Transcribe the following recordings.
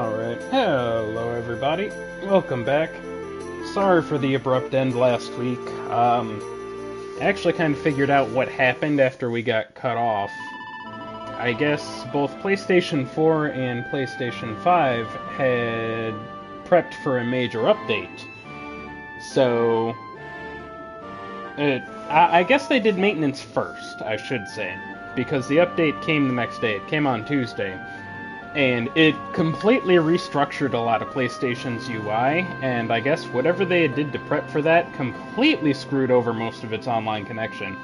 Alright, hello everybody. Welcome back. Sorry for the abrupt end last week. I actually kind of figured out what happened after we got cut off. I guess both PlayStation 4 and PlayStation 5 had prepped for a major update. So, I guess they did maintenance first, I should say. Because the update came the next day. It came on Tuesday. And it completely restructured a lot of PlayStation's UI, and I guess whatever they did to prep for that completely screwed over most of its online connection.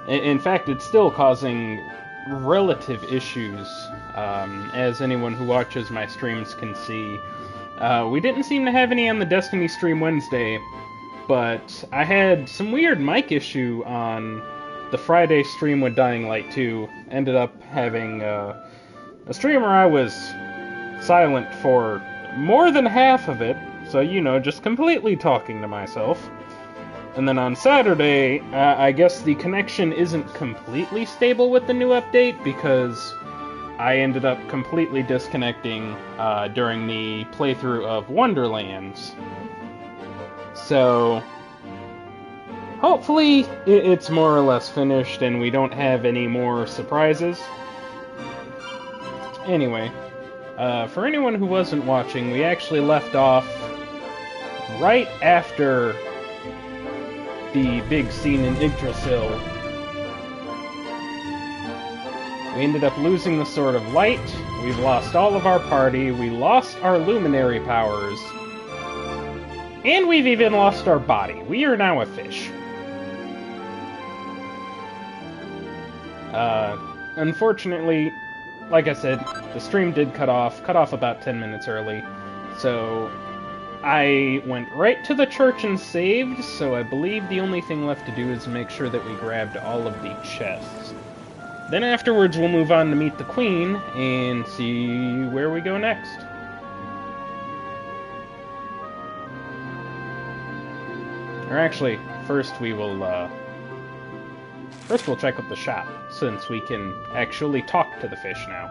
In fact, it's still causing relative issues, as anyone who watches my streams can see. We didn't seem to have any on the Destiny stream Wednesday, but I had some weird mic issue on the Friday stream with Dying Light 2. Ended up having a stream where I was silent for more than half of it, so, just completely talking to myself. And then on Saturday, I guess the connection isn't completely stable with the new update, because I ended up completely disconnecting during the playthrough of Wonderlands. So, hopefully it's more or less finished and we don't have any more surprises. Anyway, for anyone who wasn't watching, we actually left off right after the big scene in Yggdrasil. We ended up losing the Sword of Light, we've lost all of our party, we lost our luminary powers, and we've even lost our body. We are now a fish. Unfortunately, like I said, the stream did cut off about 10 minutes early, so I went right to the church and saved, so I believe the only thing left to do is make sure that we grabbed all of the chests. Then afterwards we'll move on to meet the Queen and see where we go next. Or actually, first we'll check out the shop, since we can actually talk to the fish now.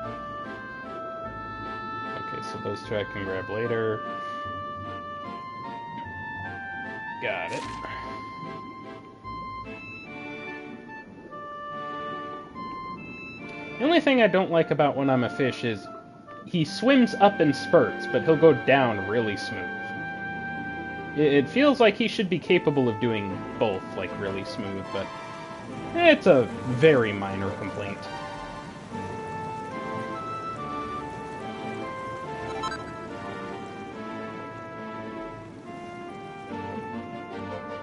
Okay, so those two I can grab later. Got it. The only thing I don't like about when I'm a fish is he swims up in spurts, but he'll go down really smooth. It feels like he should be capable of doing both, like, really smooth, but it's a very minor complaint.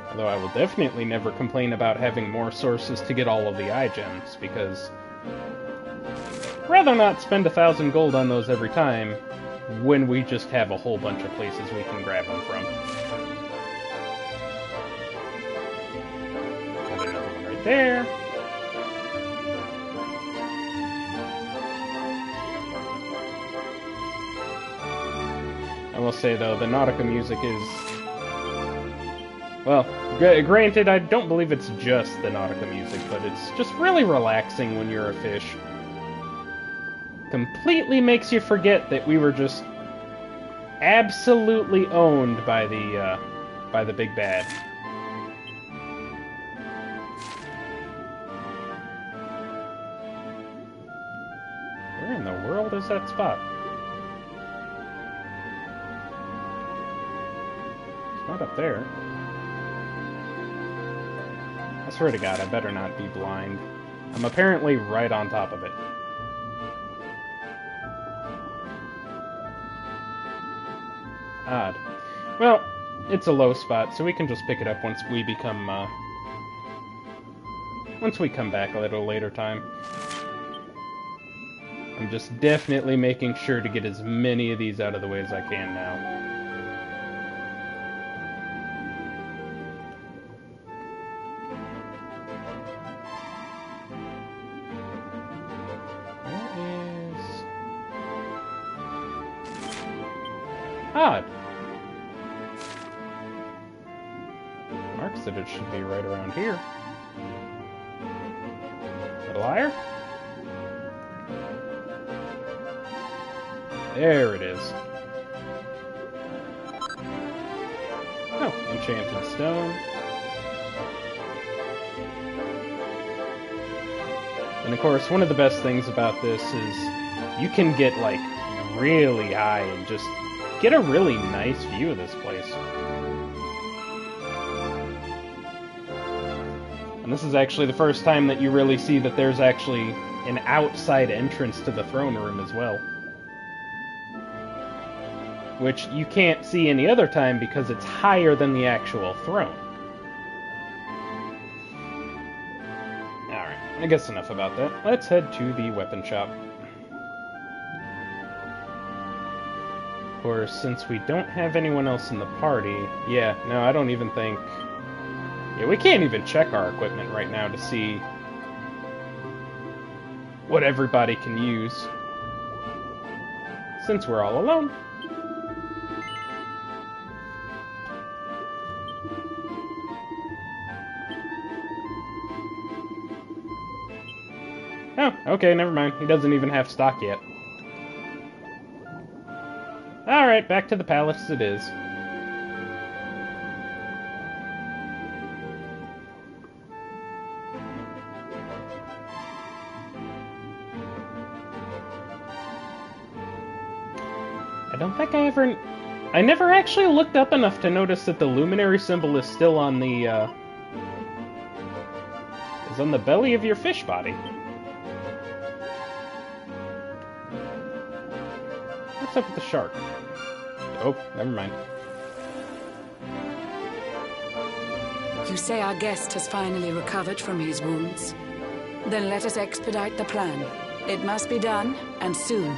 Although I will definitely never complain about having more sources to get all of the iGems, because I'd rather not spend 1,000 gold on those every time, when we just have a whole bunch of places we can grab them from. Got another one right there. I will say, though, the Nautica music is... Well, granted, I don't believe it's just the Nautica music, but it's just really relaxing when you're a fish. Completely makes you forget that we were just absolutely owned by the big bad. Where in the world is that spot? It's not up there. I swear to God, I better not be blind. I'm apparently right on top of it. Odd. Well, it's a low spot, so we can just pick it up once we become, once we come back a little later time. I'm just definitely making sure to get as many of these out of the way as I can now. Odd. Mark said it should be right around here. Is that a liar? There it is. enchanted stone. And of course, one of the best things about this is you can get like really high and just get a really nice view of this place. And this is actually the first time that you really see that there's actually an outside entrance to the throne room as well. Which you can't see any other time because it's higher than the actual throne. Alright, I guess enough about that. Let's head to the weapon shop. Of course, since we don't have anyone else in the party... Yeah, no, I don't even think... Yeah, we can't even check our equipment right now to see what everybody can use, since we're all alone. Oh, okay, never mind. He doesn't even have stock yet. Alright, back to the palace it is. I don't think I never actually looked up enough to notice that the luminary symbol is still on the, is on the belly of your fish body. What's up with the shark? Oh, never mind. You say our guest has finally recovered from his wounds? Then let us expedite the plan. It must be done, and soon.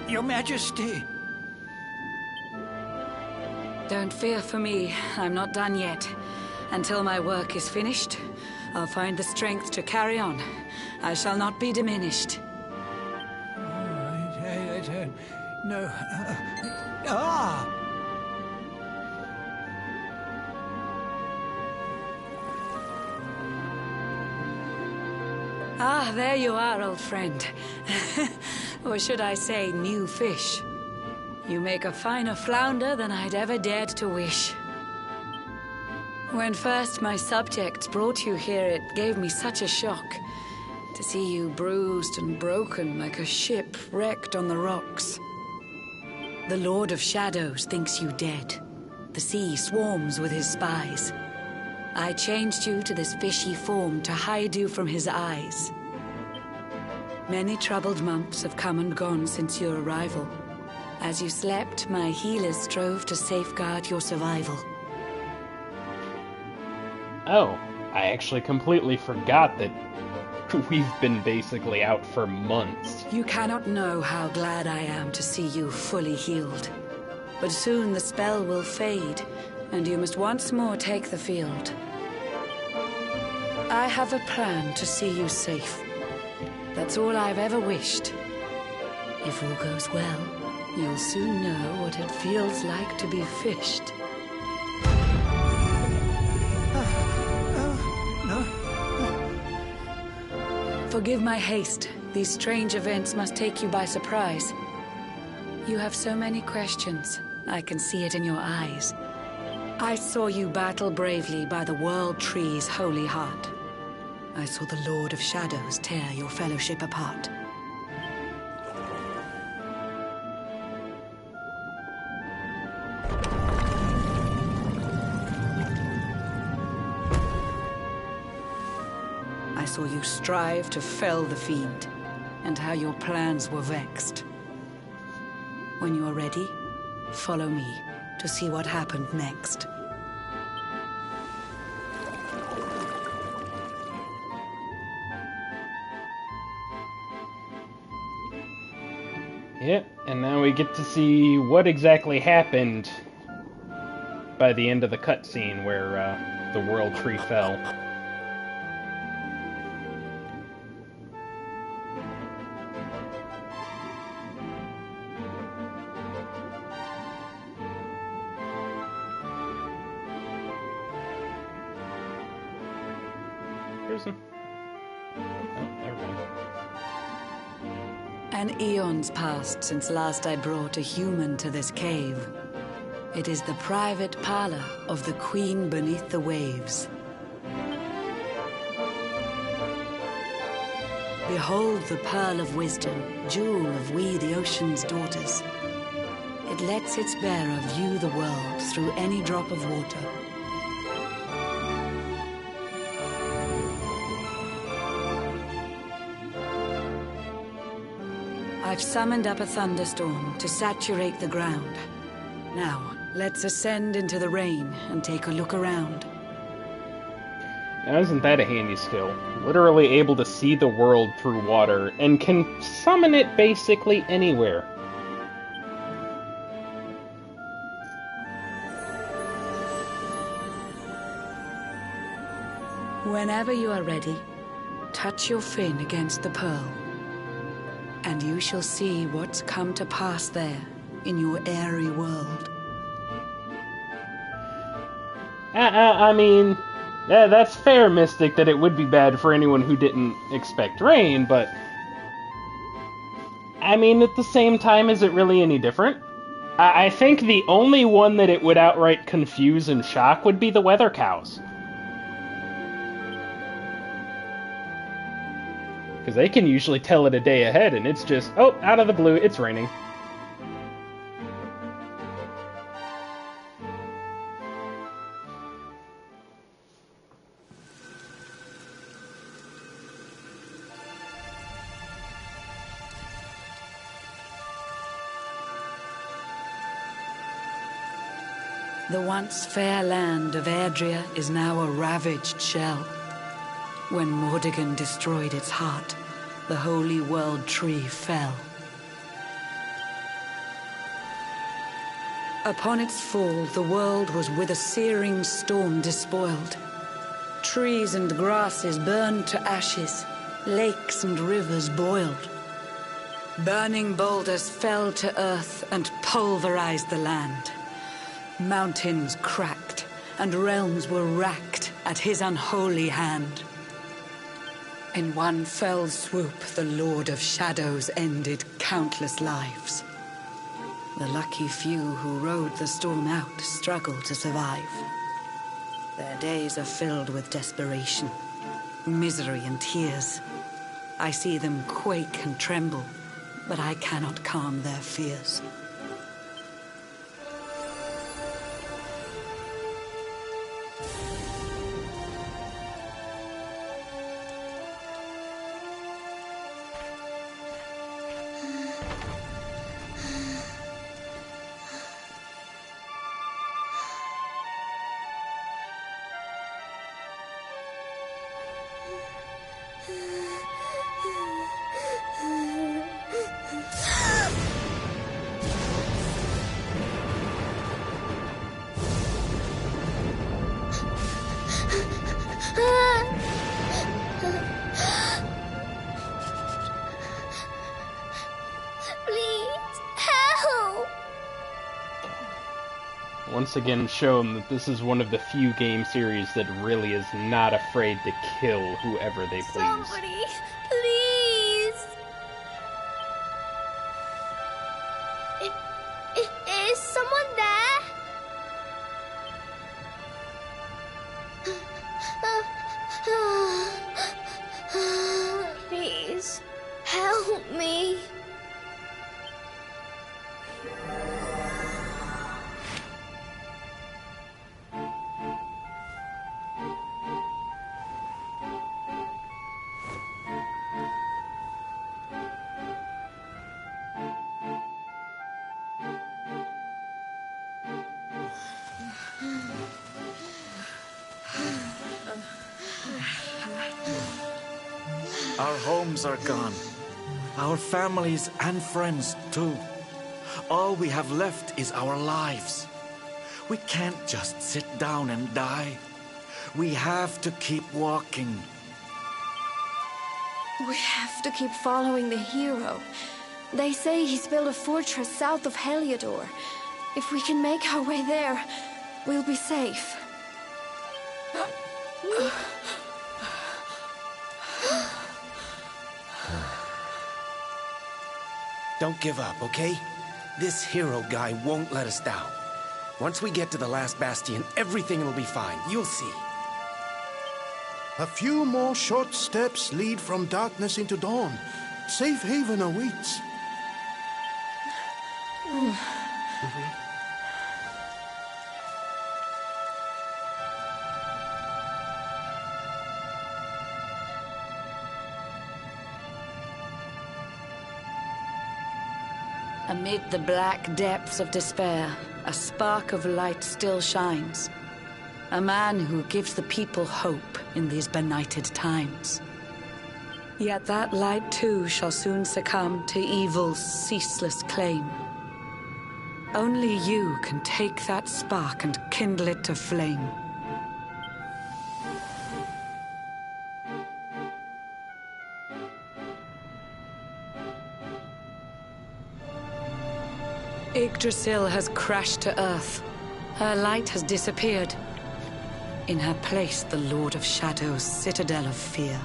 Your Majesty! Don't fear for me. I'm not done yet. Until my work is finished, I'll find the strength to carry on. I shall not be diminished. All right, no. Ah! Ah, there you are, old friend. Or should I say, new fish. You make a finer flounder than I'd ever dared to wish. When first my subjects brought you here, it gave me such a shock. To see you bruised and broken like a ship wrecked on the rocks. The Lord of Shadows thinks you dead. The sea swarms with his spies. I changed you to this fishy form to hide you from his eyes. Many troubled months have come and gone since your arrival. As you slept, my healers strove to safeguard your survival. Oh, I actually completely forgot that we've been basically out for months. You cannot know how glad I am to see you fully healed. But soon the spell will fade, and you must once more take the field. I have a plan to see you safe. That's all I've ever wished. If all goes well, you'll soon know what it feels like to be fished. Forgive my haste. These strange events must take you by surprise. You have so many questions. I can see it in your eyes. I saw you battle bravely by the World Tree's holy heart. I saw the Lord of Shadows tear your fellowship apart. I saw you strive to fell the fiend, and how your plans were vexed. When you are ready, follow me to see what happened next. Yep, and now we get to see what exactly happened by the end of the cutscene where the World Tree fell. There's a... Oh, never mind. An eon's passed since last I brought a human to this cave. It is the private parlor of the Queen beneath the waves. Behold the pearl of wisdom, jewel of we the ocean's daughters. It lets its bearer view the world through any drop of water. I've summoned up a thunderstorm to saturate the ground. Now, let's ascend into the rain and take a look around. Now, isn't that a handy skill? Literally able to see the world through water, and can summon it basically anywhere. Whenever you are ready, touch your fin against the pearl, and you shall see what's come to pass there in your airy world. I mean, that's fair, Mystic, that it would be bad for anyone who didn't expect rain, but... I mean, at the same time, is it really any different? I think the only one that it would outright confuse and shock would be the weather cows. Because they can usually tell it a day ahead, and it's just, oh, out of the blue, it's raining. The once fair land of Erdrea is now a ravaged shell. When Mordegon destroyed its heart, the holy world tree fell. Upon its fall, the world was with a searing storm despoiled. Trees and grasses burned to ashes, lakes and rivers boiled. Burning boulders fell to earth and pulverized the land. Mountains cracked, and realms were racked at his unholy hand. In one fell swoop, the Lord of Shadows ended countless lives. The lucky few who rode the storm out struggled to survive. Their days are filled with desperation, misery and tears. I see them quake and tremble, but I cannot calm their fears. Once again shown that this is one of the few game series that really is not afraid to kill whoever they please. Somebody, please! Is someone there? Please, help me. Our homes are gone. Our families and friends, too. All we have left is our lives. We can't just sit down and die. We have to keep walking. We have to keep following the hero. They say he's built a fortress south of Heliodor. If we can make our way there, we'll be safe. Don't give up, okay? This hero guy won't let us down. Once we get to the last bastion, everything will be fine. You'll see. A few more short steps lead from darkness into dawn. Safe haven awaits. Amid the black depths of despair, a spark of light still shines. A man who gives the people hope in these benighted times. Yet that light too shall soon succumb to evil's ceaseless claim. Only you can take that spark and kindle it to flame. Yggdrasil has crashed to Earth. Her light has disappeared. In her place, the Lord of Shadow's citadel of fear.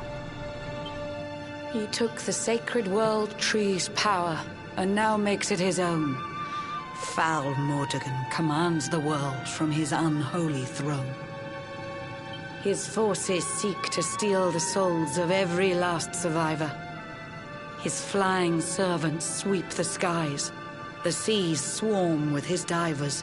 He took the sacred world tree's power, and now makes it his own. Foul Mordegon commands the world from his unholy throne. His forces seek to steal the souls of every last survivor. His flying servants sweep the skies. The seas swarm with his divers.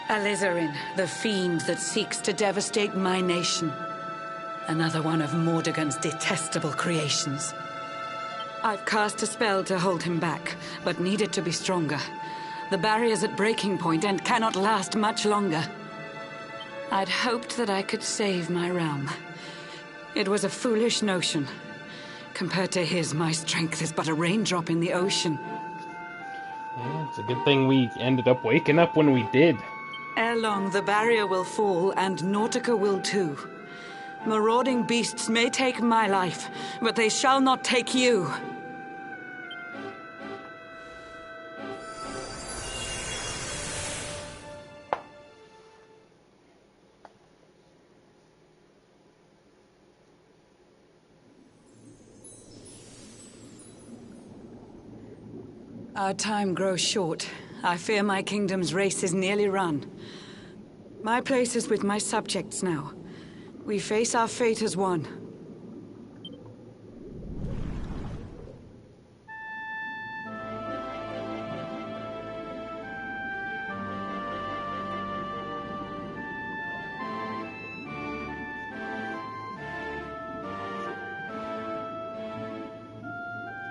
Alizarin, the fiend that seeks to devastate my nation. Another one of Mordegon's detestable creations. I've cast a spell to hold him back, but need it to be stronger. The barrier's at breaking point and cannot last much longer. I'd hoped that I could save my realm. It was a foolish notion. Compared to his, my strength is but a raindrop in the ocean. Yeah, it's a good thing we ended up waking up when we did. Ere long, the barrier will fall, and Nautica will too. Marauding beasts may take my life, but they shall not take you. Our time grows short. I fear my kingdom's race is nearly run. My place is with my subjects now. We face our fate as one.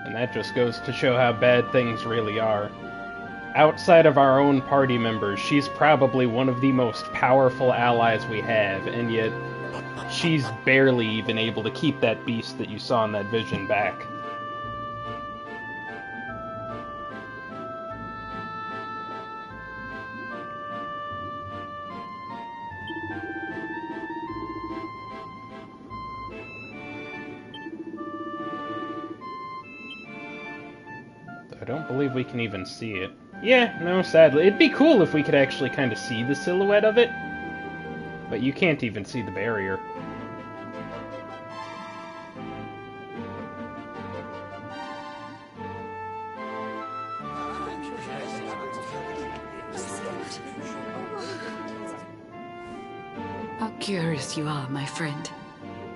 And that just goes to show how bad things really are. Outside of our own party members, she's probably one of the most powerful allies we have, and yet she's barely even able to keep that beast that you saw in that vision back. I don't believe we can even see it. Yeah, no, sadly. It'd be cool if we could actually kind of see the silhouette of it. But you can't even see the barrier. How curious you are, my friend.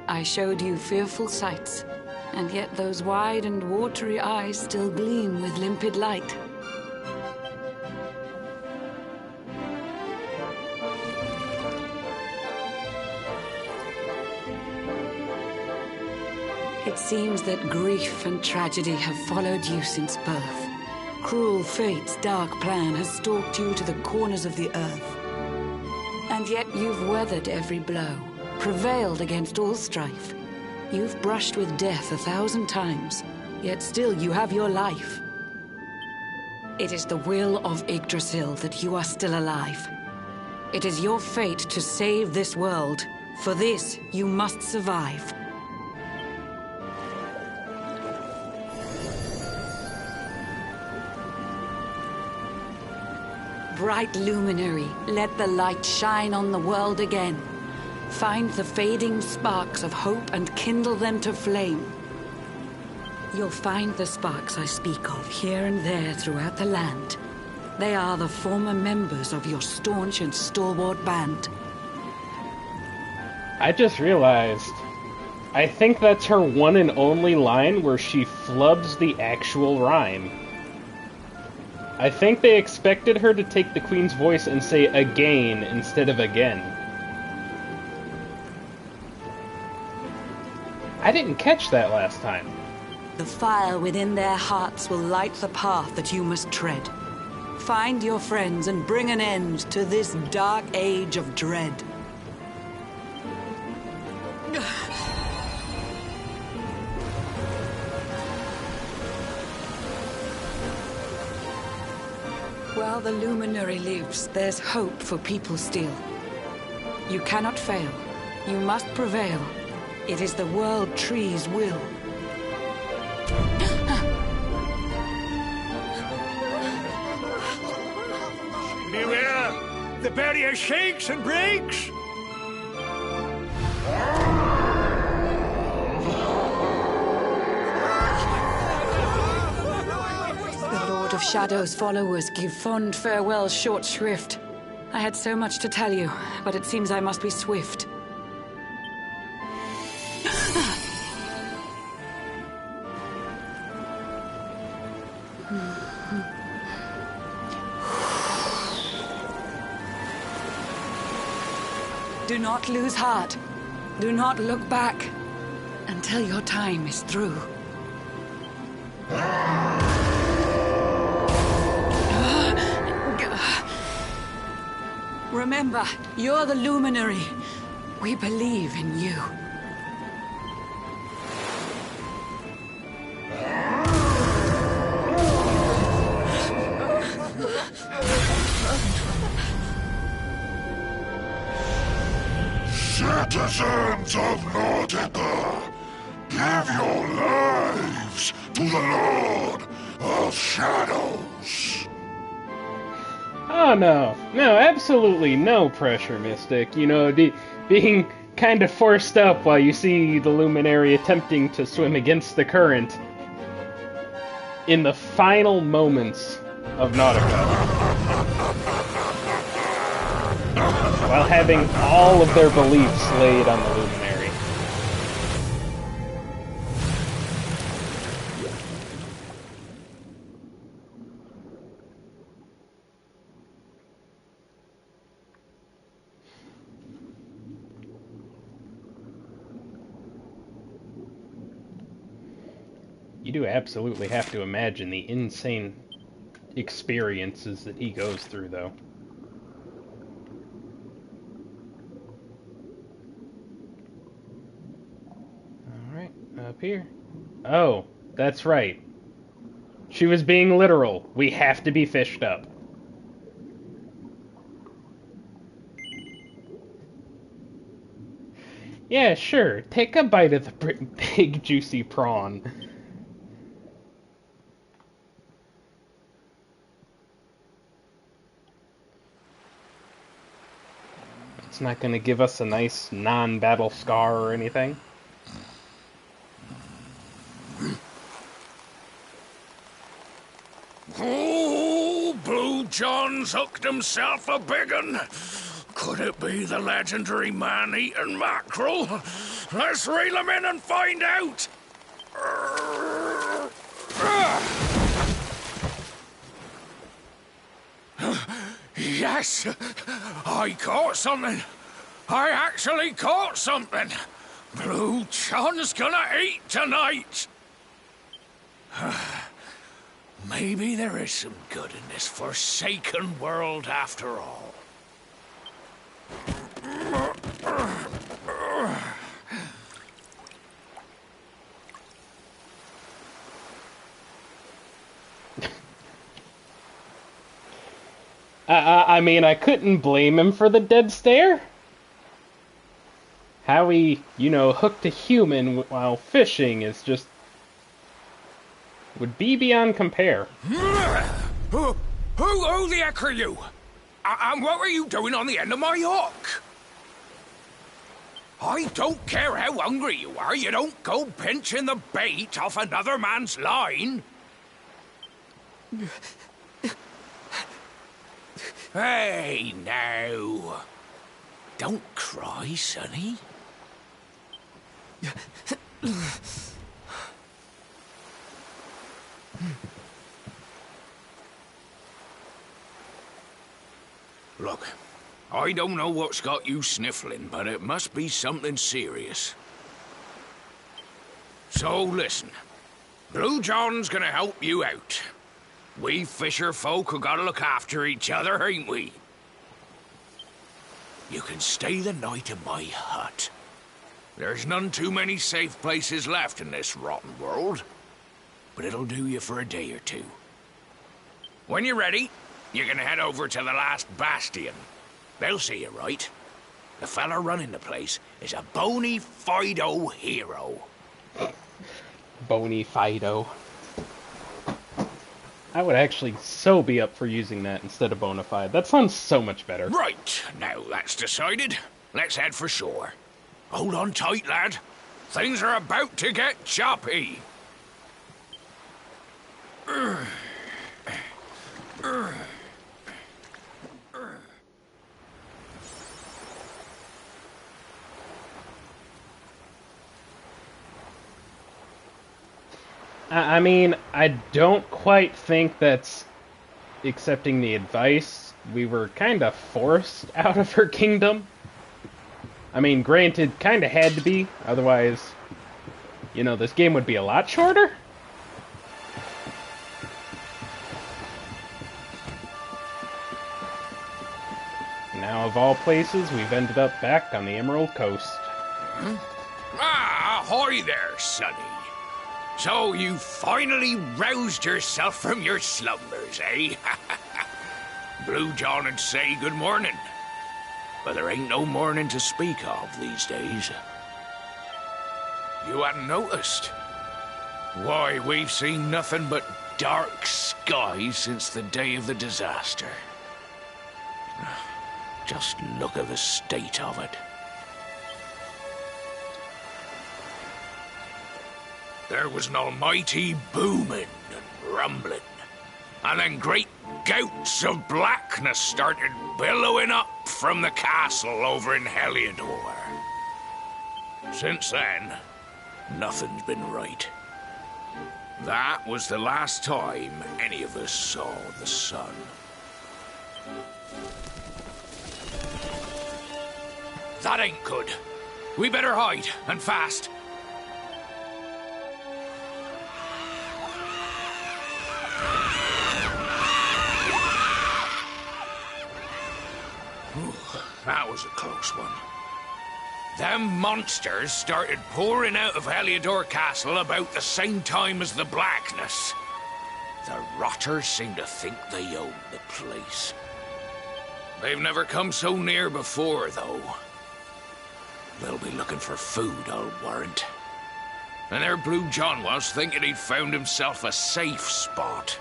I showed you fearful sights, and yet those wide and watery eyes still gleam with limpid light. It seems that grief and tragedy have followed you since birth. Cruel fate's dark plan has stalked you to the corners of the earth. And yet you've weathered every blow, prevailed against all strife. You've brushed with death 1,000 times, yet still you have your life. It is the will of Yggdrasil that you are still alive. It is your fate to save this world. For this, you must survive. bright luminary, let the light shine on the world again. Find the fading sparks of hope and kindle them to flame. You'll find the sparks I speak of here and there throughout the land. They are the former members of your staunch and stalwart band. I just realized, I think that's her one and only line where she flubs the actual rhyme. I think they expected her to take the Queen's voice and say again instead of again. I didn't catch that last time. The fire within their hearts will light the path that you must tread. Find your friends and bring an end to this dark age of dread. While the luminary lives, there's hope for people still. You cannot fail. You must prevail. It is the World Tree's will. Beware! The barrier shakes and breaks! The Lord of Shadow's followers give fond farewell short shrift. I had so much to tell you, but it seems I must be swift. Do not lose heart. Do not look back until your time is through. Remember, you're the luminary. We believe in you. Citizens of Nordica, give your lives to the Lord of Shadows. Oh no, absolutely no pressure, Mystic. You know, being kind of forced up while you see the Luminary attempting to swim against the current in the final moments of Nautica. While having all of their beliefs laid on the Luminary. You do absolutely have to imagine the insane experiences that he goes through, though. Alright, up here. Oh, that's right. She was being literal. We have to be fished up. Yeah, sure. Take a bite of the big juicy prawn. It's not going to give us a nice non-battle scar or anything. Oh, Blue John's hooked himself a big un. Could it be the legendary man-eating mackerel? Let's reel him in and find out. Yes, I caught something. I actually caught something. Blue John's gonna eat tonight. Maybe there is some good in this forsaken world after all. I mean, I couldn't blame him for the dead stare. How he, you know, hooked a human while fishing is just... would be beyond compare. Who the heck are you? And what were you doing on the end of my hook? I don't care how hungry you are, you don't go pinching the bait off another man's line. Hey, now. Don't cry, sonny. Look, I don't know what's got you sniffling, but it must be something serious. So listen, Blue John's gonna help you out. We fisher folk have gotta look after each other, ain't we? You can stay the night in my hut. There's none too many safe places left in this rotten world, but it'll do you for a day or two. When you're ready, you're gonna head over to the last bastion. They'll see you right. The fella running the place is a bona fide hero. Bona fide. I would actually so be up for using that instead of bona fide. That sounds so much better. Right, now that's decided. Let's head for shore. Hold on tight, lad. Things are about to get choppy. I mean, I don't quite think that's accepting the advice. We were kind of forced out of her kingdom. I mean, granted, kind of had to be, otherwise, you know, this game would be a lot shorter. Now, of all places, we've ended up back on the Emerald Coast. Ah, ahoy there, sonny. So you finally roused yourself from your slumbers, eh? Blue John would say good morning. But there ain't no morning to speak of these days. You hadn't noticed? Why, we've seen nothing but dark skies since the day of the disaster. Just look at the state of it. There was an almighty booming and rumbling, and then great gouts of blackness started billowing up from the castle over in Heliodor. Since then, nothing's been right. That was the last time any of us saw the sun. That ain't good. We better hide, and fast. That was a close one. Them monsters started pouring out of Heliodor Castle about the same time as the blackness. The rotters seem to think they own the place. They've never come so near before, though. They'll be looking for food, I'll warrant. And there Blue John was, thinking he'd found himself a safe spot.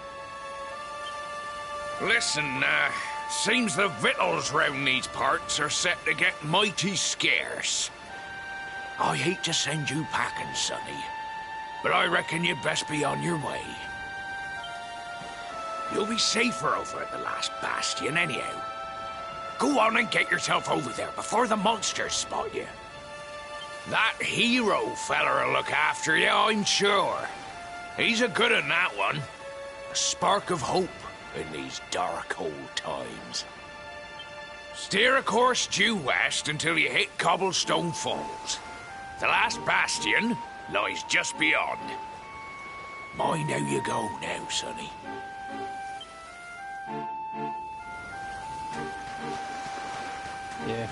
Listen, seems the victuals round these parts are set to get mighty scarce. I hate to send you packing, sonny, but I reckon you'd best be on your way. You'll be safer over at the last bastion anyhow. Go on and get yourself over there before the monsters spot you. That hero feller'll look after you, I'm sure. He's a good un, that one. A spark of hope in these dark old times. Steer a course due west until you hit Cobblestone Falls. The last bastion lies just beyond. Mind how you go now, sonny. Yeah.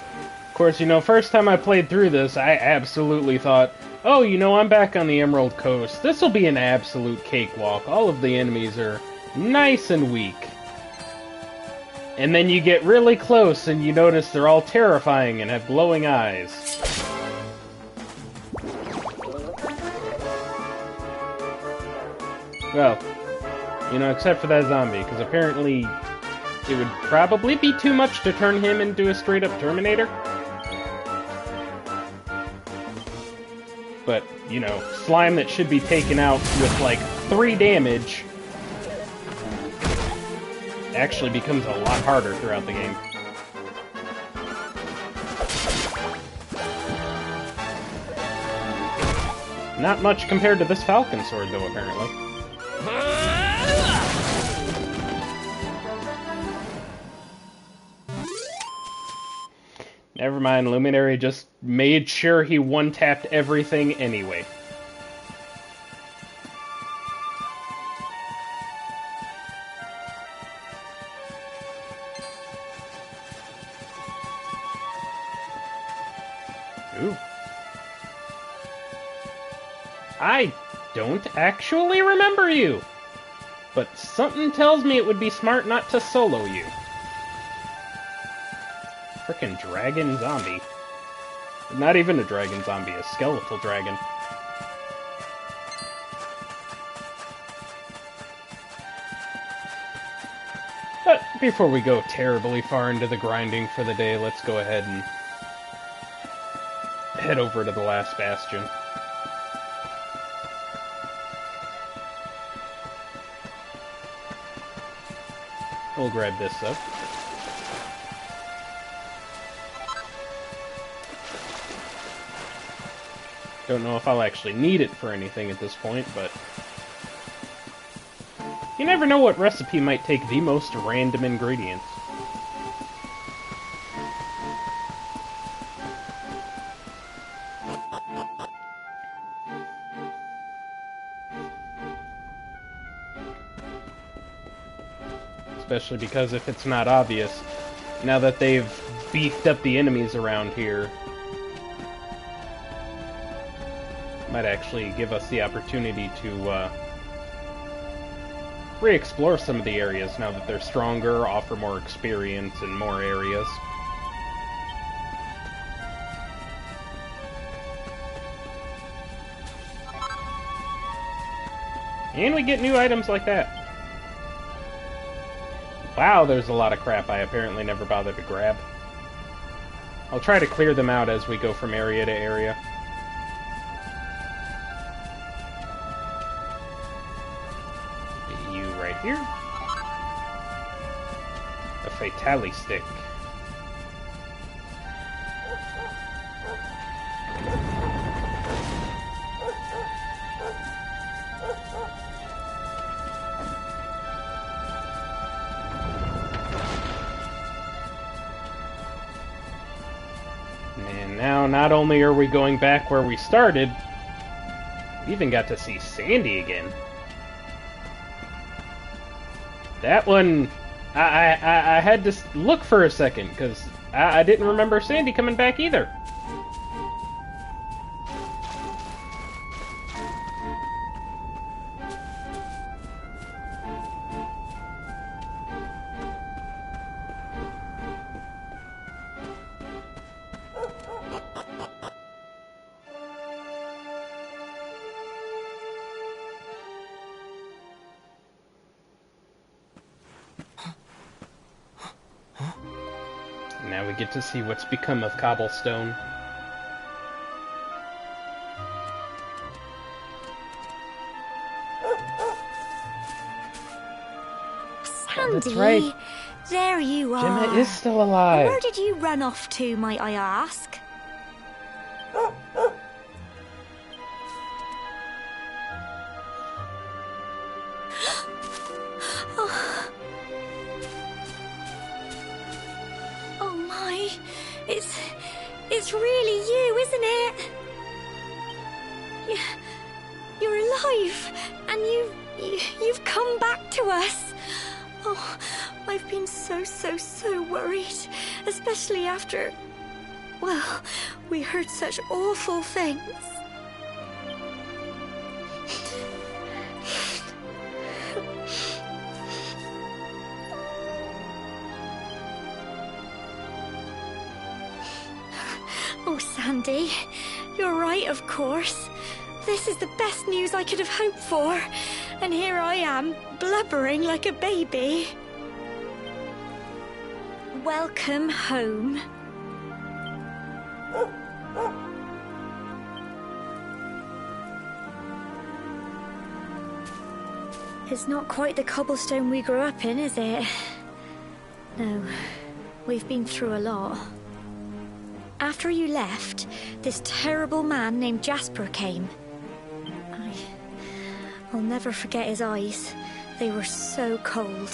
Of course, you know, first time I played through this, I absolutely thought, oh, you know, I'm back on the Emerald Coast. This'll be an absolute cakewalk. All of the enemies are nice and weak. And then you get really close and you notice they're all terrifying and have glowing eyes. Well, you know, except for that zombie, because apparently it would probably be too much to turn him into a straight-up Terminator. But, you know, slime that should be taken out with, like, 3 damage actually becomes a lot harder throughout the game. Not much compared to this Falcon Sword, though, apparently. Never mind, Luminary just made sure he one-tapped everything anyway. Ooh. I don't actually remember you, but something tells me it would be smart not to solo you. Frickin' dragon zombie. Not even a dragon zombie, a skeletal dragon. But before we go terribly far into the grinding for the day, let's go ahead and head over to the last bastion. We'll grab this up. Don't know if I'll actually need it for anything at this point, but you never know what recipe might take the most random ingredients. Especially because if it's not obvious, now that they've beefed up the enemies around here, might actually give us the opportunity to re-explore some of the areas now that they're stronger, offer more experience in more areas. And we get new items like that. Wow, there's a lot of crap I apparently never bothered to grab. I'll try to clear them out as we go from area to area. You right here. A Fatali Stick. And now, not only are we going back where we started, we even got to see Sandy again. That one, I had to look for a second, because I didn't remember Sandy coming back either. Now we get to see what's become of Cobblestone. Sandy, that's right. There you are. Gemma is still alive. Where did you run off to, might I ask? It's really you, isn't it? You're alive, and you've come back to us. Oh, I've been so worried, especially after, well, we heard such awful things. Oh, Sandy, you're right, of course. This is the best news I could have hoped for. And here I am, blubbering like a baby. welcome home. It's not quite the cobblestone we grew up in, is it? No, we've been through a lot. After you left, this terrible man named Jasper came. I'll never forget his eyes. They were so cold.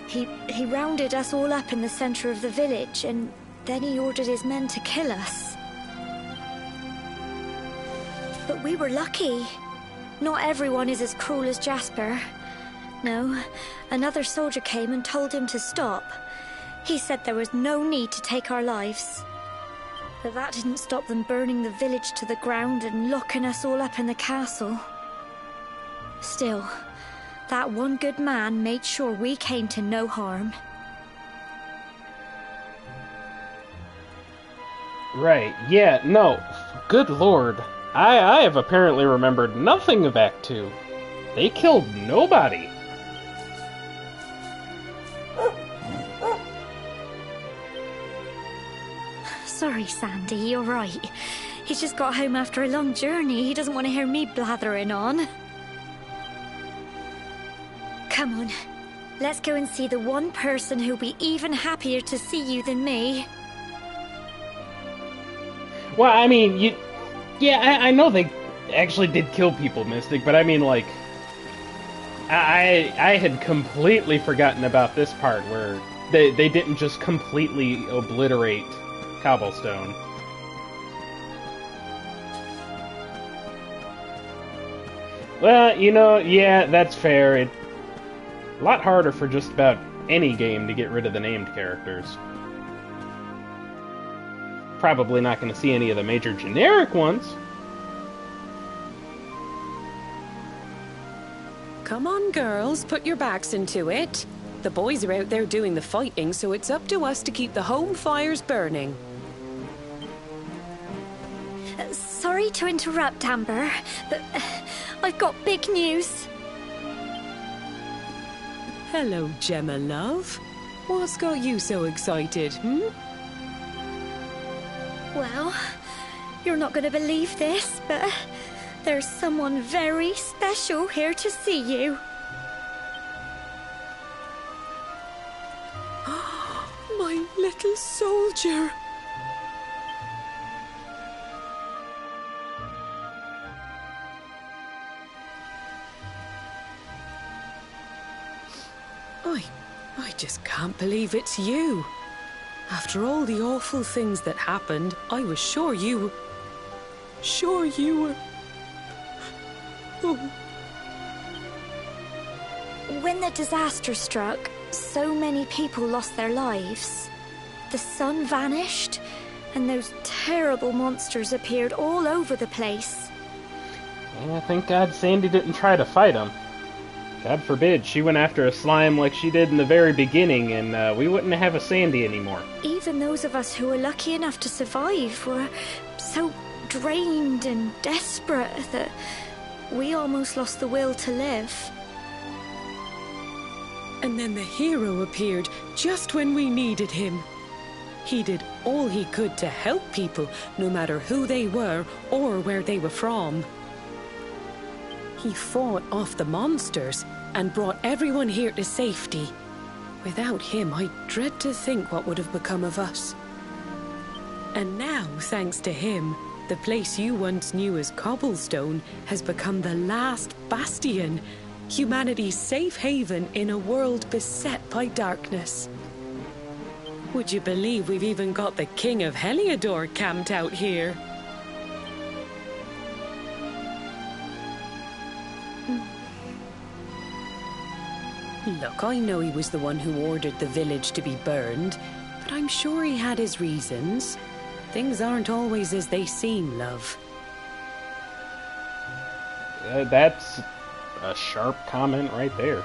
He rounded us all up in the center of the village, and then he ordered his men to kill us. But we were lucky. Not everyone is as cruel as Jasper. No, another soldier came and told him to stop. He said there was no need to take our lives. But that didn't stop them burning the village to the ground and locking us all up in the castle. Still, that one good man made sure we came to no harm. Right, yeah, no. Good lord. I have apparently remembered nothing of Act 2. They killed nobody. Sorry, Sandy, you're right. He's just got home after a long journey. He doesn't want to hear me blathering on. Come on, let's go and see the one person who'll be even happier to see you than me. Well, I mean, I know they actually did kill people, Mystic, but I mean, like, I had completely forgotten about this part where they didn't just completely obliterate Cobblestone. Well, yeah, that's fair. It's a lot harder for just about any game to get rid of the named characters. Probably not going to see any of the major generic ones. Come on, girls, put your backs into it. The boys are out there doing the fighting, so it's up to us to keep the home fires burning. Sorry to interrupt, Amber, but I've got big news. Hello, Gemma, love. What's got you so excited, Well, you're not going to believe this, but there's someone very special here to see you. My little soldier. I just can't believe it's you. After all the awful things that happened, I was sure you were... Oh. When the disaster struck, so many people lost their lives. The sun vanished, and those terrible monsters appeared all over the place. Yeah, thank God Sandy didn't try to fight them. God forbid she went after a slime like she did in the very beginning, and we wouldn't have a Sandy anymore. Even those of us who were lucky enough to survive were so drained and desperate that we almost lost the will to live. And then the hero appeared just when we needed him. He did all he could to help people, no matter who they were or where they were from. He fought off the monsters and brought everyone here to safety. Without him, I dread to think what would have become of us. And now, thanks to him, the place you once knew as Cobblestone has become the last bastion, humanity's safe haven in a world beset by darkness. Would you believe we've even got the King of Heliodor camped out here? Look, I know he was the one who ordered the village to be burned, but I'm sure he had his reasons. Things aren't always as they seem, love. That's a sharp comment right there.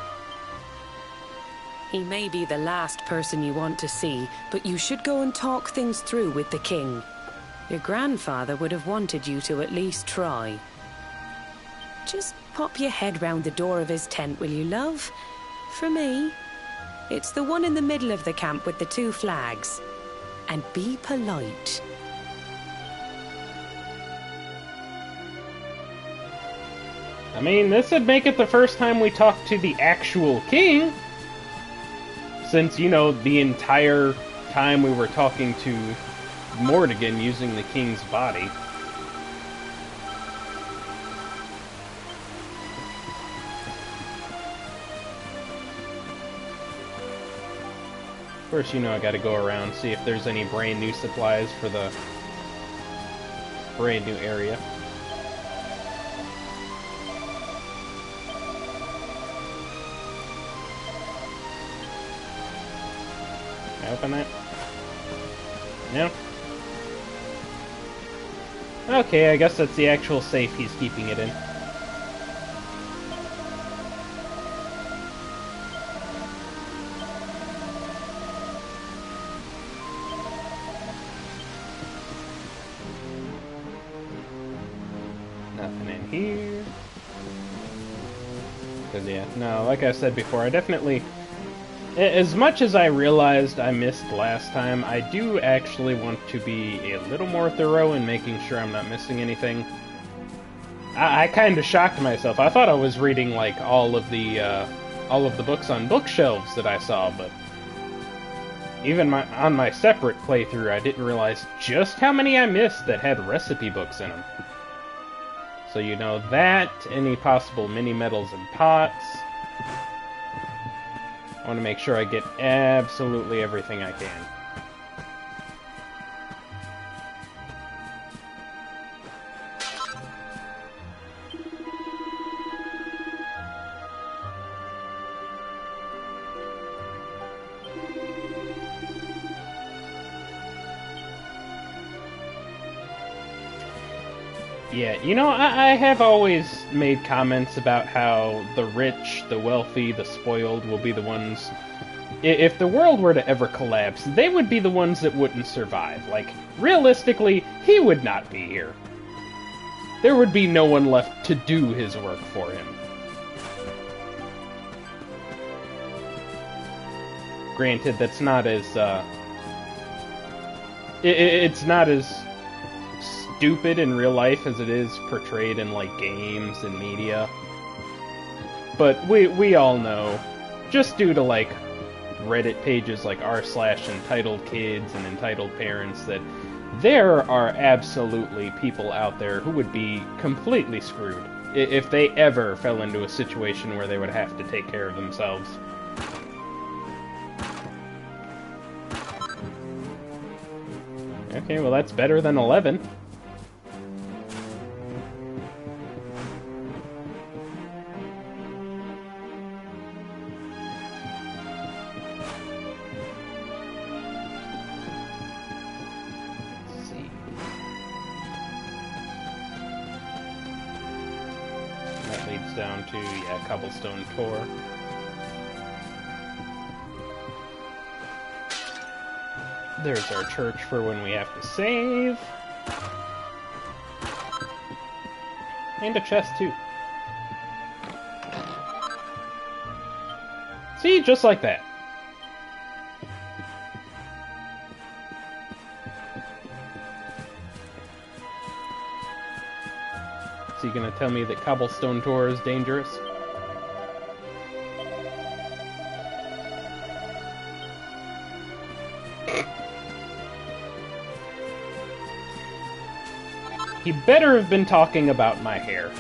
He may be the last person you want to see, but you should go and talk things through with the king. Your grandfather would have wanted you to at least try. Just pop your head round the door of his tent, will you, love? For me. It's the one in the middle of the camp with the 2 flags. And be polite. I mean, this would make it the first time we talk to the actual king. Since, you know, the entire time we were talking to Mortigan using the king's body. Of course, you know I gotta go around, see if there's any brand new supplies for the brand new area. Can I open that? No? Okay, I guess that's the actual safe he's keeping it in. Nothing in here. Because, yeah, no, like I said before, I definitely... As much as I realized I missed last time, I do actually want to be a little more thorough in making sure I'm not missing anything. I kind of shocked myself. I thought I was reading, like, all of the books on bookshelves that I saw, but even on my separate playthrough, I didn't realize just how many I missed that had recipe books in them. So you know that, any possible mini-medals and pots. I want to make sure I get absolutely everything I can. Yeah, you know, I have always made comments about how the rich, the wealthy, the spoiled will be the ones... If the world were to ever collapse, they would be the ones that wouldn't survive. Like, realistically, he would not be here. There would be no one left to do his work for him. Granted, that's not as, it's not as stupid in real life as it is portrayed in, like, games and media. But we all know, just due to, like, Reddit pages like r/entitled kids and entitled parents, that there are absolutely people out there who would be completely screwed if they ever fell into a situation where they would have to take care of themselves. Okay, well that's better than 11. Down to, yeah, Cobblestone Tor. There's our church for when we have to save. And a chest, too. See, just like that. So you gonna tell me that Cobblestone Tor is dangerous? He better have been talking about my hair.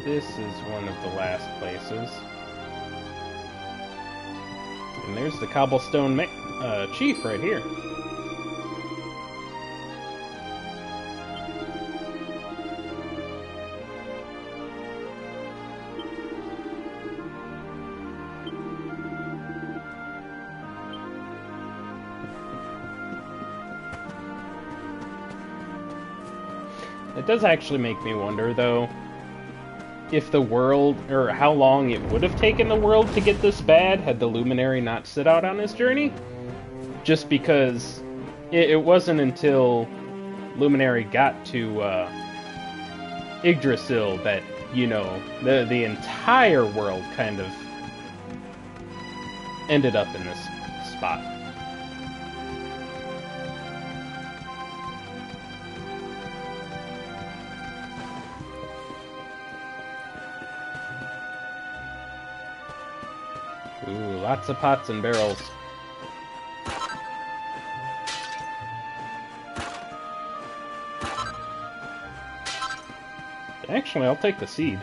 This is one of the last places. And there's the Cobblestone Chief right here. It does actually make me wonder, though, if the world, or how long it would have taken the world to get this bad had the Luminary not set out on his journey. Just because it wasn't until Luminary got to Yggdrasil that, you know, the entire world kind of ended up in this spot. Ooh, lots of pots and barrels. Actually, I'll take the seed.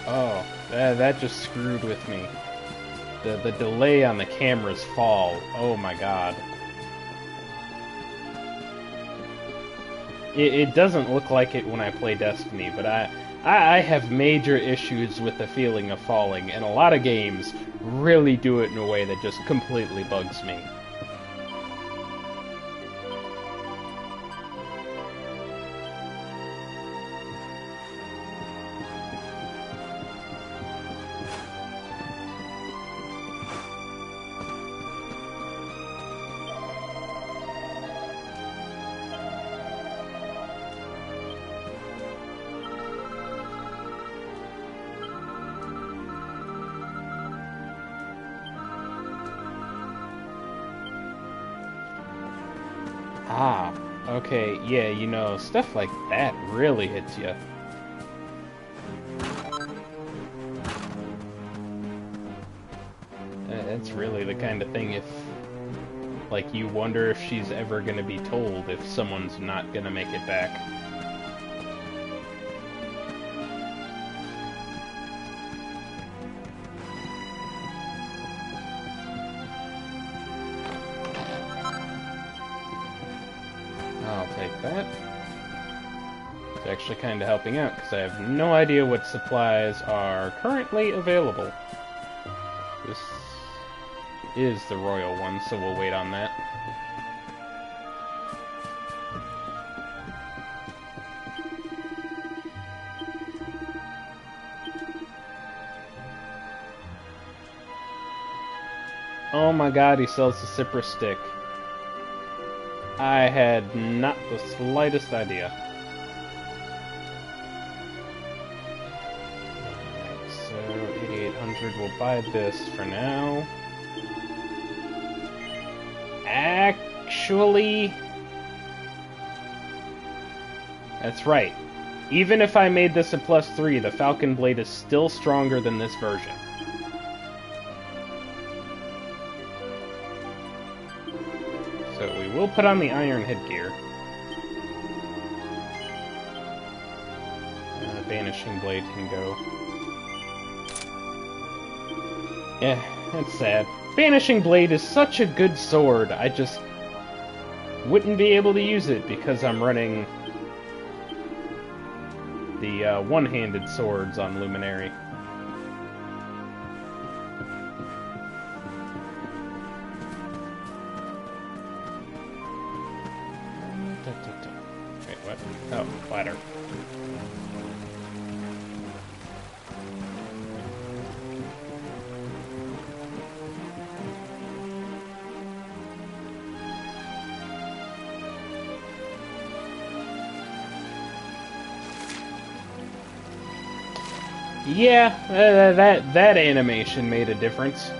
Oh, that just screwed with me. The delay on the camera's fall. Oh my god. It doesn't look like it when I play Destiny, but I have major issues with the feeling of falling, and a lot of games really do it in a way that just completely bugs me. Ah, okay, yeah, you know, stuff like that really hits you. That's really the kind of thing if, like, you wonder if she's ever gonna be told if someone's not gonna make it back. I'll take that. It's actually kind of helping out, because I have no idea what supplies are currently available. This is the royal one, so we'll wait on that. Oh my god, he sells the Cypress stick. I had not the slightest idea. Alright, so 8800, we'll buy this for now. Actually, that's right. Even if I made this a +3, the Falcon Blade is still stronger than this version. So we will put on the iron headgear. Vanishing Blade can go. Yeah, that's sad. Vanishing Blade is such a good sword, I just wouldn't be able to use it because I'm running the one-handed swords on Luminary. Wait, what? Oh, ladder. Yeah, that animation made a difference.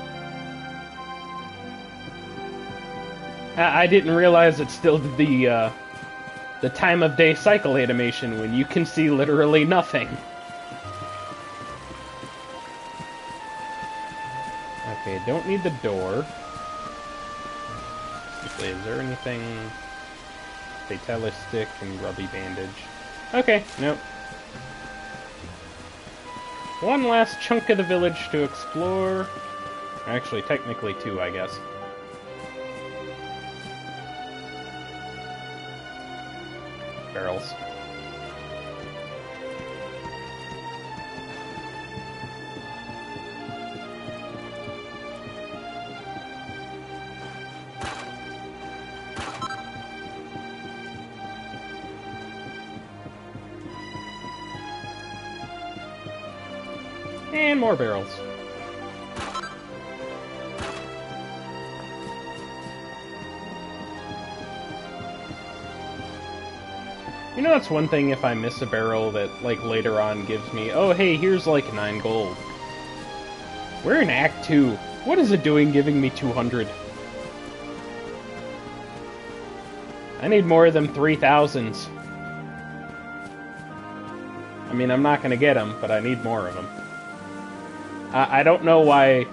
I didn't realize it still did the time of day cycle animation when you can see literally nothing. Okay, don't need the door. Actually, is there anything? Fatalis stick and grubby bandage. Okay, nope. One last chunk of the village to explore. Actually, technically two, I guess. Barrels. And more barrels. You know, that's one thing if I miss a barrel that, like, later on gives me, oh, hey, here's, like, 9 gold. We're in Act 2. What is it doing giving me 200? I need more of them 3,000s. I mean, I'm not gonna get them, but I need more of them. I don't know why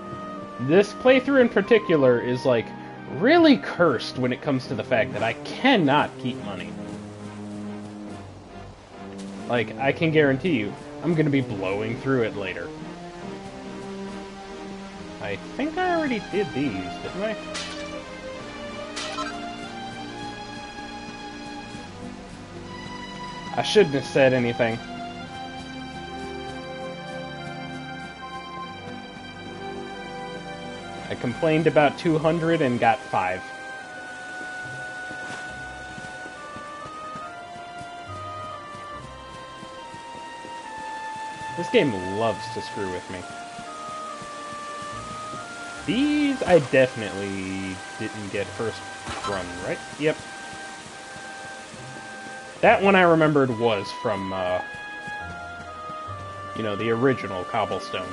this playthrough in particular is, like, really cursed when it comes to the fact that I cannot keep money. Like, I can guarantee you, I'm gonna be blowing through it later. I think I already did these, didn't I? I shouldn't have said anything. I complained about 200 and got 5. This game loves to screw with me. These I definitely didn't get first run, right? Yep. That one I remembered was from, you know, the original Cobblestone.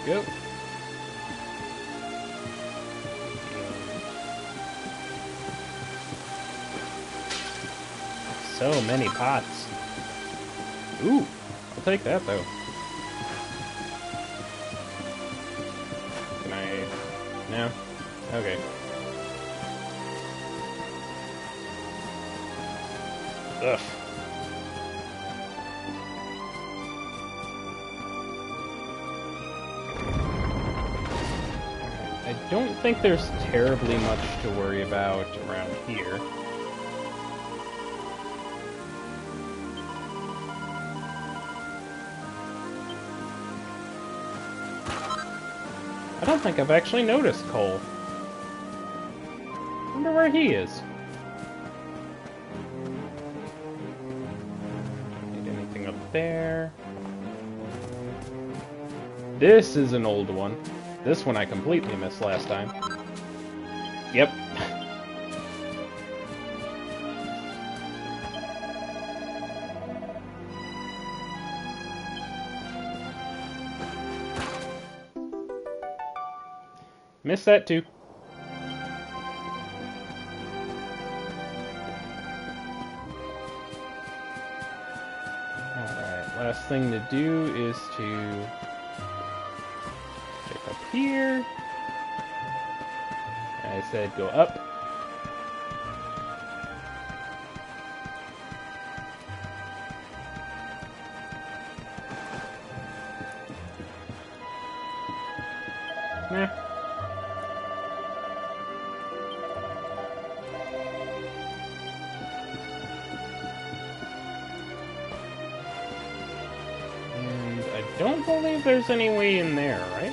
Go. So many pots. Ooh, I'll take that though. Can I? No? Okay. Ugh. I don't think there's terribly much to worry about around here. I don't think I've actually noticed Cole. Wonder where he is. Need anything up there? This is an old one. This one I completely missed last time. Yep. Missed that too. Alright, last thing to do is to check up here. I said go up. Nah. Don't believe there's any way in there, right?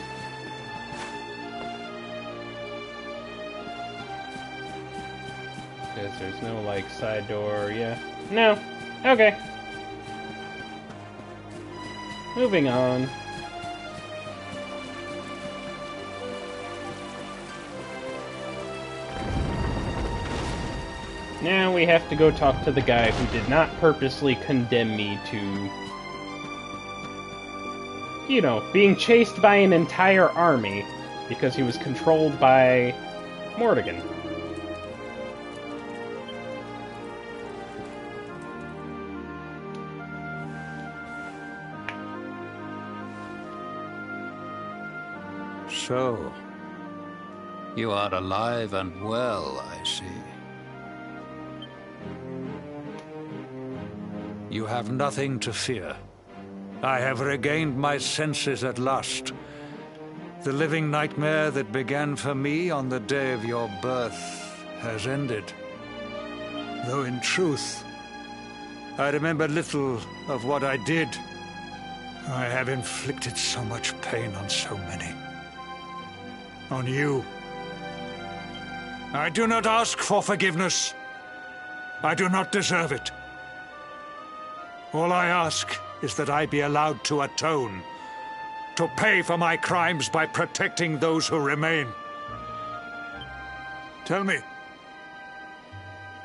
Because there's no, like, side door, yeah. No. Okay. Moving on. Now we have to go talk to the guy who did not purposely condemn me to, you know, being chased by an entire army because he was controlled by Morrigan. So, you are alive and well, I see. You have nothing to fear. I have regained my senses at last. The living nightmare that began for me on the day of your birth has ended. Though in truth, I remember little of what I did. I have inflicted so much pain on so many. On you. I do not ask for forgiveness. I do not deserve it. All I ask is that I be allowed to atone, to pay for my crimes by protecting those who remain. Tell me,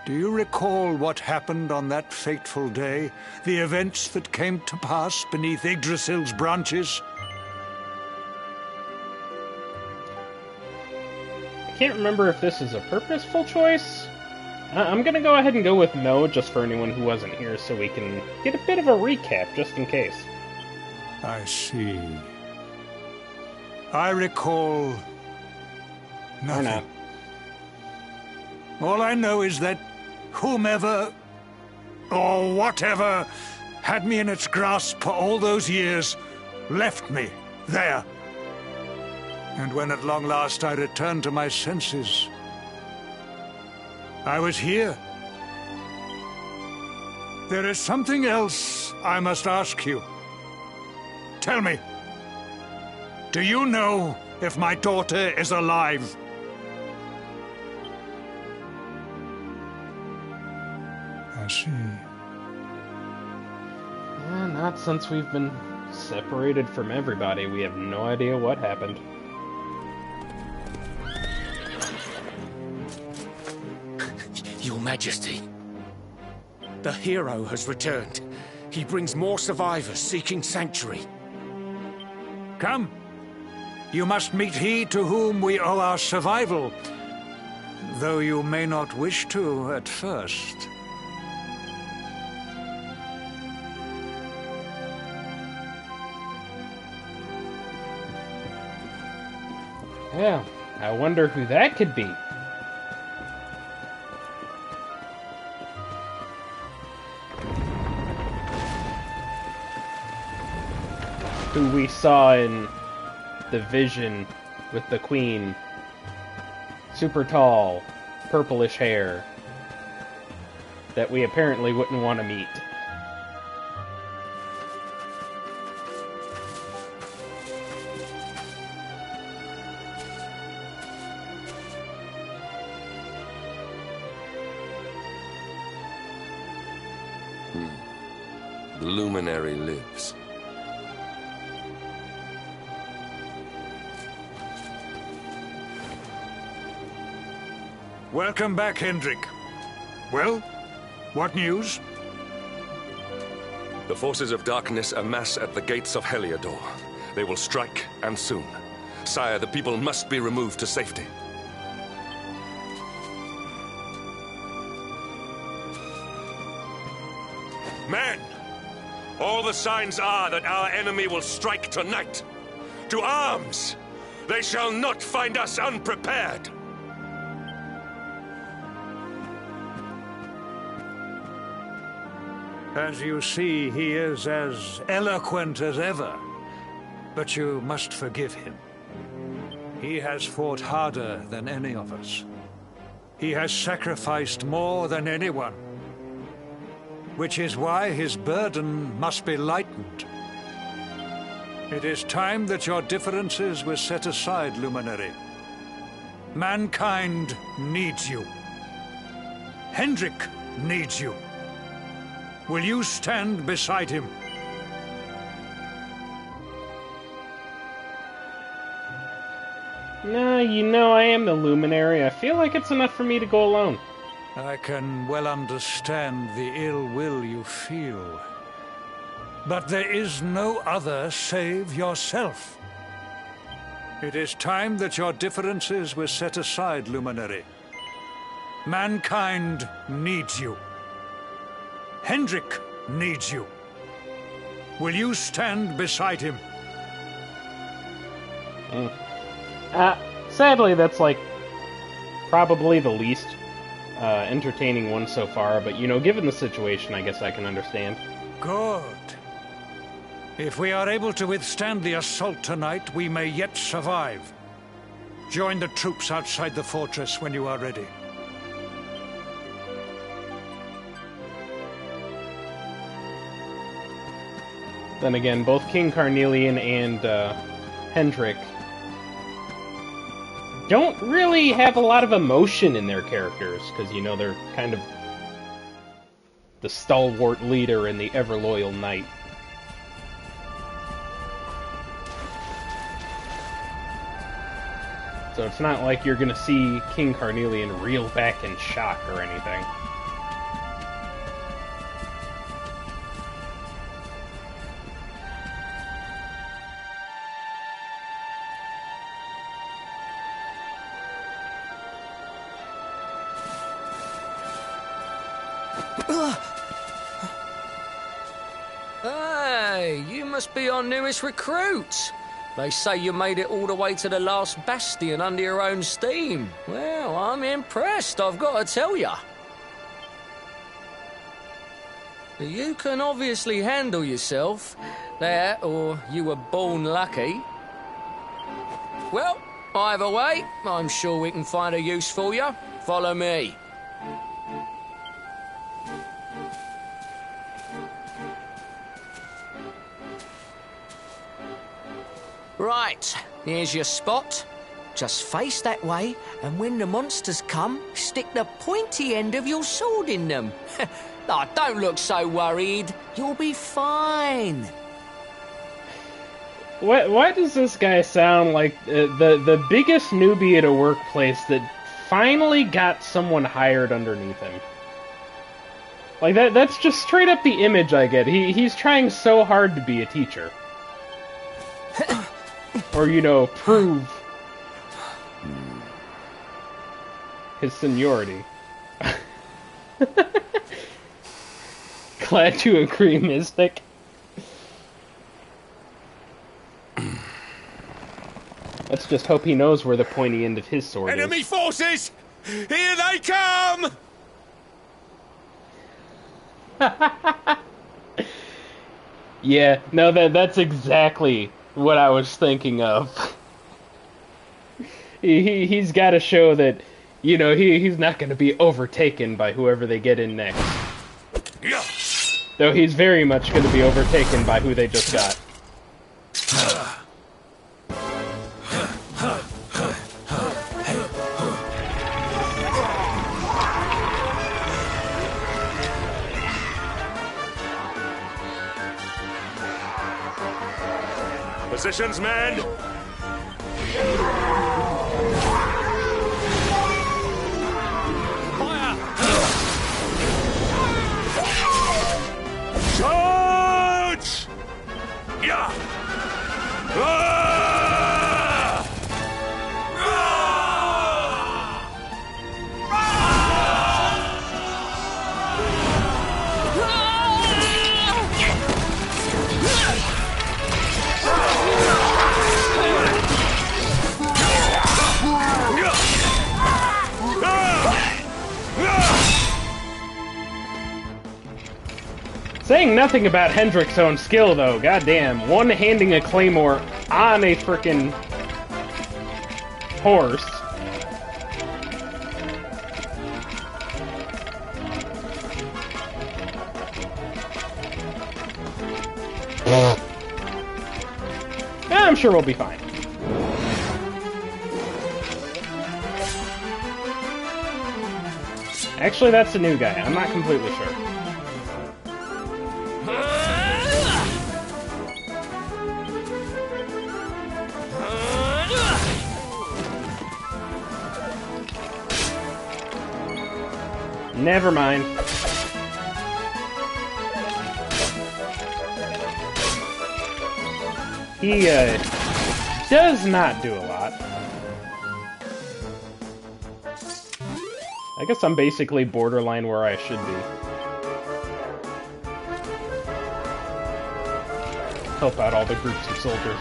do you recall what happened on that fateful day? The events that came to pass beneath Yggdrasil's branches? I can't remember if this is a purposeful choice. I'm gonna go ahead and go with no, just for anyone who wasn't here, so we can get a bit of a recap, just in case. I see. I recall nothing. Or not. All I know is that whomever or whatever had me in its grasp for all those years left me there. And when at long last I returned to my senses, I was here. There is something else I must ask you. Tell me, do you know if my daughter is alive? I see. Not since we've been separated from everybody. We have no idea what happened. Your Majesty, the hero has returned. He brings more survivors seeking sanctuary. Come. You must meet he to whom we owe our survival, though you may not wish to at first. Yeah, I wonder who that could be. Who we saw in the vision with the queen. Super tall, purplish hair. That we apparently wouldn't want to meet. The luminary lives. Welcome back, Hendrik. Well, what news? The forces of darkness amass at the gates of Heliodor. They will strike, and soon. Sire, the people must be removed to safety. Men! All the signs are that our enemy will strike tonight. To arms! They shall not find us unprepared! As you see, he is as eloquent as ever. But you must forgive him. He has fought harder than any of us. He has sacrificed more than anyone. Which is why his burden must be lightened. It is time that your differences were set aside, Luminary. Mankind needs you. Hendrik needs you. Will you stand beside him? No, you know I am the Luminary. I feel like it's enough for me to go alone. I can well understand the ill will you feel. But there is no other save yourself. It is time that your differences were set aside, Luminary. Mankind needs you. Hendrik needs you. Will you stand beside him? Sadly, that's like probably the least entertaining one so far, but you know, given the situation, I guess I can understand. Good. If we are able to withstand the assault tonight, we may yet survive. Join the troops outside the fortress when you are ready. Then again, both King Carnelian and Hendrik don't really have a lot of emotion in their characters, because, you know, they're kind of the stalwart leader and the ever-loyal knight. So it's not like you're gonna see King Carnelian reel back in shock or anything. Hey, you must be our newest recruit. They say you made it all the way to the last bastion under your own steam. Well, I'm impressed, I've got to tell you. You can obviously handle yourself. That, or you were born lucky. Well, either way, I'm sure we can find a use for you. Follow me. Right, here's your spot. Just face that way, and when the monsters come, stick the pointy end of your sword in them. Oh, don't look so worried. You'll be fine. Why does this guy sound like the biggest newbie at a workplace that finally got someone hired underneath him? Like, that's just straight up the image I get. He's trying so hard to be a teacher. Or, you know, prove his seniority. Glad to agree, Mystic. Let's just hope he knows where the pointy end of his sword is. Enemy forces! Here they come! Yeah, no, that's exactly what I was thinking of. He's got to show that, you know, he's not going to be overtaken by whoever they get in next. Though he's very much going to be overtaken by who they just got. Positions, men! Charge! Yeah! Saying nothing about Hendrick's own skill, though. Goddamn, one-handing a claymore on a frickin' horse. I'm sure we'll be fine. Actually, that's a new guy. I'm not completely sure. Never mind. He, does not do a lot. I guess I'm basically borderline where I should be. Help out all the groups of soldiers.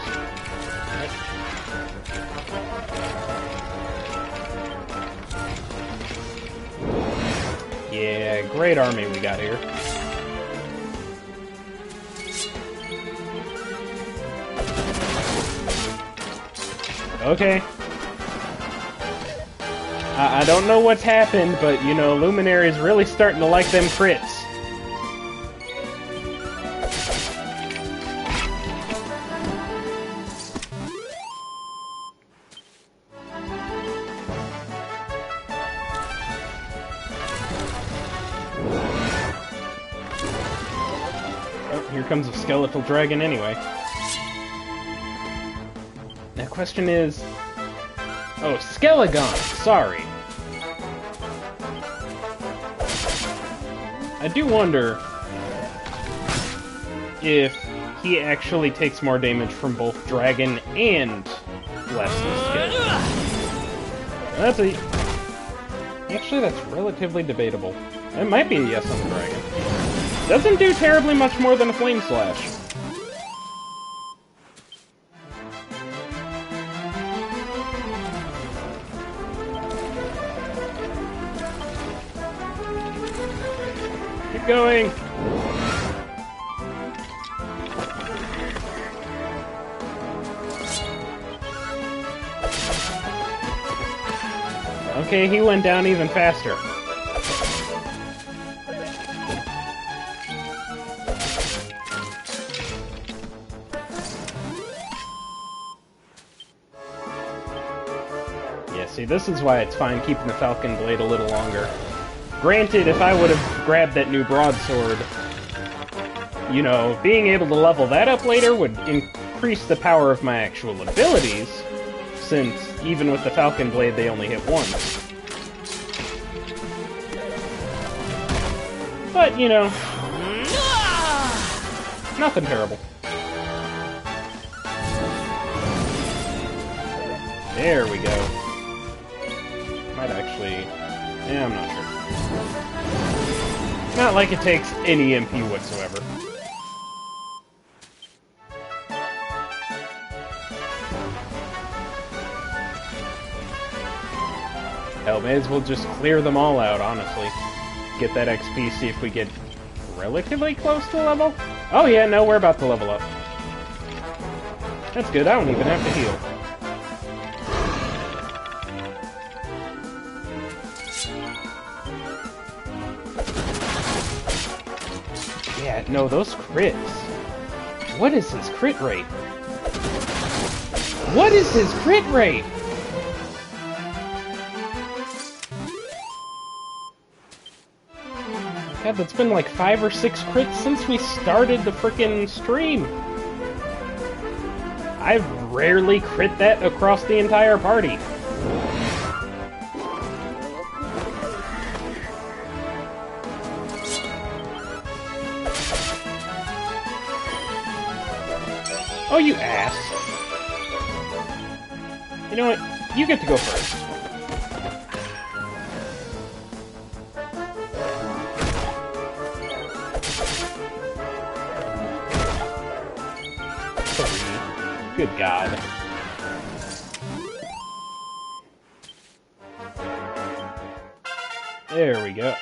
Yeah, great army we got here. Okay. I don't know what's happened, but, you know, Luminary's really starting to like them crits. comes a skeletal dragon anyway. Now, question is... Oh, Skelegon! Sorry. I do wonder if he actually takes more damage from both dragon and less than Skelegon. That's a... Actually, that's relatively debatable. It might be a yes on the dragon. Doesn't do terribly much more than a Flame Slash. Keep going! Okay, he went down even faster. Yeah, see, this is why it's fine keeping the Falcon Blade a little longer. Granted, if I would have grabbed that new broadsword, you know, being able to level that up later would increase the power of my actual abilities, since even with the Falcon Blade they only hit once. But, you know, nothing terrible. There we go. Might actually... yeah, I'm not sure. Not like it takes any MP whatsoever. Hell, may as well just clear them all out, honestly. Get that XP, see if we get relatively close to level. Oh yeah, no, we're about to level up. That's good, I don't even have to heal. Yeah, no, those crits. What is his crit rate? What is his crit rate? God, that's been like 5 or 6 crits since we started the frickin' stream. I've rarely crit that across the entire party. Oh, you ass. You know what? You get to go first. Good God. There we go.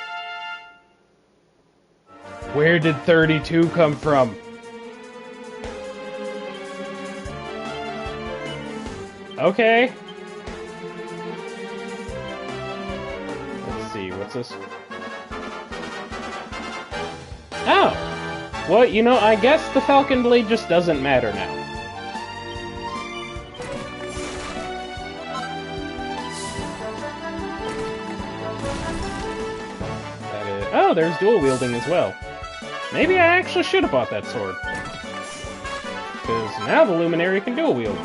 Where did 32 come from? Okay. Let's see, what's this? Oh! Well, you know, I guess the Falcon Blade just doesn't matter now. Oh, there's dual wielding as well. Maybe I actually should have bought that sword. Because now the Luminary can dual wield.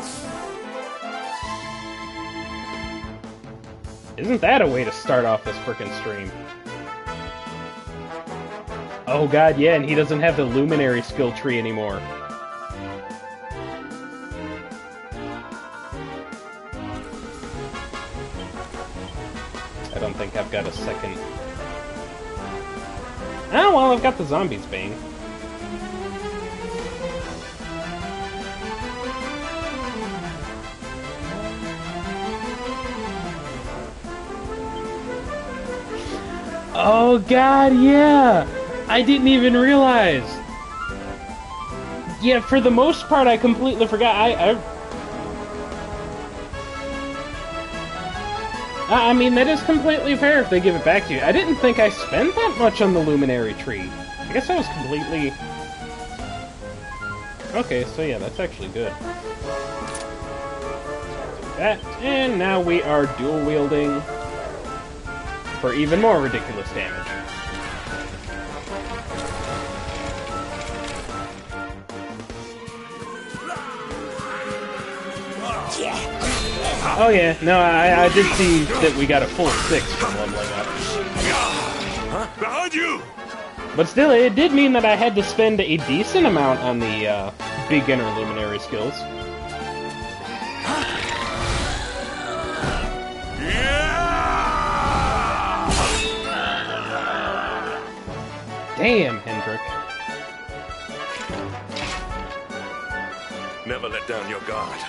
Isn't that a way to start off this frickin' stream? Oh god, yeah, and he doesn't have the Luminary skill tree anymore. I don't think I've got a second... Oh, well, I've got the Zombie's Bane. Oh god, yeah! I didn't even realize! Yeah, for the most part, I completely forgot. I mean, that is completely fair if they give it back to you. I didn't think I spent that much on the Luminary tree. I guess I was completely... Okay, so yeah, that's actually good. That, and now we are dual wielding for even more ridiculous damage. Oh yeah, no, I did see that we got a full 6 from leveling up. Huh? Behind you! But still, it did mean that I had to spend a decent amount on the beginner luminary skills. Damn, Hendrik. Never let down your guard.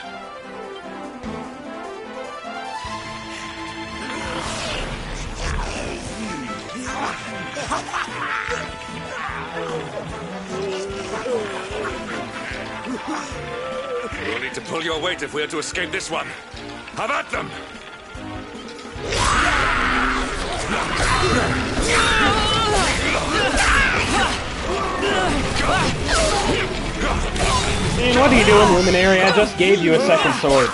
We'll need to pull your weight if we are to escape this one. Have at them! Man, what are you doing, Luminary? I just gave you a second sword.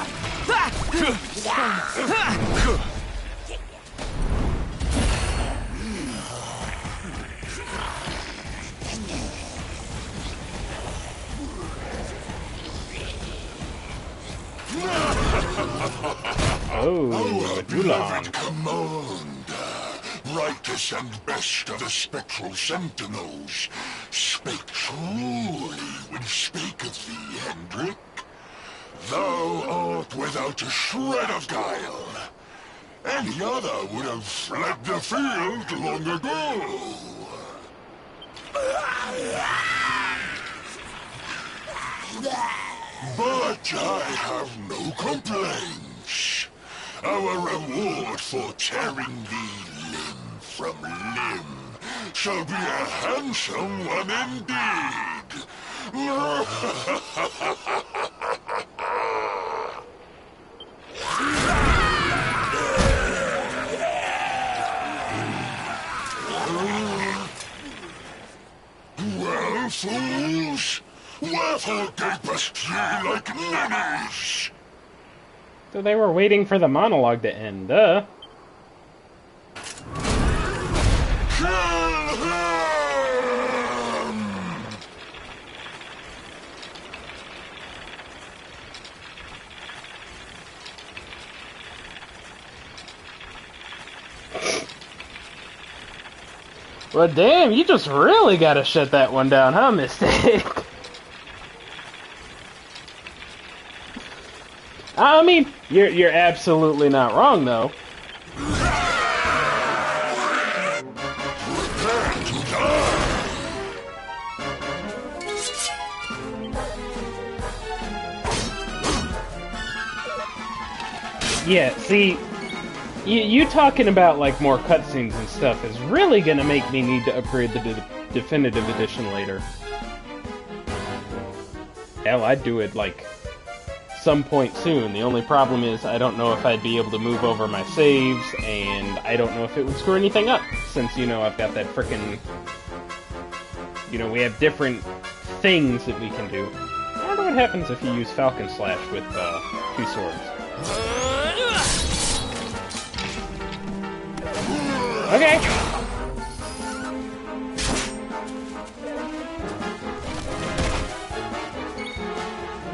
Oh, Dulan. Commander, rightest and best of the spectral sentinels, spake truly when spaketh thee, Hendrik. Thou art without a shred of guile. Any other would have fled the field long ago. But I have no complaints. Our reward for tearing thee limb from limb shall be a handsome one indeed. Well, fools, wherefore gapest ye like ninnies? So they were waiting for the monologue to end, duh. Kill him! Well, damn, you just really gotta shut that one down, huh, Mistake? I mean, you're absolutely not wrong, though. Yeah, see, you talking about, like, more cutscenes and stuff is really gonna make me need to upgrade the Definitive Edition later. Hell, I'd do it, like, some point soon. The only problem is I don't know if I'd be able to move over my saves, and I don't know if it would screw anything up, since, you know, I've got that frickin'... You know, we have different things that we can do. I wonder what happens if you use Falcon Slash with, 2 swords. Okay!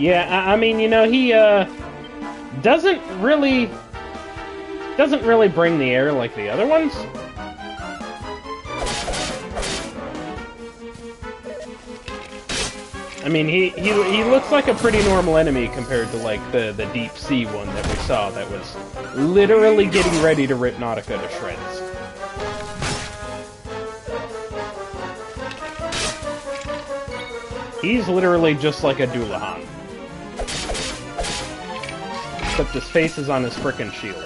Yeah, I mean, you know, he, doesn't really bring the air like the other ones. I mean, he looks like a pretty normal enemy compared to, like, the Deep Sea one that we saw that was literally getting ready to rip Nautica to shreds. He's literally just like a Dullahan. Except his face is on his frickin' shield.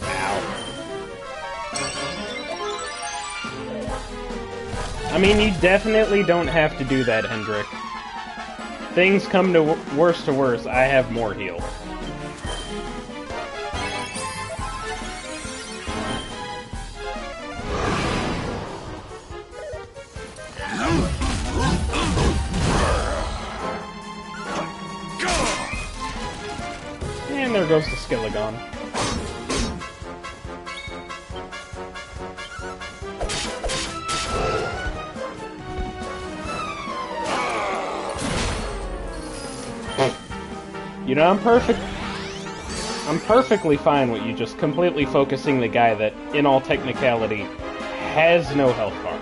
Ow. I mean, you definitely don't have to do that, Hendrik. Things come to worse, I have more heal. And there goes the Skilligon. You know, I'm perfectly fine with you just completely focusing the guy that, in all technicality, has no health bar.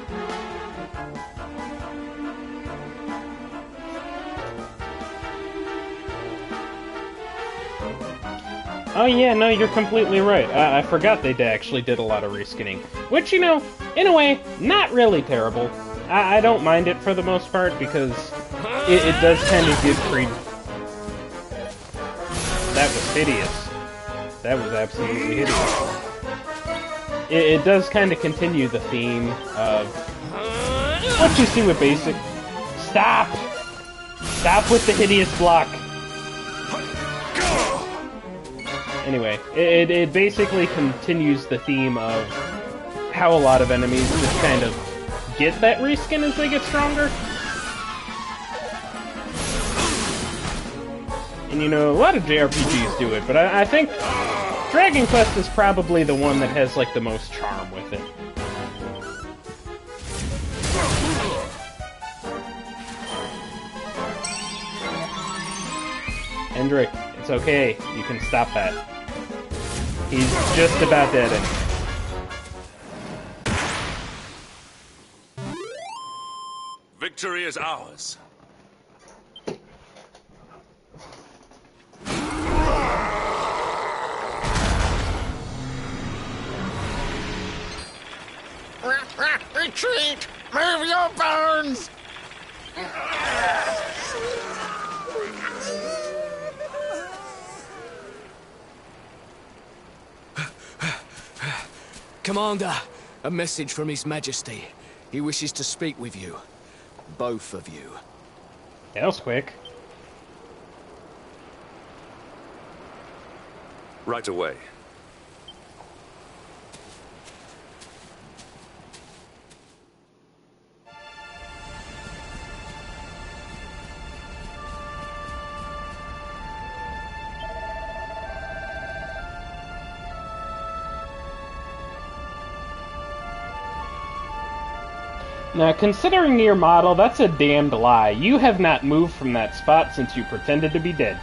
Oh yeah, no, you're completely right. I forgot they actually did a lot of reskinning. Which, you know, in a way, not really terrible. I don't mind it for the most part, because it does kind of give That was hideous. That was absolutely hideous. It does kind of continue the theme of what you see with basic... Stop! Stop with the hideous block! Anyway, it basically continues the theme of how a lot of enemies just kind of get that reskin as they get stronger. And you know, a lot of JRPGs do it, but I think Dragon Quest is probably the one that has like the most charm with it. Hendrik, it's okay. You can stop that. He's just about dead anyway. Victory is ours. Retreat! Move your bones! Commander, a message from His Majesty. He wishes to speak with you. Both of you. That was quick. Right away. Now, considering your model, that's a damned lie. You have not moved from that spot since you pretended to be dead.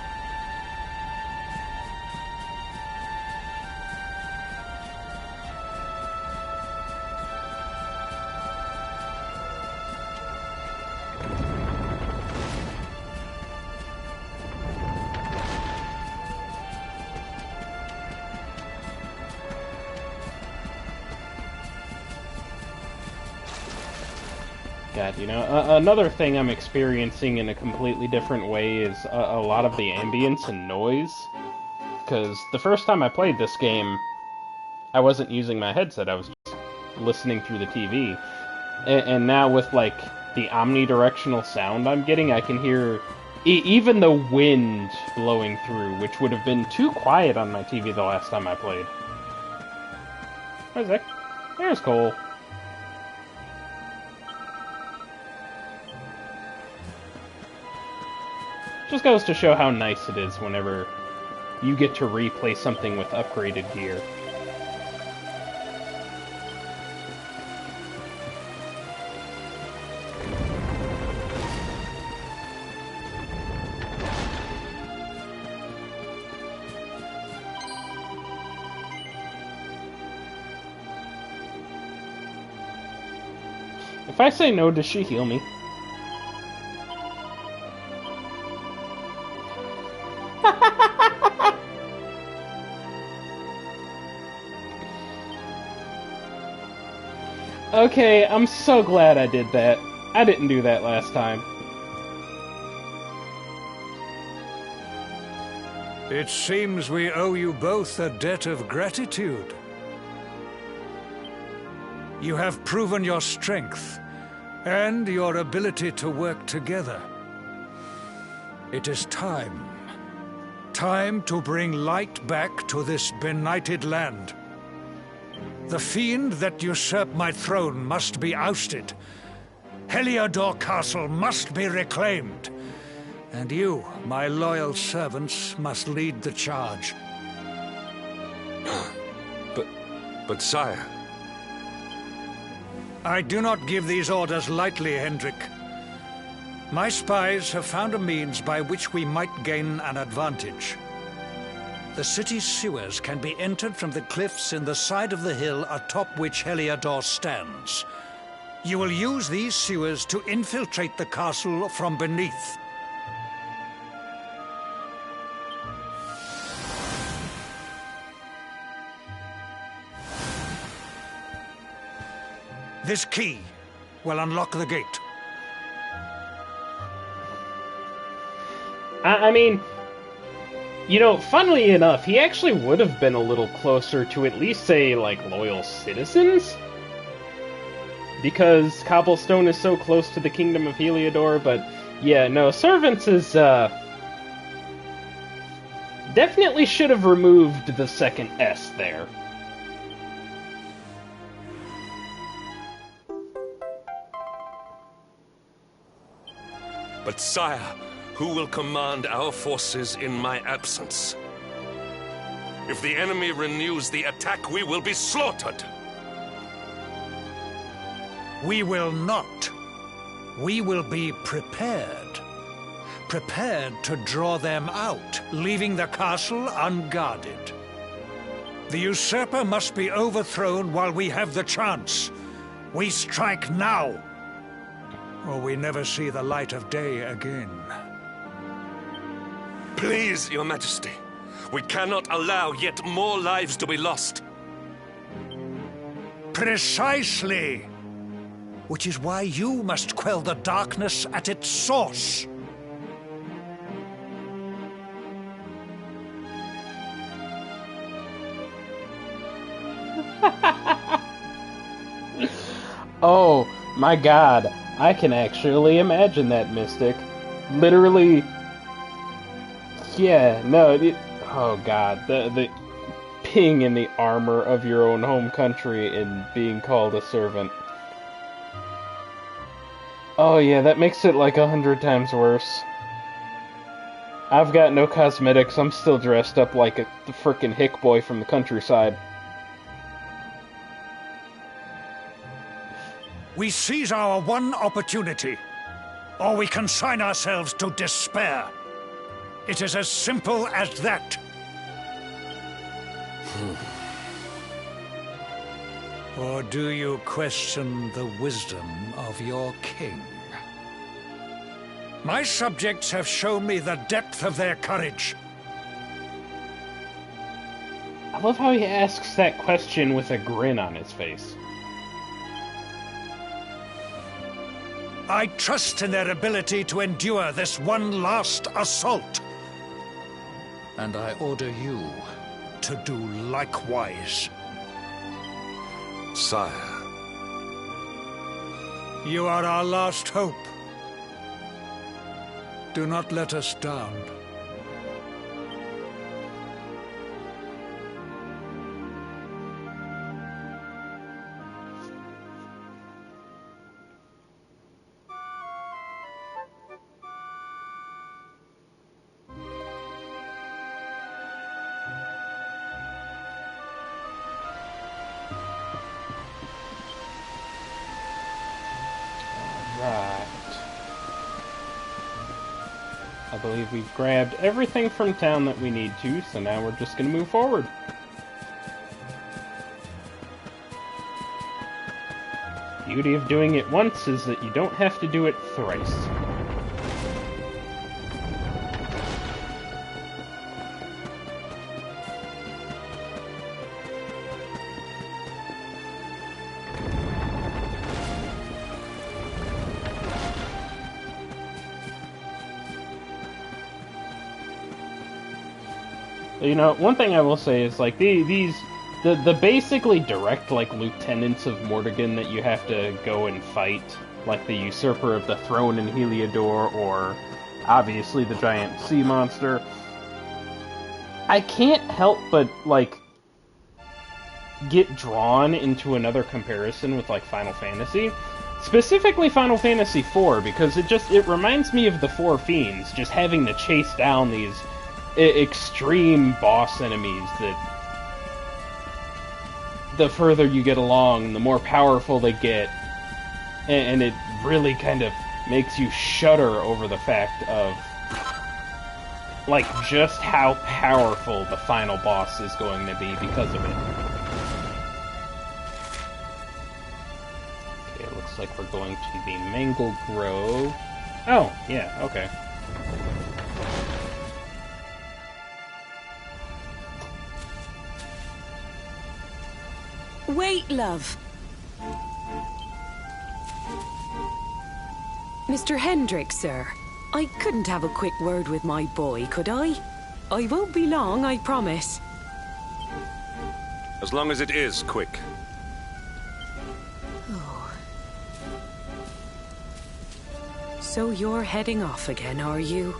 God, you know, another thing I'm experiencing in a completely different way is a lot of the ambience and noise. Because the first time I played this game, I wasn't using my headset, I was just listening through the TV. And now with, like, the omnidirectional sound I'm getting, I can hear even the wind blowing through, which would have been too quiet on my TV the last time I played. Where's that? There's Cole. Just goes to show how nice it is whenever you get to replay something with upgraded gear. If I say no, does she heal me? Okay, I'm so glad I did that. I didn't do that last time. It seems we owe you both a debt of gratitude. You have proven your strength and your ability to work together. It is time. Time to bring light back to this benighted land. The fiend that usurped my throne must be ousted. Heliodor Castle must be reclaimed. And you, my loyal servants, must lead the charge. But sire... I do not give these orders lightly, Hendrik. My spies have found a means by which we might gain an advantage. The city's sewers can be entered from the cliffs in the side of the hill atop which Heliodor stands. You will use these sewers to infiltrate the castle from beneath. This key will unlock the gate. I mean, you know, funnily enough, he actually would have been a little closer to at least say, like, loyal citizens? Because Cobblestone is so close to the Kingdom of Heliodor, but yeah, no, servants is, definitely should have removed the second S there. But sire, who will command our forces in my absence? If the enemy renews the attack, we will be slaughtered. We will not. We will be prepared. Prepared to draw them out, leaving the castle unguarded. The usurper must be overthrown while we have the chance. We strike now, or we never see the light of day again. Please, Your Majesty, we cannot allow yet more lives to be lost. Precisely. Which is why you must quell the darkness at its source. Oh, my God. I can actually imagine that, Mystic. Literally... Yeah, no, oh God, the being in the armor of your own home country and being called a servant. Oh yeah, that makes it like 100 times worse. I've got no cosmetics, I'm still dressed up like the frickin' hick boy from the countryside. We seize our one opportunity, or we consign ourselves to despair. It is as simple as that. Or do you question the wisdom of your king? My subjects have shown me the depth of their courage. I love how he asks that question with a grin on his face. I trust in their ability to endure this one last assault. And I order you to do likewise. Sire. You are our last hope. Do not let us down. I believe we've grabbed everything from town that we need to, so now we're just going to move forward. Beauty of doing it once is that you don't have to do it thrice. You know, one thing I will say is, like, the basically direct, like, lieutenants of Mordegon that you have to go and fight, like the Usurper of the Throne in Heliodor, or obviously the giant sea monster, I can't help but, like, get drawn into another comparison with, like, Final Fantasy. Specifically Final Fantasy IV, because it reminds me of the Four Fiends, just having to chase down these extreme boss enemies that the further you get along, the more powerful they get, and it really kind of makes you shudder over the fact of, like, just how powerful the final boss is going to be because of it. Okay, it looks like we're going to the Mangle Grove. Oh, yeah, okay. Wait, love. Mr. Hendricks, sir. I couldn't have a quick word with my boy, could I? I won't be long, I promise. As long as it is quick. Oh. So you're heading off again, are you?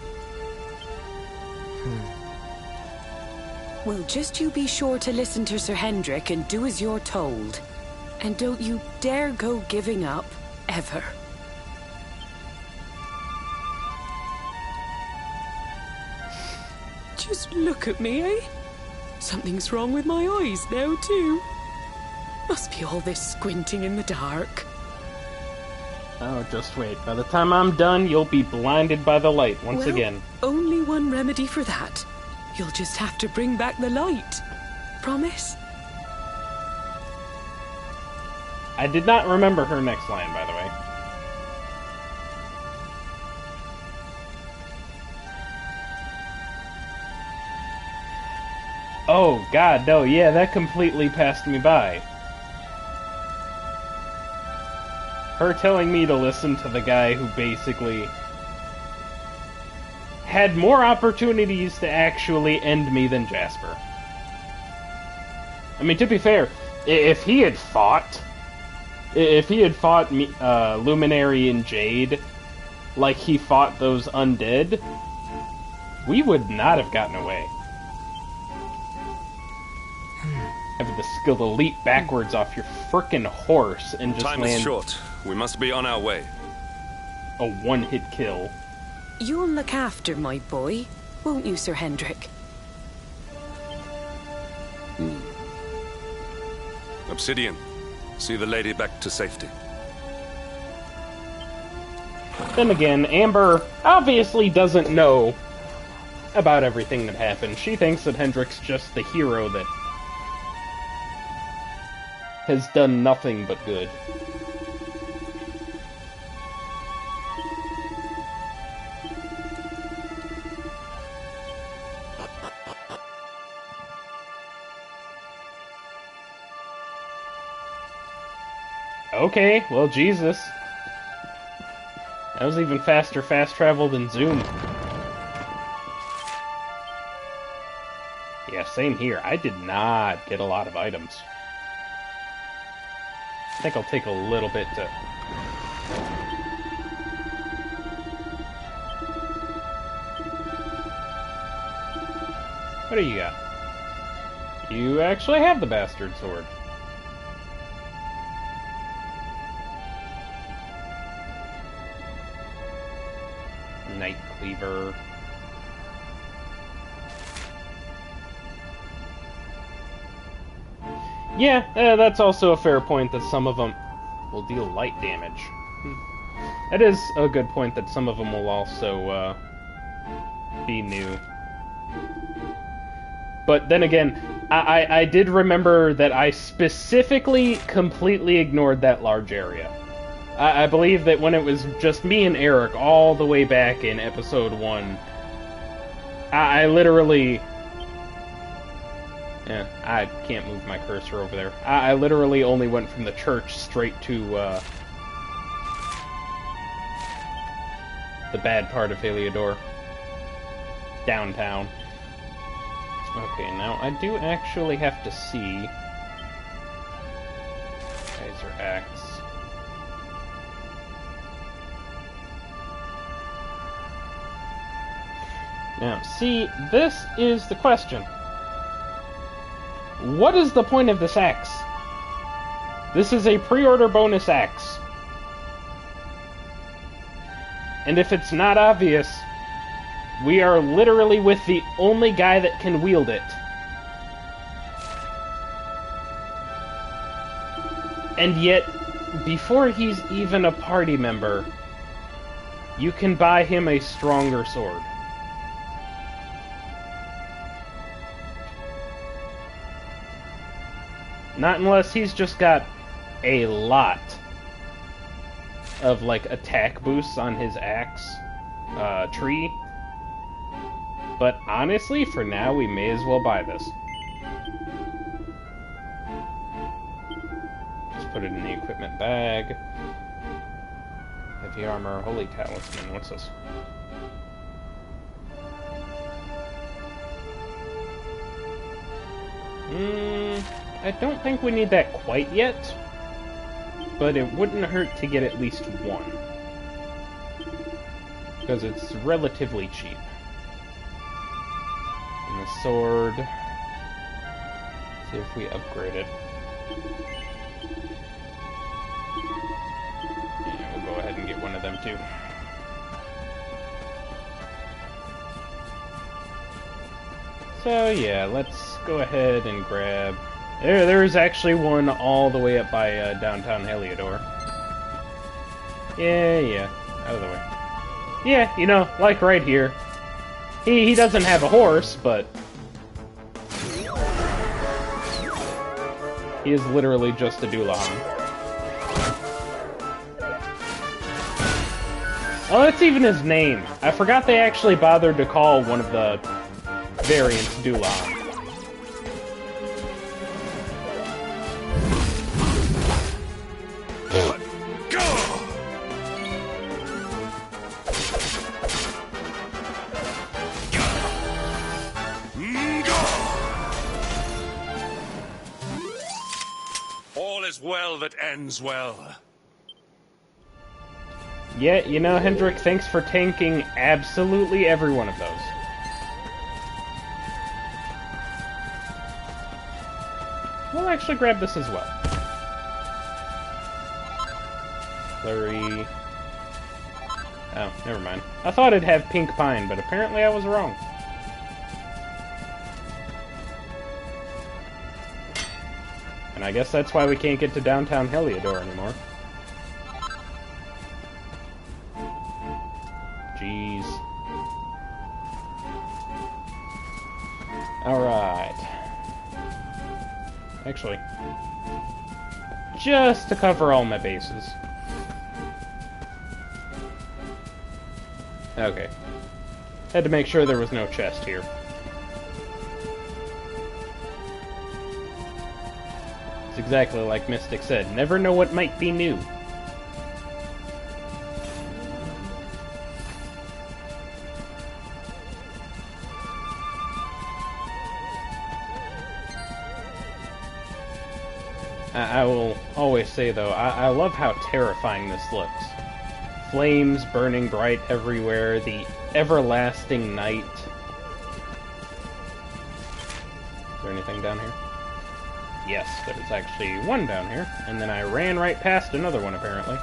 Well, just you be sure to listen to Sir Hendrik and do as you're told. And don't you dare go giving up, ever. Just look at me, eh? Something's wrong with my eyes now, too. Must be all this squinting in the dark. Oh, just wait. By the time I'm done, you'll be blinded by the light once again. Only one remedy for that. You'll just have to bring back the light. Promise? I did not remember her next line, by the way. Oh, God, no, yeah, that completely passed me by. Her telling me to listen to the guy who basically had more opportunities to actually end me than Jasper. I mean, to be fair, if he had fought me, Luminary and Jade like he fought those undead, we would not have gotten away. Having the skill to leap backwards off your frickin' horse and just Time land... is short. We must be on our way. A one-hit kill. You'll look after my boy, won't you, Sir Hendrik? Obsidian, see the lady back to safety. Then again, Amber obviously doesn't know about everything that happened. She thinks that Hendrik's just the hero that has done nothing but good. Okay, well, Jesus. That was even faster fast travel than Zoom. Yeah, same here. I did not get a lot of items. I think I'll take a little bit to... What do you got? You actually have the bastard sword. Night Cleaver. Yeah, that's also a fair point that some of them will deal light damage. That is a good point that some of them will also be new. But then again, I did remember that I specifically completely ignored that large area. I believe that when it was just me and Eric all the way back in episode 1, I literally... Yeah, I can't move my cursor over there. I literally only went from the church straight to the bad part of Heliodor. Downtown. Okay, now I do actually have to see... Kaiser Axe. Now, see, this is the question. What is the point of this axe? This is a pre-order bonus axe. And if it's not obvious, we are literally with the only guy that can wield it. And yet, before he's even a party member, you can buy him a stronger sword. Not unless he's just got a lot of, like, attack boosts on his axe tree. But honestly, for now, we may as well buy this. Just put it in the equipment bag. Heavy armor, holy talisman, what's this? I don't think we need that quite yet, but it wouldn't hurt to get at least one, because it's relatively cheap. And the sword, see if we upgrade it. Yeah, we'll go ahead and get one of them too. So yeah, let's go ahead and grab... There's actually one all the way up by downtown Heliodor. Yeah, out of the way. Yeah, you know, like right here. He doesn't have a horse, but... he is literally just a Doulahan. Oh, that's even his name. I forgot they actually bothered to call one of the variants Doulahan. All is well that ends well. Yeah, you know, Hendrik, thanks for tanking absolutely every one of those. We'll actually grab this as well. Flurry. Oh, never mind. I thought it'd have pink pine, but apparently I was wrong. And I guess that's why we can't get to downtown Heliodor anymore. Jeez. Alright. Actually, just to cover all my bases. Okay. Had to make sure there was no chest here. It's exactly like Mystic said, never know what might be new. I will always say, though, I love how terrifying this looks. Flames burning bright everywhere, the everlasting night. Is there anything down here? Yes, there's actually one down here, and then I ran right past another one, apparently.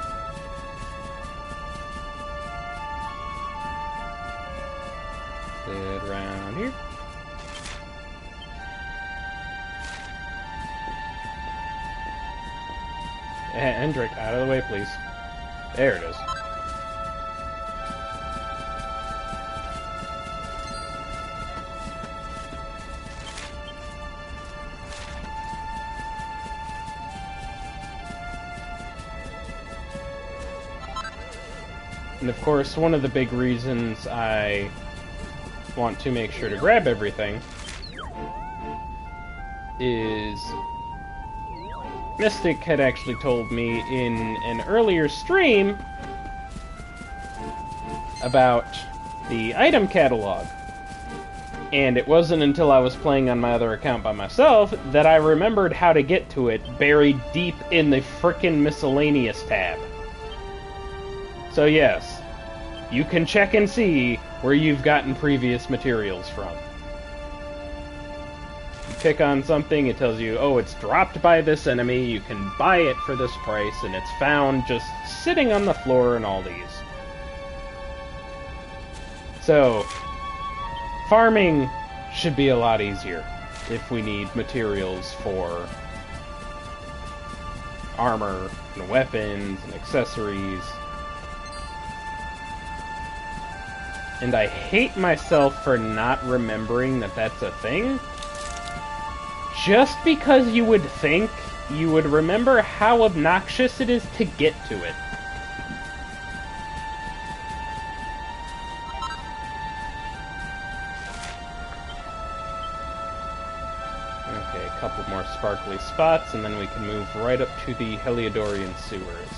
Slid around here. Hendrik, out of the way, please. There it is. And of course, one of the big reasons I want to make sure to grab everything is Mystic had actually told me in an earlier stream about the item catalog. And it wasn't until I was playing on my other account by myself that I remembered how to get to it buried deep in the frickin' miscellaneous tab. So yes, you can check and see where you've gotten previous materials from. You pick on something, it tells you, oh, it's dropped by this enemy, you can buy it for this price, and it's found just sitting on the floor in all these. So, farming should be a lot easier if we need materials for armor and weapons and accessories. And I hate myself for not remembering that that's a thing. Just because you would think you would remember how obnoxious it is to get to it. Okay, a couple more sparkly spots, and then we can move right up to the Heliodorian sewers.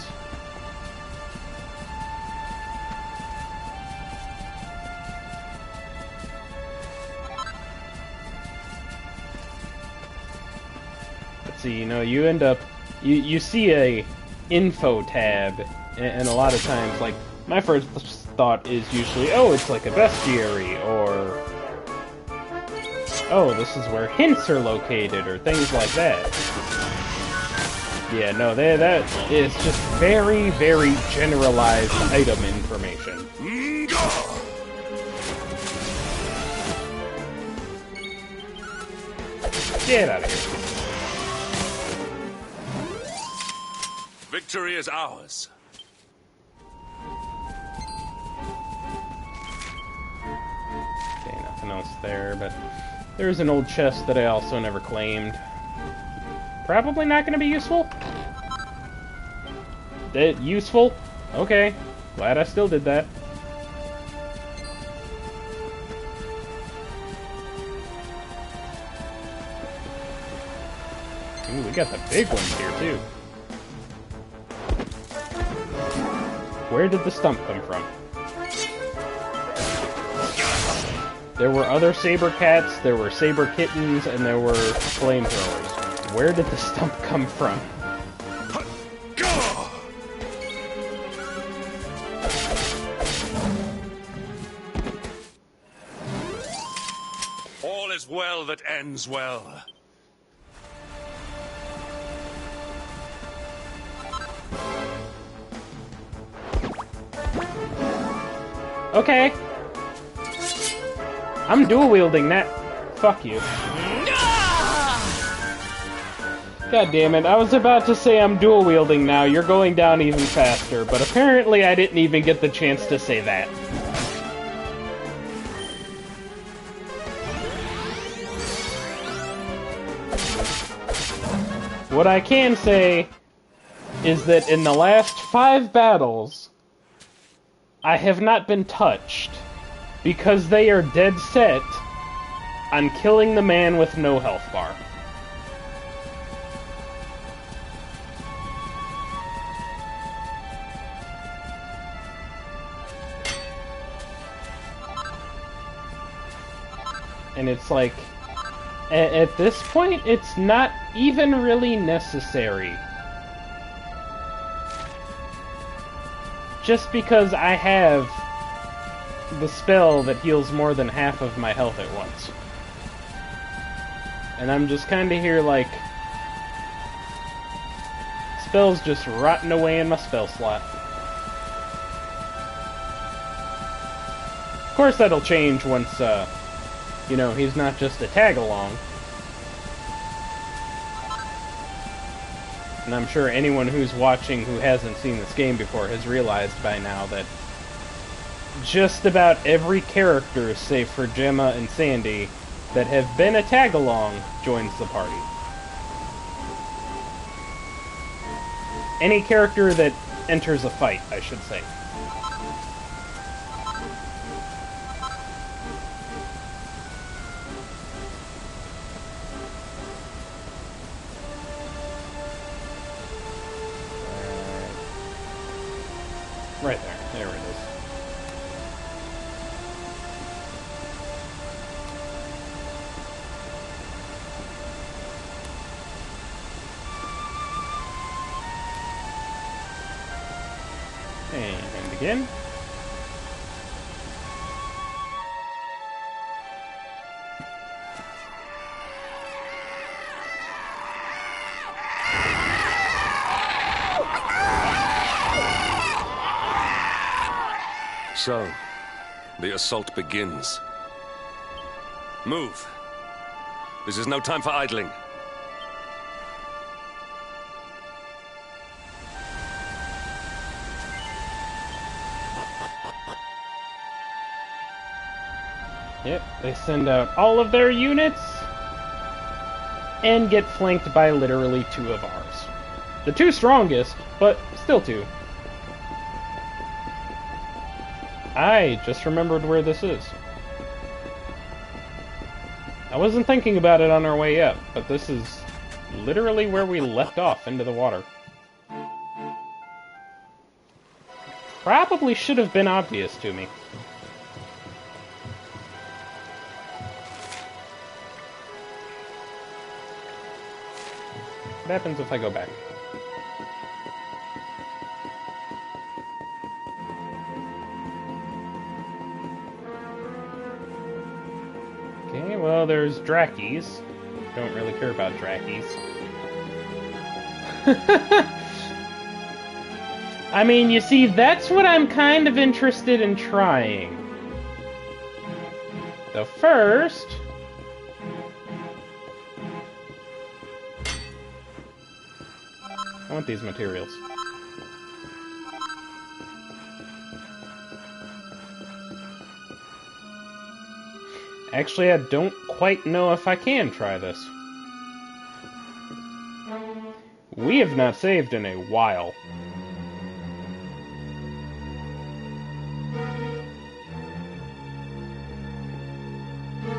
See, you know, you end up, you see a info tab, and a lot of times, like, my first thought is usually, oh, it's like a bestiary, or, oh, this is where hints are located, or things like that. Yeah, no, that is just very, very generalized item information. Get out of here. Victory is ours. Okay, nothing else there, but there's an old chest that I also never claimed. Probably not going to be useful. Useful? Okay. Glad I still did that. Ooh, we got the big ones here, too. Where did the stump come from? There were other saber cats, there were saber kittens, and there were flamethrowers. Where did the stump come from? All is well that ends well. Okay. I'm dual-wielding that. Fuck you. God damn it, I was about to say I'm dual-wielding now, you're going down even faster, but apparently I didn't even get the chance to say that. What I can say is that in the last 5 battles, I have not been touched, because they are dead set on killing the man with no health bar. And it's like, at this point, it's not even really necessary. Just because I have the spell that heals more than half of my health at once. And I'm just kinda here like, spell's just rotting away in my spell slot. Of course that'll change once, you know, he's not just a tag-along. And I'm sure anyone who's watching who hasn't seen this game before has realized by now that just about every character, save for Gemma and Sandy, that have been a tag-along joins the party. Any character that enters a fight, I should say. Right there. There it is. And again. So, the assault begins. Move. This is no time for idling. Yep, they send out all of their units and get flanked by literally 2 of ours. The 2 strongest, but still 2. I just remembered where this is. I wasn't thinking about it on our way up, but this is literally where we left off into the water. Probably should have been obvious to me. What happens if I go back? Okay, well, there's Drakis. Don't really care about Drakis. I mean, you see, that's what I'm kind of interested in trying. So first... I want these materials. Actually, I don't quite know if I can try this. We have not saved in a while.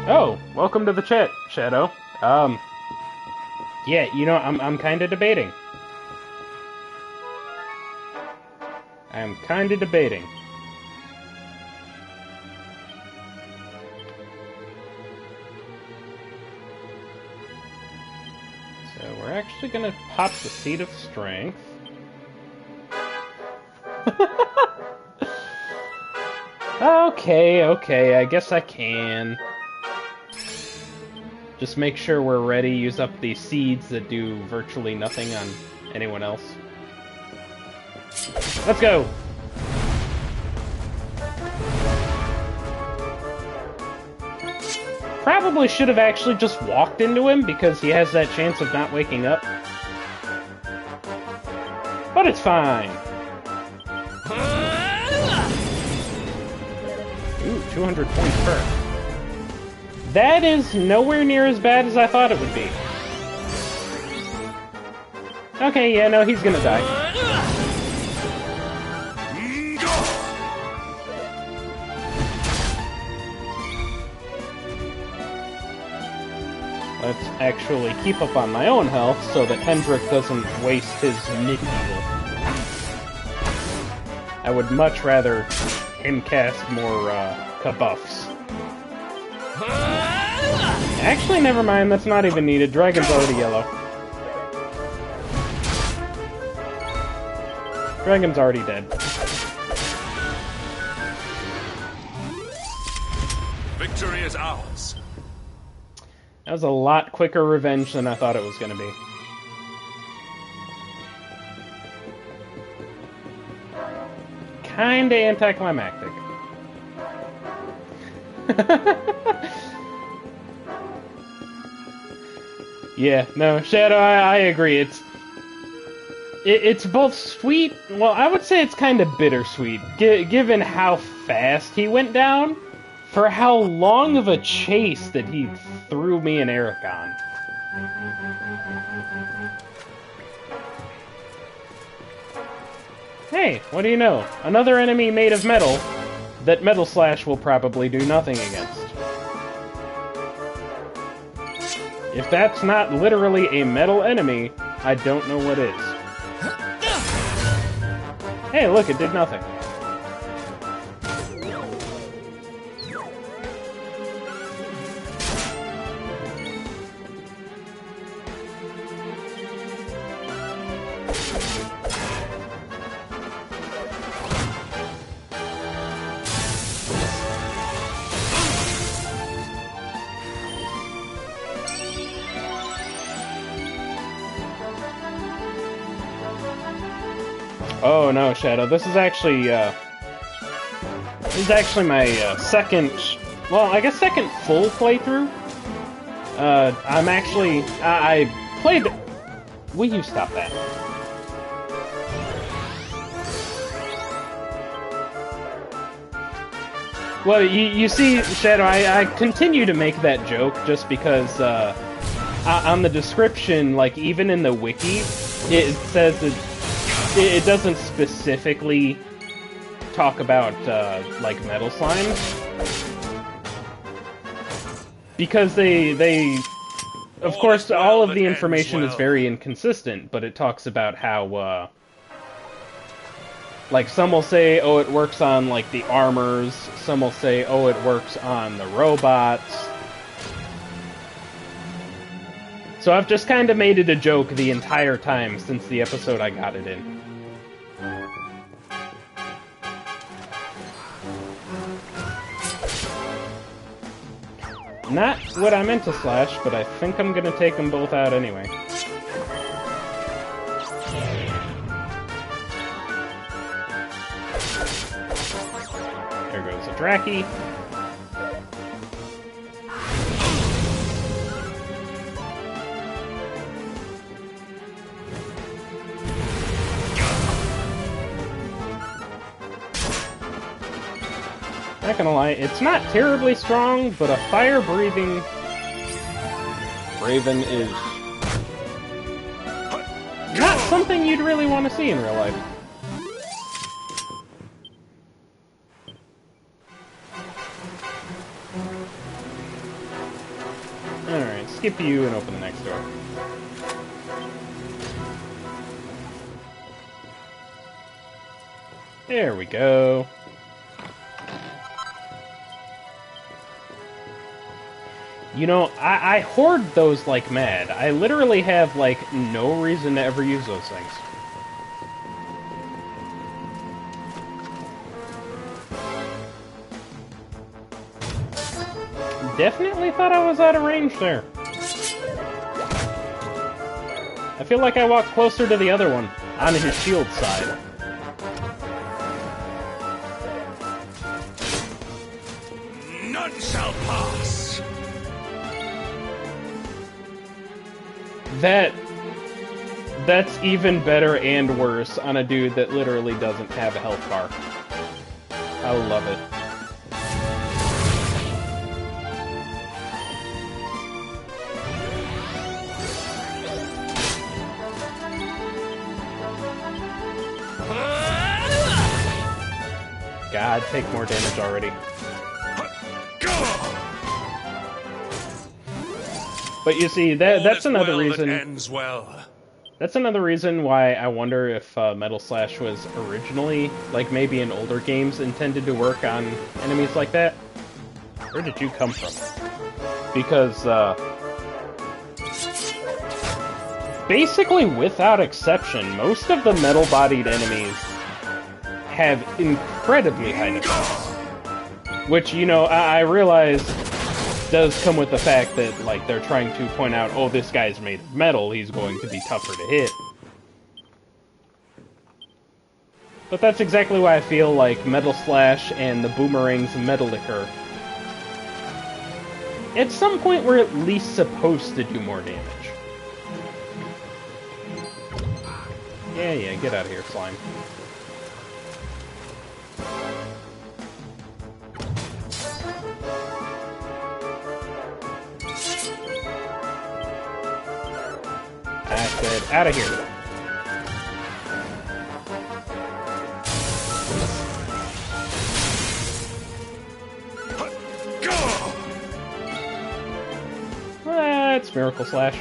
Oh, welcome to the chat, Shadow. Yeah, you know, I'm kind of debating. I'm kind of debating. So we're actually gonna pop the Seed of Strength. Okay, I guess I can. Just make sure we're ready, use up the seeds that do virtually nothing on anyone else. Let's go! Probably should have actually just walked into him, because he has that chance of not waking up. But it's fine. Ooh, 200 points per. That is nowhere near as bad as I thought it would be. Okay, yeah, no, he's gonna die. Let's actually keep up on my own health so that Hendrik doesn't waste his mid-heal. I would much rather him cast more kabuffs. Actually, never mind, that's not even needed. Dragon's already yellow. Dragon's already dead. Victory is ours. That was a lot quicker revenge than I thought it was going to be. Kinda anticlimactic. Yeah, no, Shadow, I agree. It's both sweet. Well, I would say it's kind of bittersweet, given how fast he went down, for how long of a chase that he threw me and Eric on. Hey, what do you know? Another enemy made of metal that Metal Slash will probably do nothing against. If that's not literally a metal enemy, I don't know what is. Hey, look, it did nothing. Oh no, Shadow, this is actually my second, well, I guess second full playthrough. I'm actually, I played, will you stop that? Well, you see, Shadow, I continue to make that joke just because on the description, like, even in the wiki, it says that it doesn't specifically talk about, like, metal slimes. Because they of course, all of the information is very inconsistent, but it talks about how, like, some will say, oh, it works on, like, the armors, some will say, oh, it works on the robots. So I've just kind of made it a joke the entire time since the episode I got it in. Not what I meant to slash, but I think I'm gonna take them both out anyway. There goes a Draki. Not gonna lie, it's not terribly strong, but a fire-breathing Raven is not something you'd really want to see in real life. Alright, skip you and open the next door. There we go. You know, I hoard those like mad. I literally have, like, no reason to ever use those things. Definitely thought I was out of range there. I feel like I walked closer to the other one, on his shield side. None shall pass. That's even better and worse on a dude that literally doesn't have a health bar. I love it. God, take more damage already. But you see, that's another reason. Ends well. That's another reason why I wonder if Metal Slash was originally, like maybe in older games, intended to work on enemies like that. Where did you come from? Because basically, without exception, most of the metal-bodied enemies have incredibly high defense. Which, you know, I realize does come with the fact that, like, they're trying to point out, oh, this guy's made of metal, he's going to be tougher to hit. But that's exactly why I feel like Metal Slash and the Boomerang's Metalicker at some point we're at least supposed to do more damage. Yeah, get out of here, slime. I said, out of here. That's Miracle Slash.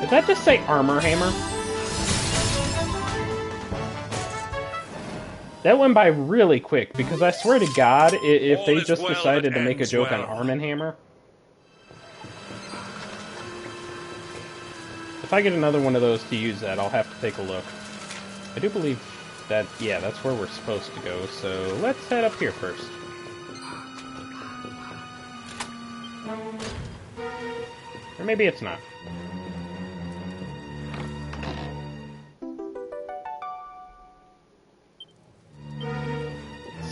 Did that just say Armor Hammer? That went by really quick, because I swear to God, if they just decided to make a joke on Arm and Hammer... If I get another one of those to use that, I'll have to take a look. I do believe that, yeah, that's where we're supposed to go, so let's head up here first. Or maybe it's not.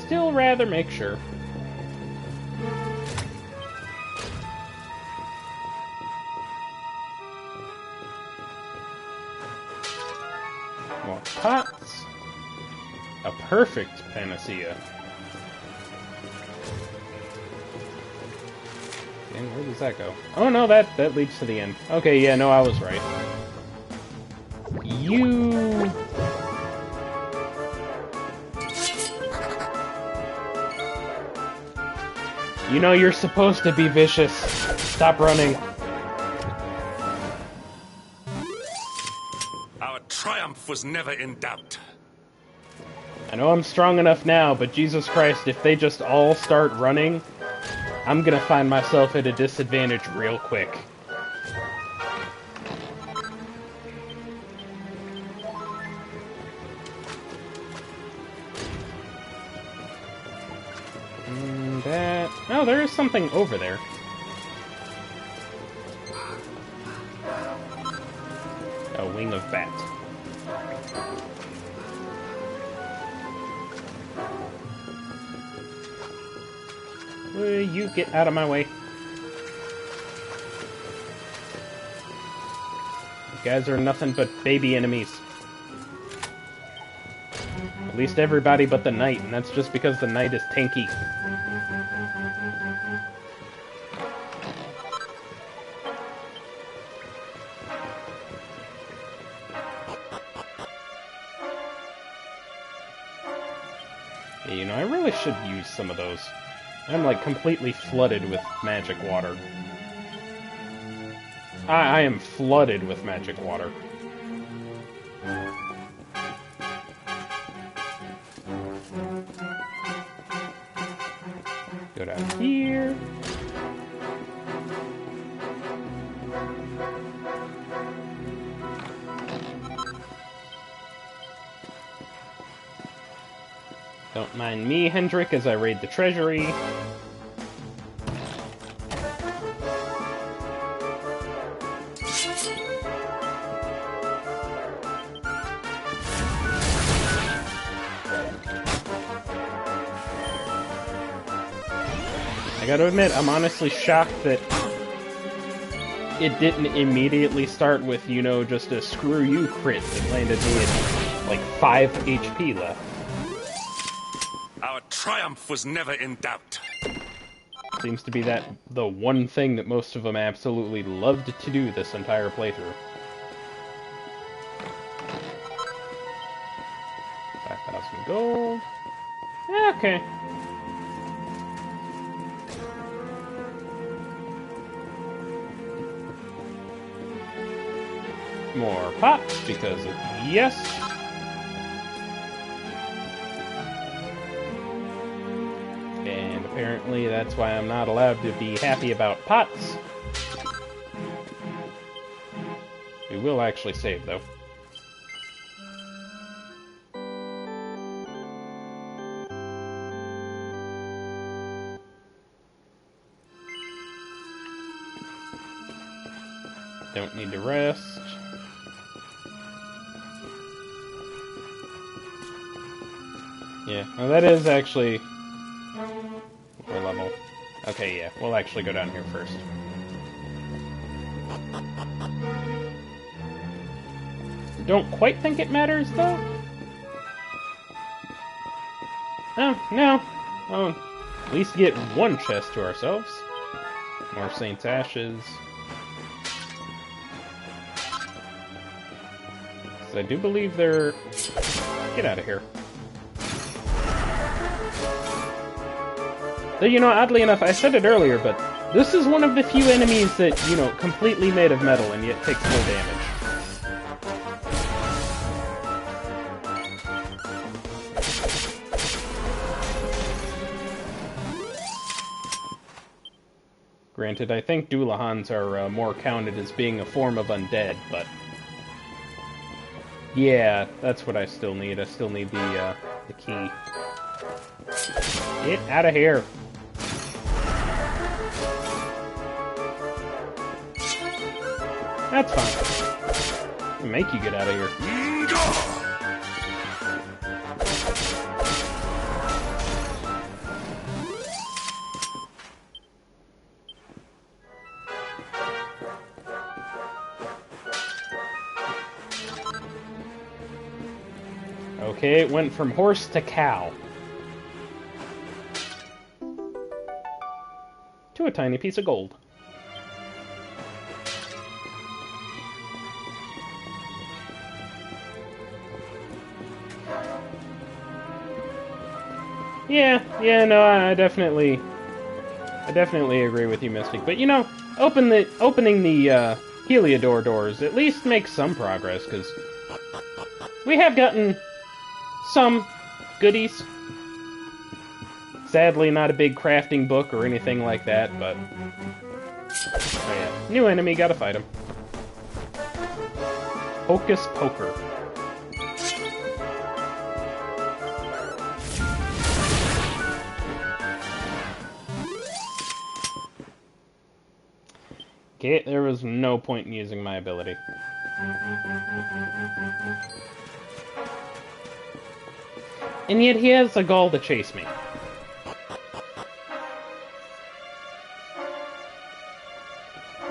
Still rather make sure. More pots. A perfect panacea. And where does that go? Oh no, that leads to the end. Okay, yeah, no, I was right. You... You know you're supposed to be vicious. Stop running. Our triumph was never in doubt. I know I'm strong enough now, but Jesus Christ, if they just all start running, I'm gonna find myself at a disadvantage real quick. That... Oh, there is something over there. A wing of bat. Will you get out of my way? You guys are nothing but baby enemies. At least everybody but the knight, and that's just because the knight is tanky. Yeah, you know, I really should use some of those. I'm like completely flooded with magic water. I am flooded with magic water. Go down here. Don't mind me, Hendrik, as I raid the treasury. I gotta admit, I'm honestly shocked that it didn't immediately start with, you know, just a screw you crit that landed me at like 5 HP left. Our triumph was never in doubt. Seems to be that the one thing that most of them absolutely loved to do this entire playthrough. 5,000 gold. Yeah, okay. More pots, because of yes. And apparently that's why I'm not allowed to be happy about pots. We will actually save, though. Don't need to rest. Yeah, well, that is actually... We're level. Okay, yeah, we'll actually go down here first. Don't quite think it matters, though? Oh, no. Oh, at least get one chest to ourselves. More Saint's Ashes. So I do believe they're... Get out of here. Though, you know, oddly enough, I said it earlier, but this is one of the few enemies that, you know, completely made of metal and yet takes no damage. Granted, I think Doulahans are more counted as being a form of undead, but... Yeah, that's what I still need. I still need the key. Get out of here! That's fine. I'll make you get out of here. Okay, it went from horse to cow. To a tiny piece of gold. Yeah, no, I definitely agree with you, Mystic. But you know, opening the Heliodor doors at least makes some progress, because we have gotten some goodies. Sadly, not a big crafting book or anything like that, but oh yeah, new enemy, gotta fight him. Hocus Poker. Okay, there was no point in using my ability. And yet he has the gall to chase me.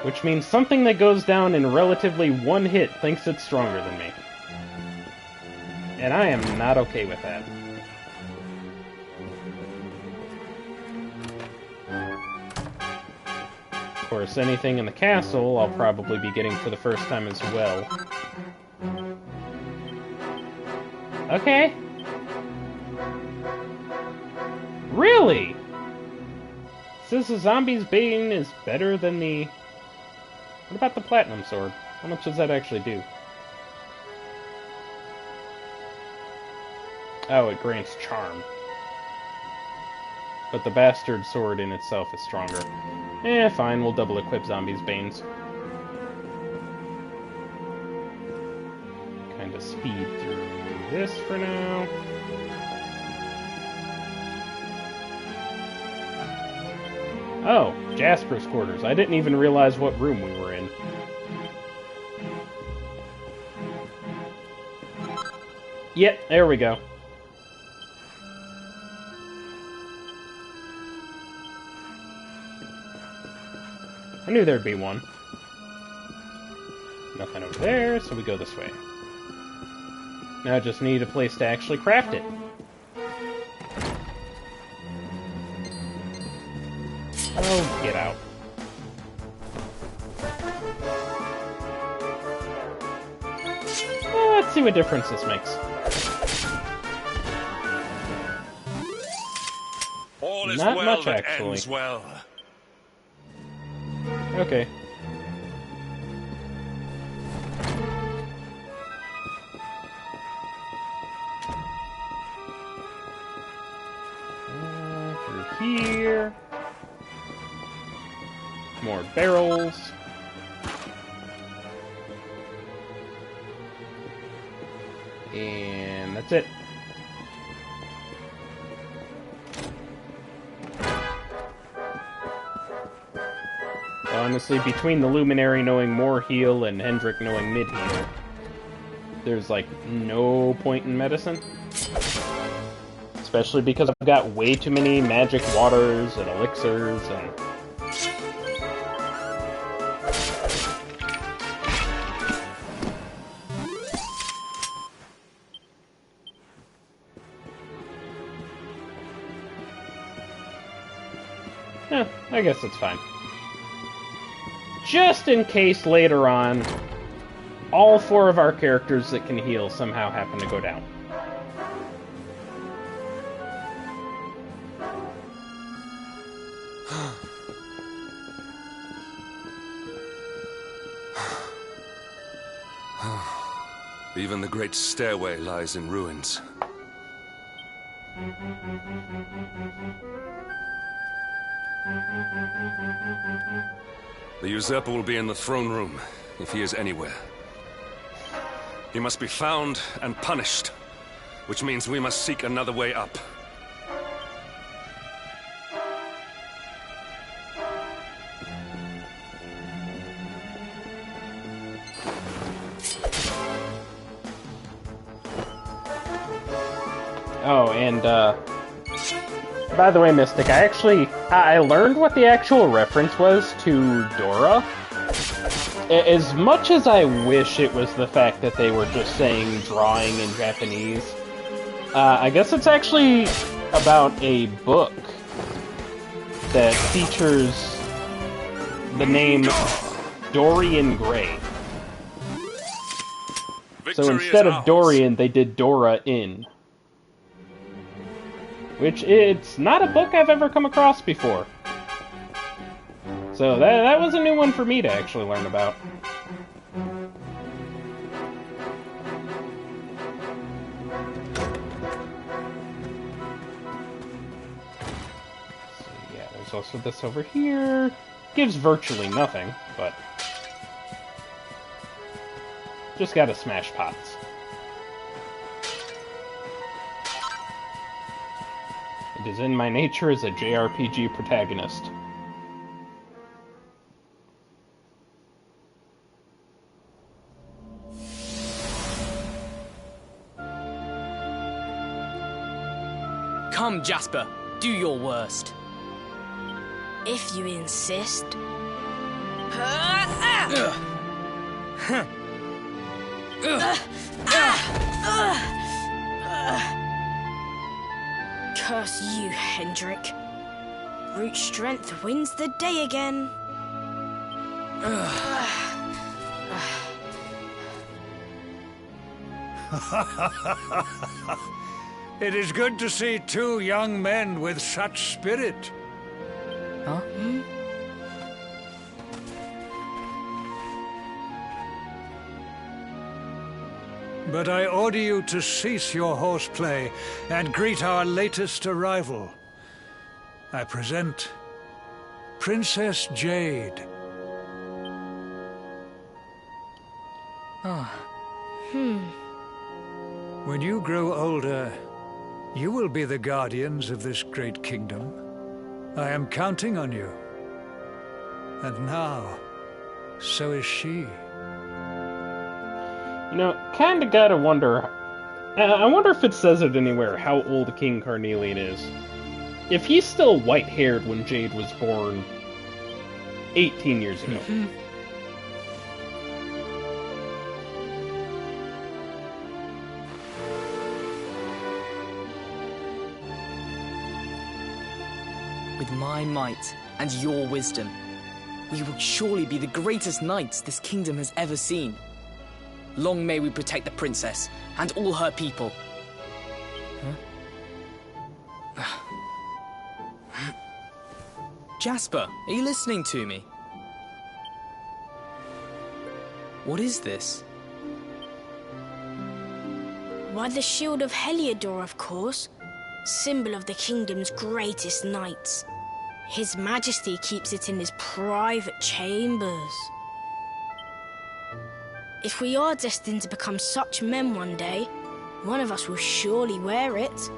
Which means something that goes down in relatively one hit thinks it's stronger than me. And I am not okay with that. Of course, anything in the castle I'll probably be getting for the first time as well. Okay. Really? Says the zombie's bane is better than the... What about the platinum sword? How much does that actually do? Oh, it grants charm. But the bastard sword in itself is stronger. Fine, we'll double equip Zombie's Banes. Kinda speed through this for now. Oh, Jasper's quarters. I didn't even realize what room we were in. Yep, there we go. I knew there'd be one. Nothing over there, so we go this way. Now I just need a place to actually craft it. Oh, get out. Well, let's see what difference this makes. All is Not well much, that actually. ends well. Okay. Through here. More barrels. And that's it. Honestly, between the Luminary knowing more heal and Hendrik knowing mid-heal, there's, like, no point in medicine. Especially because I've got way too many magic waters and elixirs and... I guess it's fine. Just in case later on, all 4 of our characters that can heal somehow happen to go down. Even the great stairway lies in ruins. The usurper will be in the throne room, if he is anywhere. He must be found and punished, which means we must seek another way up. Oh, and, by the way, Mystic, I learned what the actual reference was to Dora. As much as I wish it was the fact that they were just saying drawing in Japanese, I guess it's actually about a book that features the name Dorian Gray. So instead of Dorian, they did Dora in. Which, it's not a book I've ever come across before. So that was a new one for me to actually learn about. So yeah, there's also this over here. Gives virtually nothing, but... just gotta smash pots. It is in my nature as a JRPG protagonist. Come, Jasper, do your worst. If you insist. Curse you, Hendrik. Brute strength wins the day again. It is good to see two young men with such spirit. Huh? But I order you to cease your horseplay and greet our latest arrival. I present Princess Jade. When you grow older, you will be the guardians of this great kingdom. I am counting on you. And now, so is she. You know, kinda gotta wonder... I wonder if it says it anywhere how old King Carnelian is. If he's still white-haired when Jade was born 18 years ago. With my might and your wisdom, we will surely be the greatest knights this kingdom has ever seen. Long may we protect the princess and all her people. Jasper, are you listening to me? What is this? Why, the shield of Heliodor, of course. Symbol of the kingdom's greatest knights. His Majesty keeps it in his private chambers. If we are destined to become such men one day, one of us will surely wear it.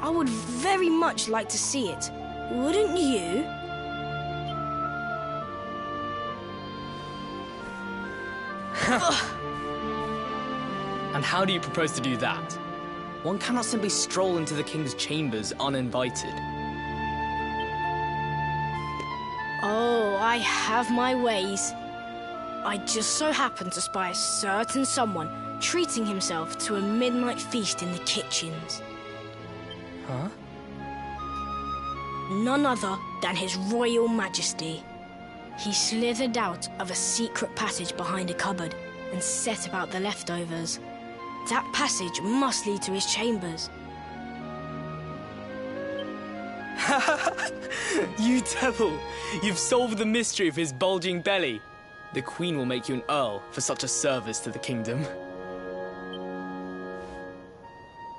I would very much like to see it. Wouldn't you? And how do you propose to do that? One cannot simply stroll into the king's chambers uninvited. Oh, I have my ways. I just so happened to spy a certain someone treating himself to a midnight feast in the kitchens. Huh? None other than His Royal Majesty. He slithered out of a secret passage behind a cupboard and set about the leftovers. That passage must lead to his chambers. You devil! You've solved the mystery of his bulging belly. The Queen will make you an Earl for such a service to the kingdom.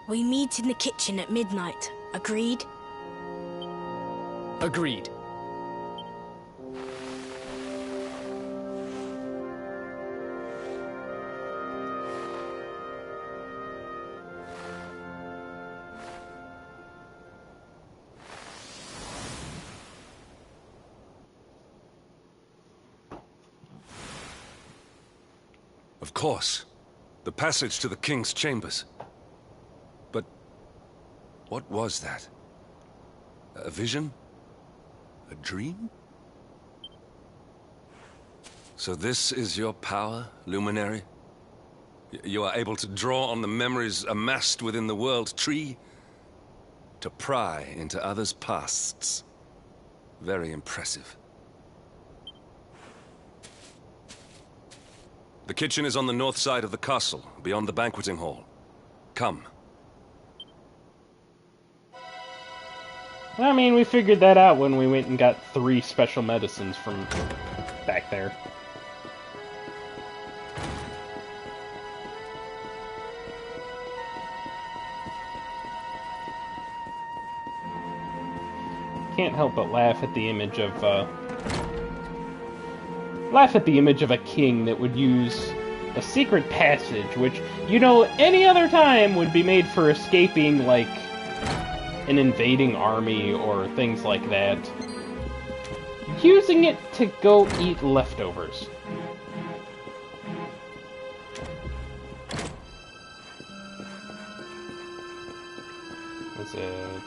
We meet in the kitchen at midnight. Agreed? Agreed. Of course. The passage to the king's chambers. But what was that? A vision? A dream? So this is your power, Luminary? You are able to draw on the memories amassed within the world tree to pry into others' pasts. Very impressive. The kitchen is on the north side of the castle, beyond the banqueting hall. Come. I mean, we figured that out when we went and got 3 special medicines from back there. Can't help but laugh at the image of a king that would use a secret passage, which, you know, any other time would be made for escaping, like, an invading army or things like that. Using it to go eat leftovers. Is it...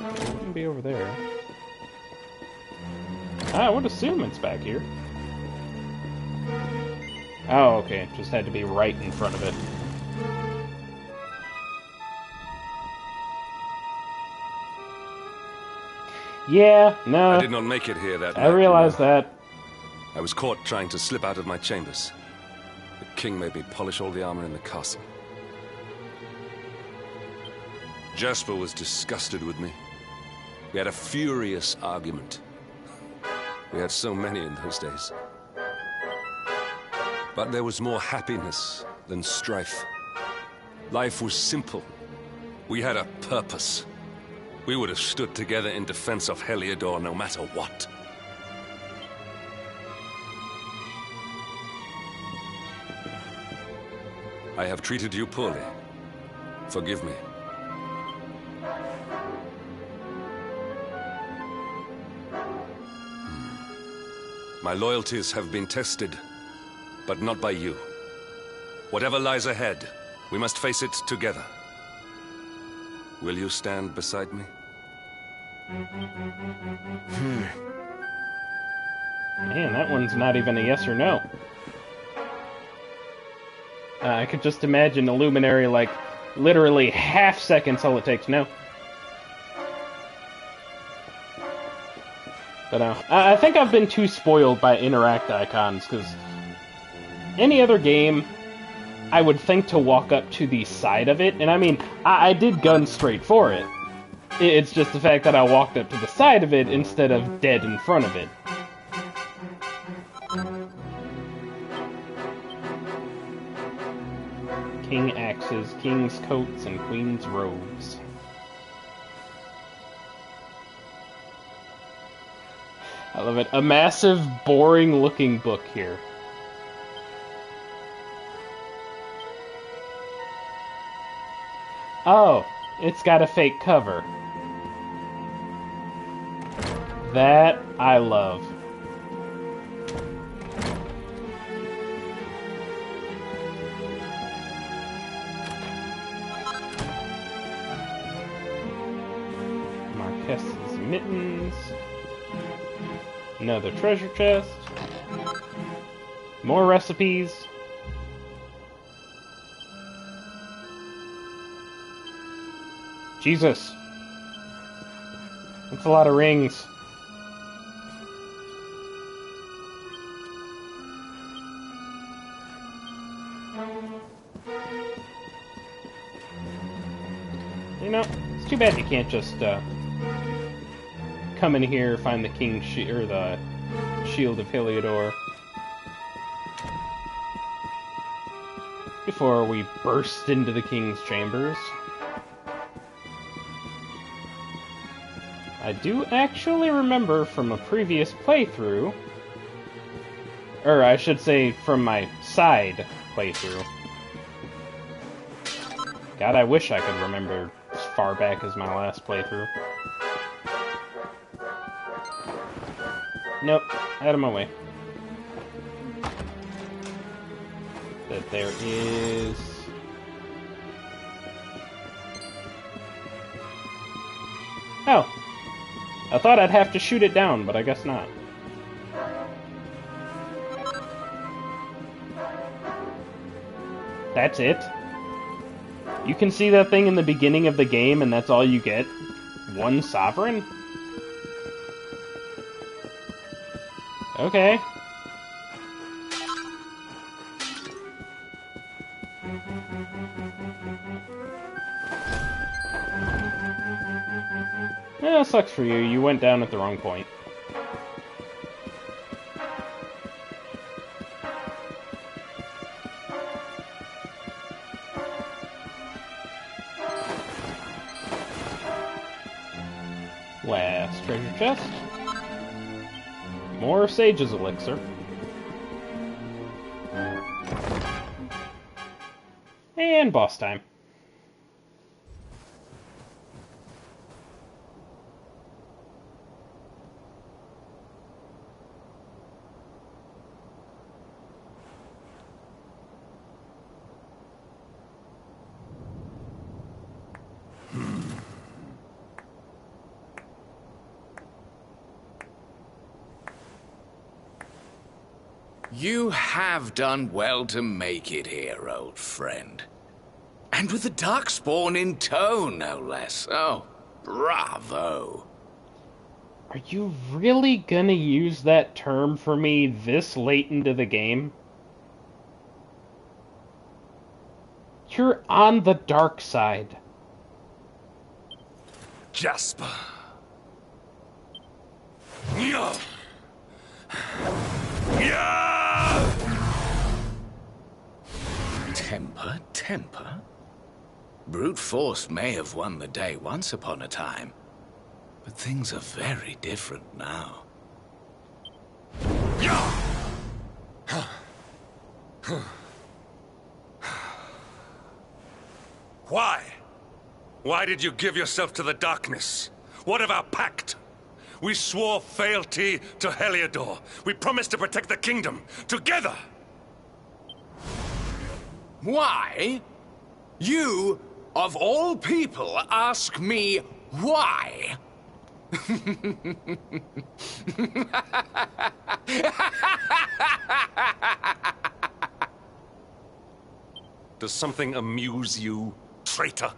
It wouldn't be over there. I would assume it's back here. Oh, okay. Just had to be right in front of it. Yeah, no. I did not make it here that night. I realized that. I was caught trying to slip out of my chambers. The king made me polish all the armor in the castle. Jasper was disgusted with me. We had a furious argument. We had so many in those days. But there was more happiness than strife. Life was simple. We had a purpose. We would have stood together in defense of Heliodor no matter what. I have treated you poorly. Forgive me. My loyalties have been tested, but not by you. Whatever lies ahead, we must face it together. Will you stand beside me? Man, that one's not even a yes or no. I could just imagine a luminary, like, literally half seconds all it takes. No. But I think I've been too spoiled by interact icons, because any other game, I would think to walk up to the side of it, and I mean, I did gun straight for it. It's just the fact that I walked up to the side of it instead of dead in front of it. King axes, king's coats, and queen's robes. I love it. A massive, boring-looking book here. Oh, it's got a fake cover. That I love. Marquess's mittens. Another treasure chest. More recipes. Jesus. That's a lot of rings. You know, it's too bad you can't just come in here, find the king's or the shield of Heliodor before we burst into the king's chambers. I do actually remember from a previous playthrough, or I should say from my side playthrough. God, I wish I could remember as far back as my last playthrough. Nope, out of my way. That there is... Oh. I thought I'd have to shoot it down, but I guess not. That's it? You can see that thing in the beginning of the game, and that's all you get? One sovereign? Okay. Yeah, sucks for you. You went down at the wrong point. Last treasure chest. More Sage's Elixir. And boss time. You have done well to make it here, old friend. And with the Darkspawn in tow, no less. Oh, bravo. Are you really gonna use that term for me this late into the game? You're on the dark side. Jasper. Temper, temper. Brute force may have won the day once upon a time, but things are very different now. Why? Why did you give yourself to the darkness? What of our pact? We swore fealty to Heliodor. We promised to protect the kingdom, together! Why? You, of all people, ask me why? Does something amuse you, traitor?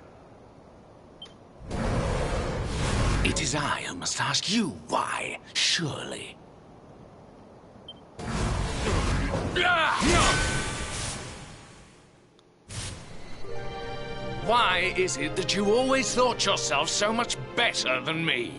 It is I who must ask you why, surely. Why is it that you always thought yourself so much better than me?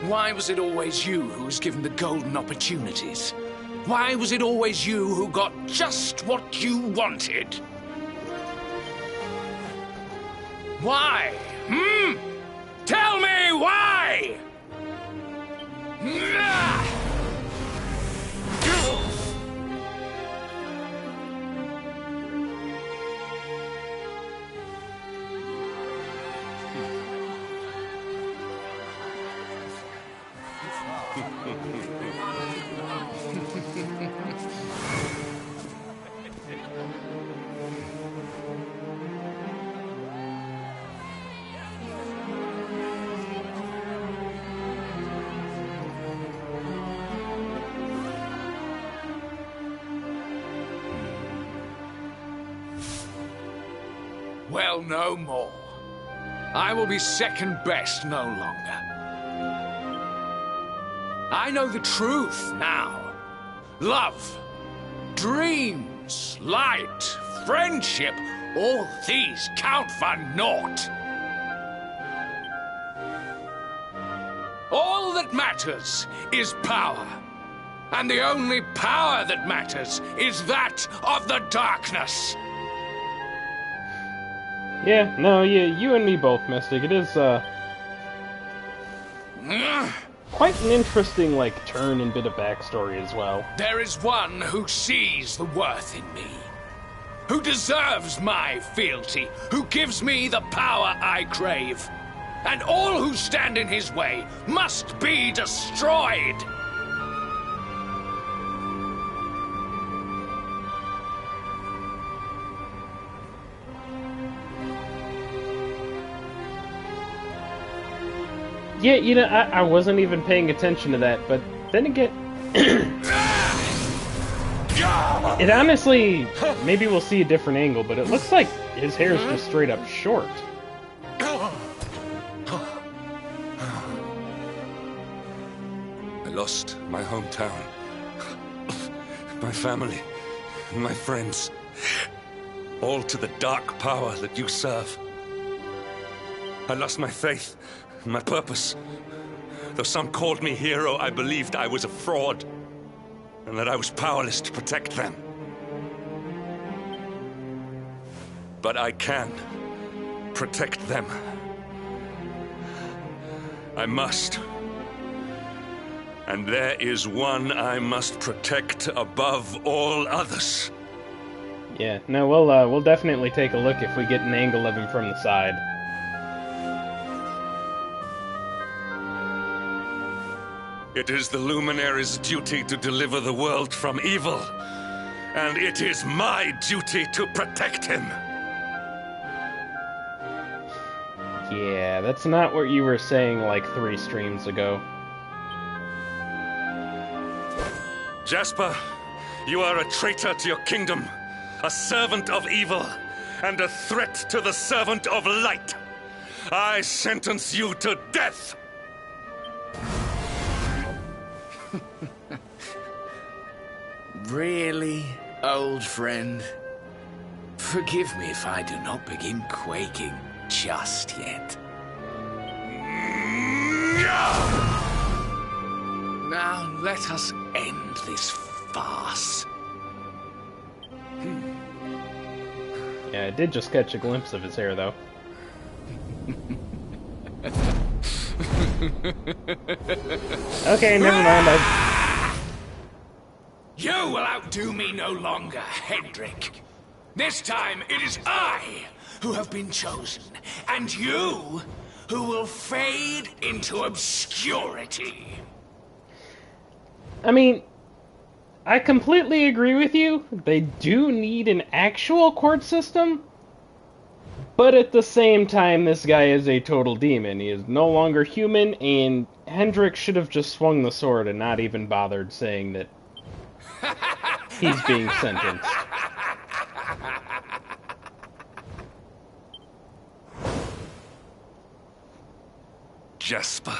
Why was it always you who was given the golden opportunities? Why was it always you who got just what you wanted? Why? Tell me why! Well, no more. I will be second best no longer. I know the truth now. Love, dreams, light, friendship, all these count for naught. All that matters is power. And the only power that matters is that of the darkness. Yeah, no, you and me both, Mystic. It is, quite an interesting, turn and bit of backstory as well. There is one who sees the worth in me, who deserves my fealty, who gives me the power I crave. And all who stand in his way must be destroyed. Yeah, you know, I wasn't even paying attention to that, but then again... It honestly... Maybe we'll see a different angle, but it looks like his hair is just straight up short. I lost my hometown, my family, my friends, all to the dark power that you serve. I lost my faith, my purpose. Though some called me hero, I believed I was a fraud, and that I was powerless to protect them. But I can protect them. I must. And there is one I must protect above all others. Yeah, no, we'll definitely take a look if we get an angle of him from the side. It is the Luminary's duty to deliver the world from evil, and it is my duty to protect him. Yeah, that's not what you were saying like 3 streams ago. Jasper, you are a traitor to your kingdom, a servant of evil, and a threat to the servant of light. I sentence you to death! Really, old friend? Forgive me if I do not begin quaking just yet. Now let us end this farce. Yeah, I did just catch a glimpse of his hair, though. Okay, never mind. You will outdo me no longer, Hendrik. This time it is I who have been chosen, and you who will fade into obscurity. I mean, I completely agree with you. They do need an actual court system, but at the same time, this guy is a total demon. He is no longer human, and Hendrik should have just swung the sword and not even bothered saying that he's being sentenced. Jasper.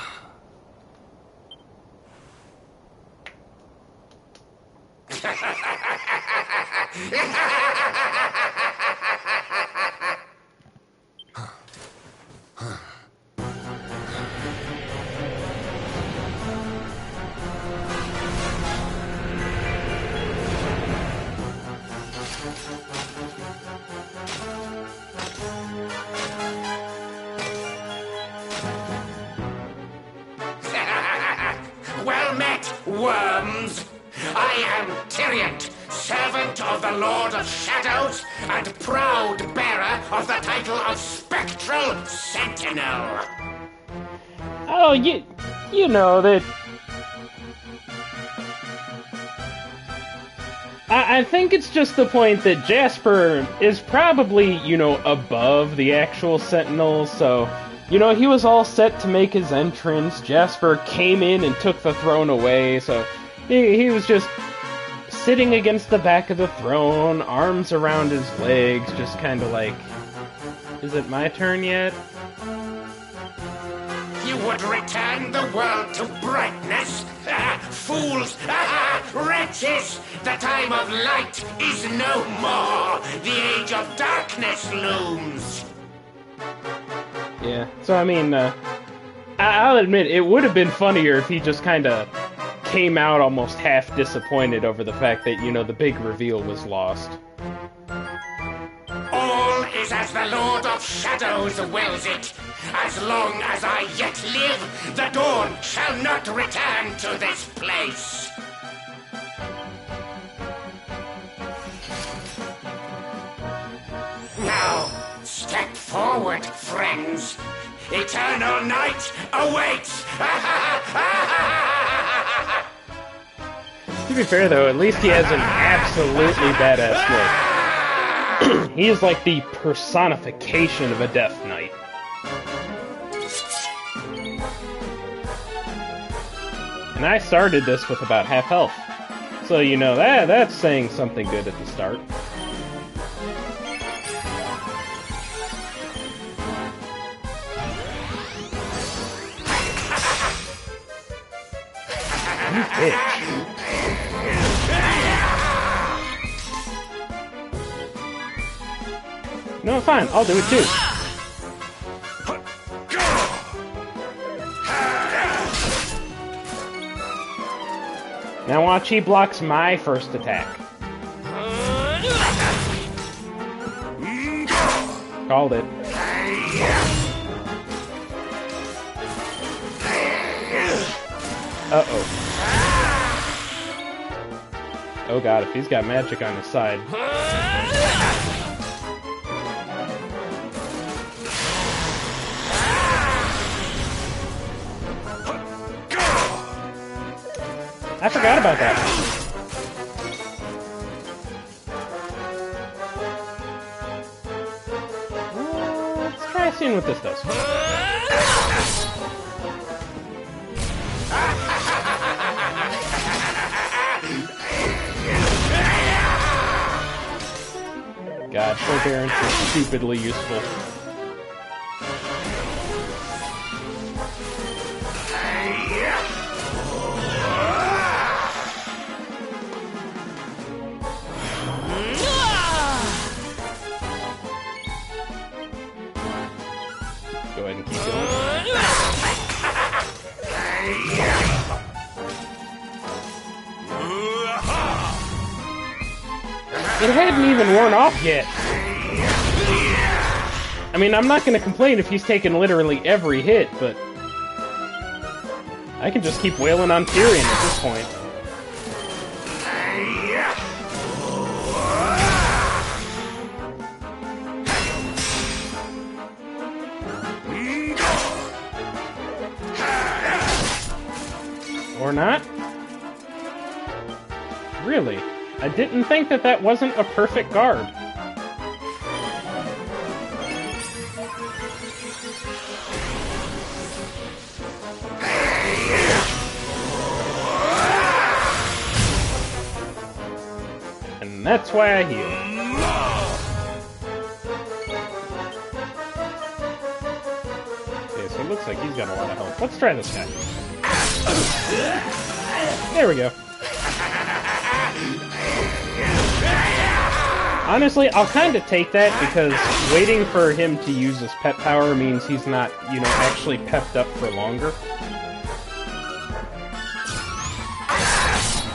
Well met, worms! I am Tyriant, servant of the Lord of Shadows, and proud bearer of the title of Spectral Sentinel. Oh, you know that... I think it's just the point that Jasper is probably, you know, above the actual Sentinels, so... You know, he was all set to make his entrance. Jasper came in and took the throne away, so he was just sitting against the back of the throne, arms around his legs, just kind of like, is it my turn yet? You would return the world to brightness? Fools! Wretches! The time of light is no more! The age of darkness looms! Yeah, so I mean, I'll admit, it would have been funnier if he just kind of came out almost half disappointed over the fact that, you know, the big reveal was lost. All is as the Lord of Shadows wills it. As long as I yet live, the dawn shall not return to this place. Now, step forward, friends. Eternal night awaits! To be fair, though, at least he has an absolutely badass look. He is like the personification of a Death Knight. And I started this with about half health. So, you know, that's saying something good at the start. You bitch. No, fine, I'll do it too. Now watch, he blocks my first attack. Called it. Uh-oh. Oh god, if he's got magic on his side. I forgot about that. Let's try seeing what this does. God, forbearance is stupidly useful. Go ahead and keep going. It hadn't even worn off yet. I mean, I'm not gonna complain if he's taken literally every hit, but I can just keep wailing on Tyrion at this point. Or not? Really? I didn't think that that wasn't a perfect guard. And that's why I heal. Okay, so it looks like he's got a lot of health. Let's try this guy. There we go. Honestly, I'll kind of take that because waiting for him to use his pep power means he's not, you know, actually pepped up for longer.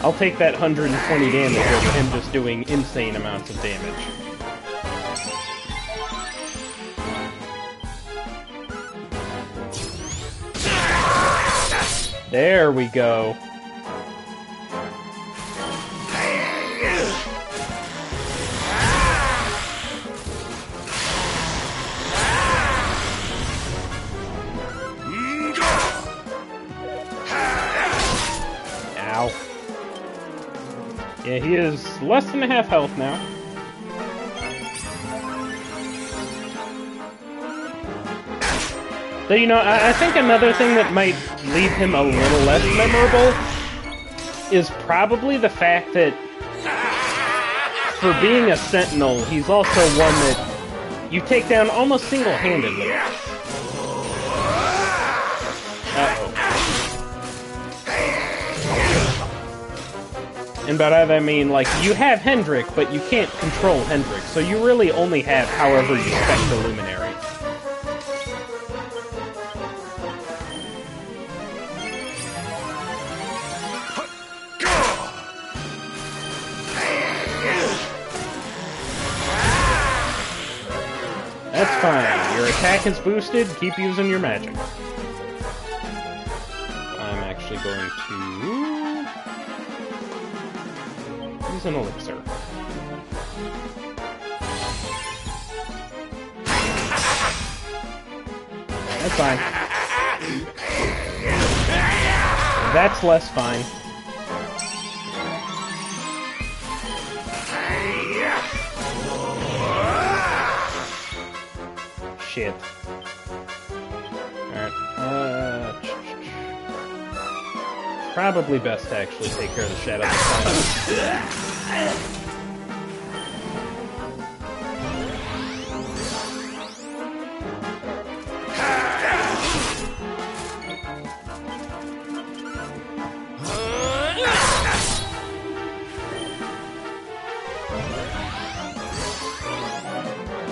I'll take that 120 damage over him just doing insane amounts of damage. There we go. Ow. Yeah, he is less than half health now. So, you know, I think another thing that might leave him a little less memorable is probably the fact that for being a sentinel, he's also one that you take down almost single-handedly. Uh-oh. And by that I mean, like, you have Hendrik, but you can't control Hendrik, so you really only have however you spec the Luminary. That's fine. Your attack is boosted. Keep using your magic. I'm actually going to use an elixir. That's fine. That's less fine. Shit. Alright, Probably best to actually take care of the shadow this time.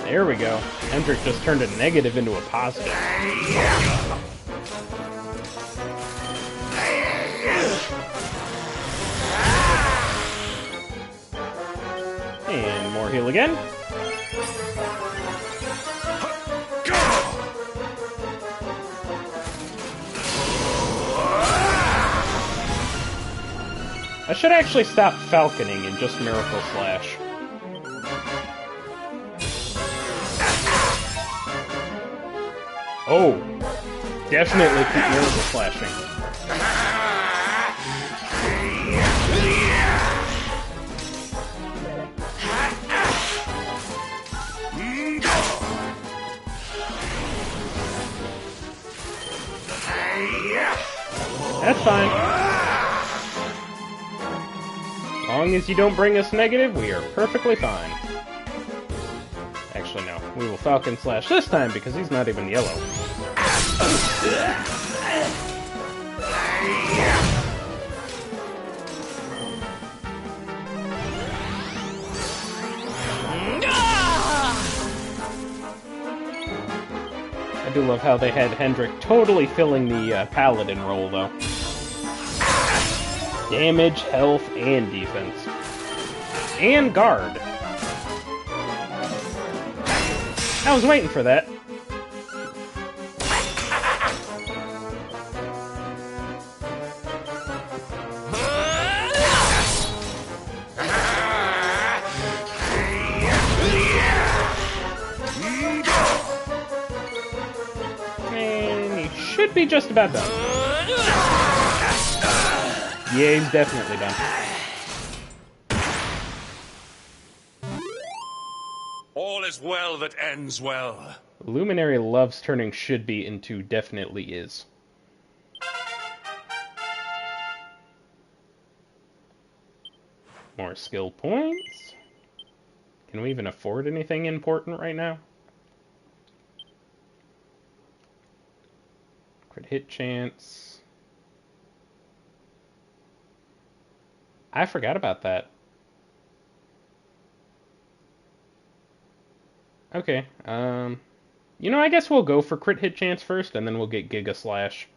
There we go. Hendrik just turned a negative into a positive. And more heal again. I should actually stop falconing and just Miracle Slash. Oh, definitely keep Miracle Slashing. That's fine. As long as you don't bring us negative, we are perfectly fine. Actually, no. We will Falcon Slash this time because he's not even yellow. I do love how they had Hendrik totally filling the Paladin role, though. Damage, health, and defense. And guard. I was waiting for that. And he should be just about done. Yeah, he's definitely done. All is well that ends well. Luminary loves turning should be into definitely is. More skill points. Can we even afford anything important right now? Crit hit chance. I forgot about that. Okay, you know, I guess we'll go for crit hit chance first, and then we'll get Giga Slash.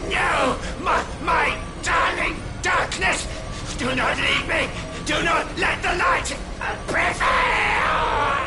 No! My darling darkness! Do not leave me! Do not let the light prevail!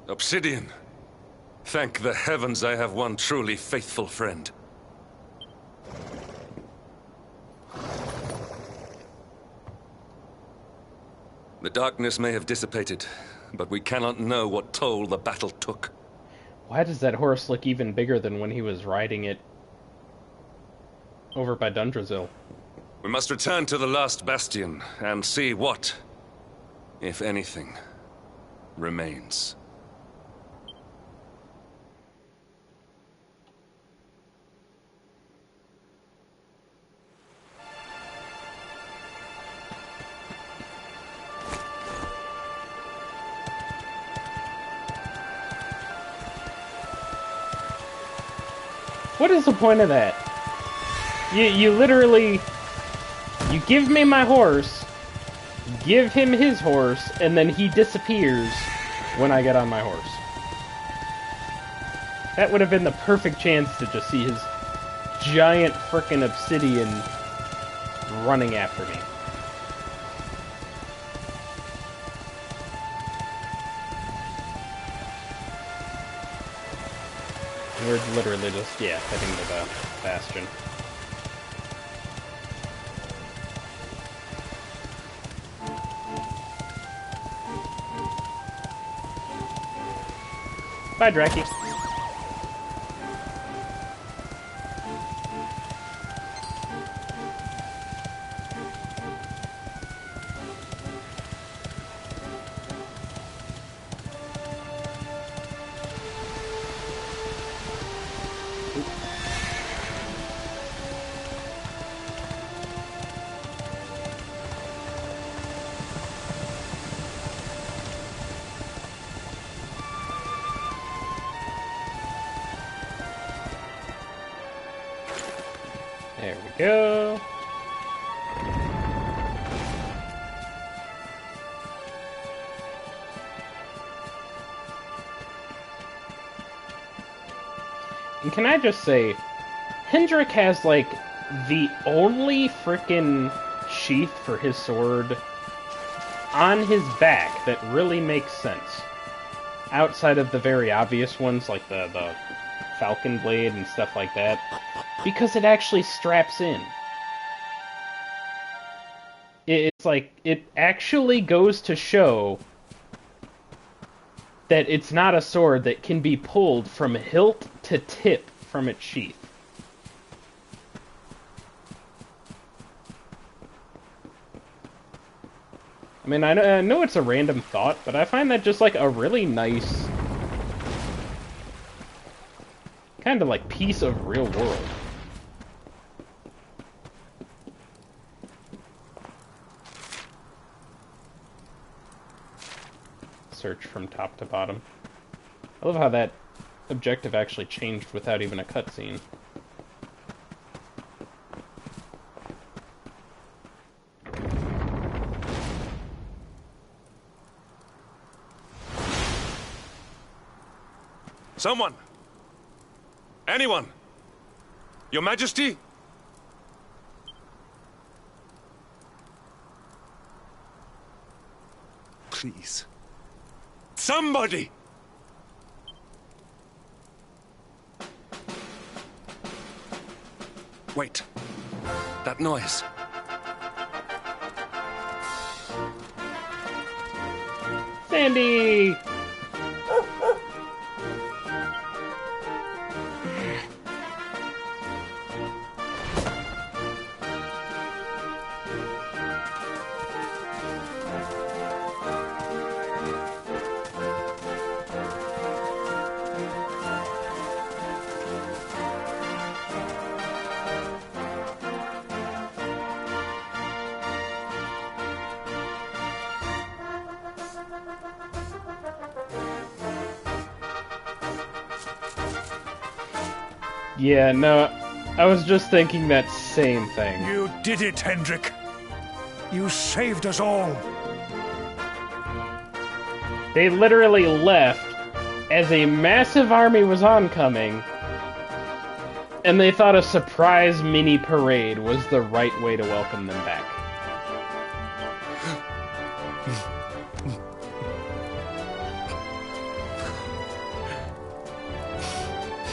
Obsidian. Thank the heavens I have one truly faithful friend. The darkness may have dissipated, but we cannot know what toll the battle took. Why does that horse look even bigger than when he was riding it over by Dundrazil? We must return to the last bastion and see what, if anything, remains. What is the point of that? You literally... You give me my horse, give him his horse, and then he disappears when I get on my horse. That would have been the perfect chance to just see his giant frickin' obsidian running after me. We're literally just, yeah, heading to the bastion. Bye, Draki. There we go. And can I just say, Hendrik has, like, the only frickin' sheath for his sword on his back that really makes sense. Outside of the very obvious ones, like the falcon blade and stuff like that. Because it actually straps in. It's like, it actually goes to show that it's not a sword that can be pulled from hilt to tip from its sheath. I mean, I know it's a random thought, but I find that just like a really nice kind of like piece of real world. Search from top to bottom. I love how that objective actually changed without even a cutscene. Someone! Anyone! Your Majesty? Please. Somebody! Wait. That noise. Sandy! Yeah, no, I was just thinking that same thing. You did it, Hendrik. You saved us all. They literally left as a massive army was oncoming, and they thought a surprise mini parade was the right way to welcome them back.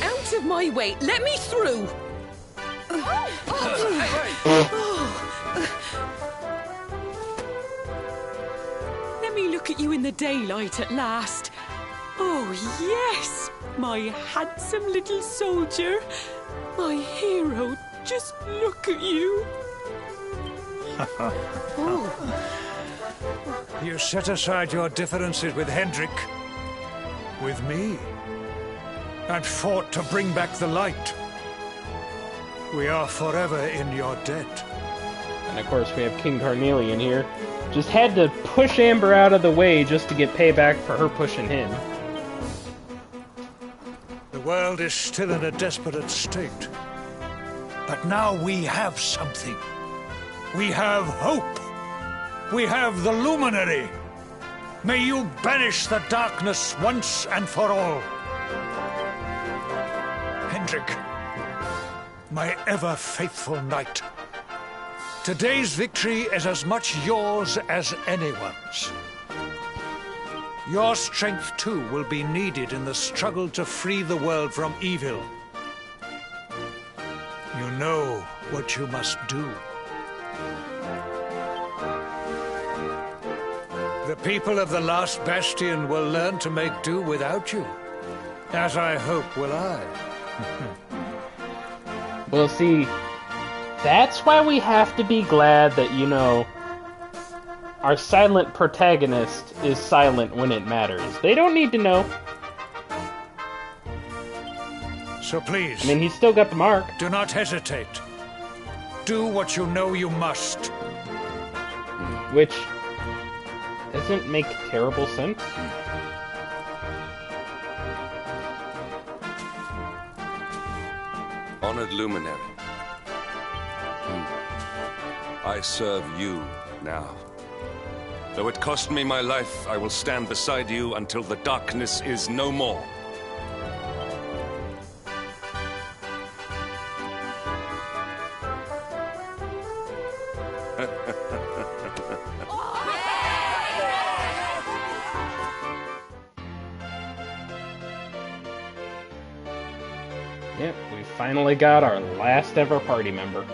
Out of my way! Let me through! Let me look at you in the daylight at last. Oh, yes! My handsome little soldier. My hero. Just look at you. You set aside your differences with Hendrik, with me, and fought to bring back the light. We are forever in your debt. And of course we have King Carnelian here. Just had to push Amber out of the way just to get payback for her pushing him. The world is still in a desperate state. But now we have something. We have hope. we have the Luminary. May you banish the darkness once and for all. Hendrik, my ever-faithful knight, today's victory is as much yours as anyone's. Your strength, too, will be needed in the struggle to free the world from evil. You know what you must do. The people of the last bastion will learn to make do without you, as I hope will I. Well, see, that's why we have to be glad that, you know, our silent protagonist is silent when it matters. They don't need to know. So please... I mean, he's still got the mark. Do not hesitate. Do what you know you must. Which doesn't make terrible sense. Honored Luminary. I serve you now. Though it cost me my life, I will stand beside you until the darkness is no more. Yep, we finally got our last ever party member.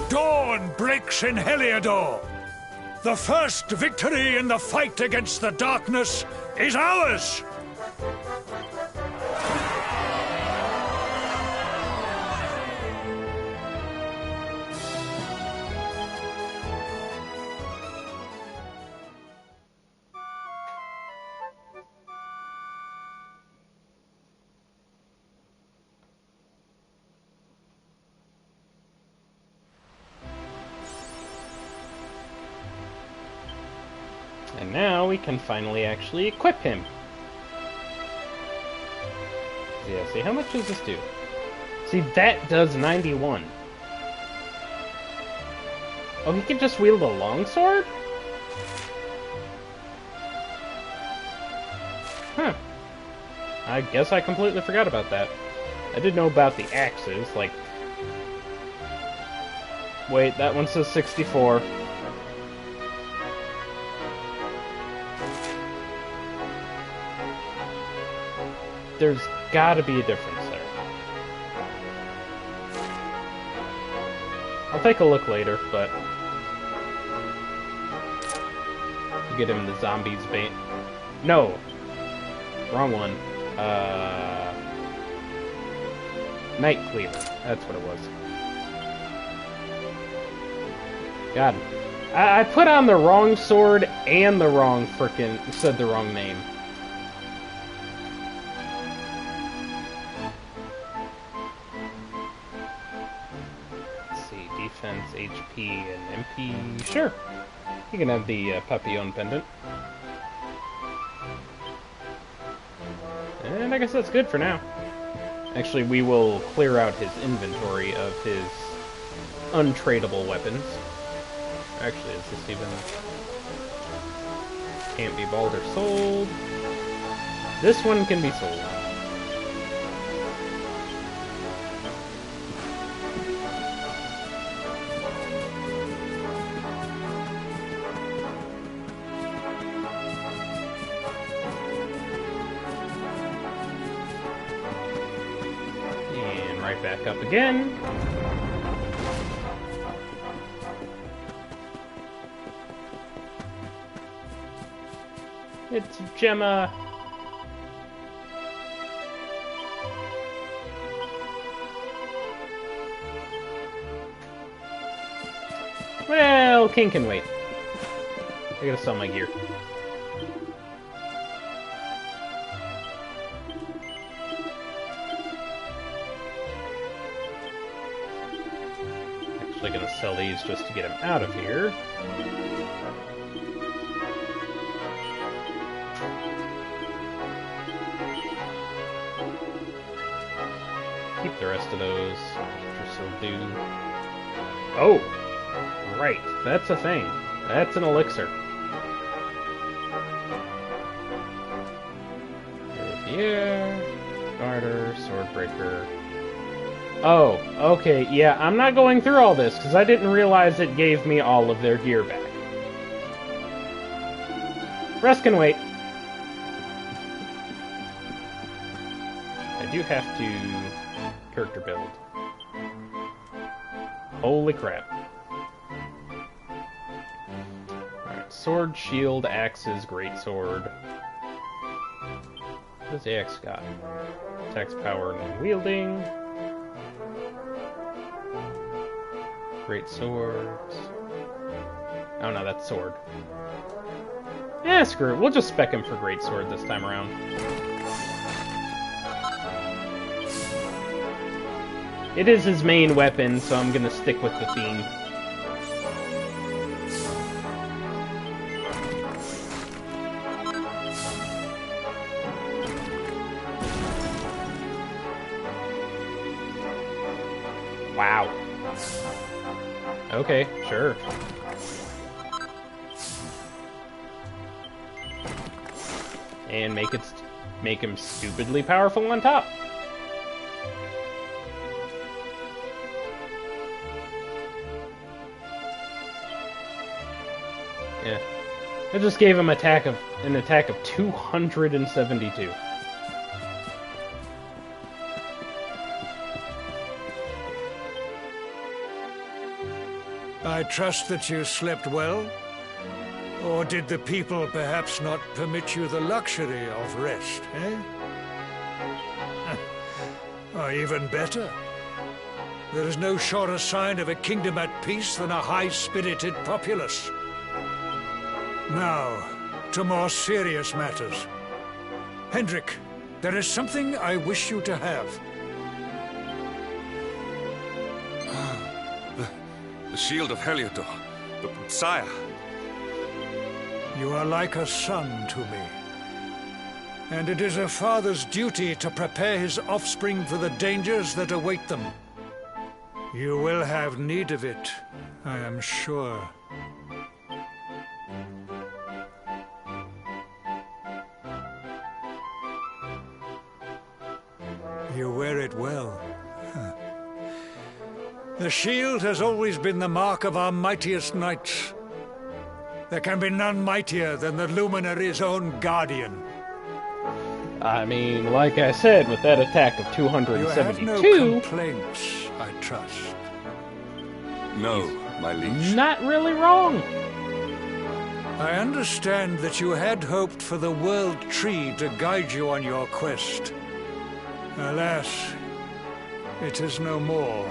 Dawn breaks in Heliodor. The first victory in the fight against the darkness is ours! And now we can finally actually equip him. Yeah, see, how much does this do? See, that does 91. Oh, he can just wield a longsword? Huh. I guess I completely forgot about that. I did know about the axes, like... Wait, that one says 64. There's gotta be a difference there. I'll take a look later, but... To get him the zombies bait. No! Wrong one. Night Cleaver. That's what it was. God. I put on the wrong sword and the wrong said the wrong name. Defense, HP, and MP. Sure. You can have the Papillon pendant. And I guess that's good for now. Actually, we will clear out his inventory of his untradeable weapons. Actually, is this even... Can't be bought or sold. This one can be sold. Back up again. It's Gemma. Well, King can wait. I gotta sell my gear. Gonna sell these just to get him out of here. keep the rest of those. Yggdrasil do. Oh! Right, that's a thing. That's an elixir. Here, Garter, Swordbreaker. Oh, okay, yeah, I'm not going through all this, because I didn't realize it gave me all of their gear back. Rest can wait. I do have to character build. Holy crap. Alright, sword, shield, axes, greatsword. What does the axe got? Attacks, power, and wielding. Great swords. Oh no, that's sword. Screw it. We'll just spec him for great sword this time around. It is his main weapon, so I'm gonna stick with the theme. Wow. Okay, sure. And make him stupidly powerful on top. Yeah. I just gave him an attack of 272. I trust that you slept well? Or did the people perhaps not permit you the luxury of rest, eh? Or even better, there is no surer sign of a kingdom at peace than a high-spirited populace. Now, to more serious matters. Hendrik, there is something I wish you to have. The shield of Heliodor. The Sire. You are like a son to me. And it is a father's duty to prepare his offspring for the dangers that await them. You will have need of it, I am sure. You wear it well. The shield has always been the mark of our mightiest knights. There can be none mightier than the Luminary's own guardian. I mean, like I said, with that attack of 272... You have no complaints, I trust. No, my liege. Not really wrong. I understand that you had hoped for the World Tree to guide you on your quest. Alas, it is no more.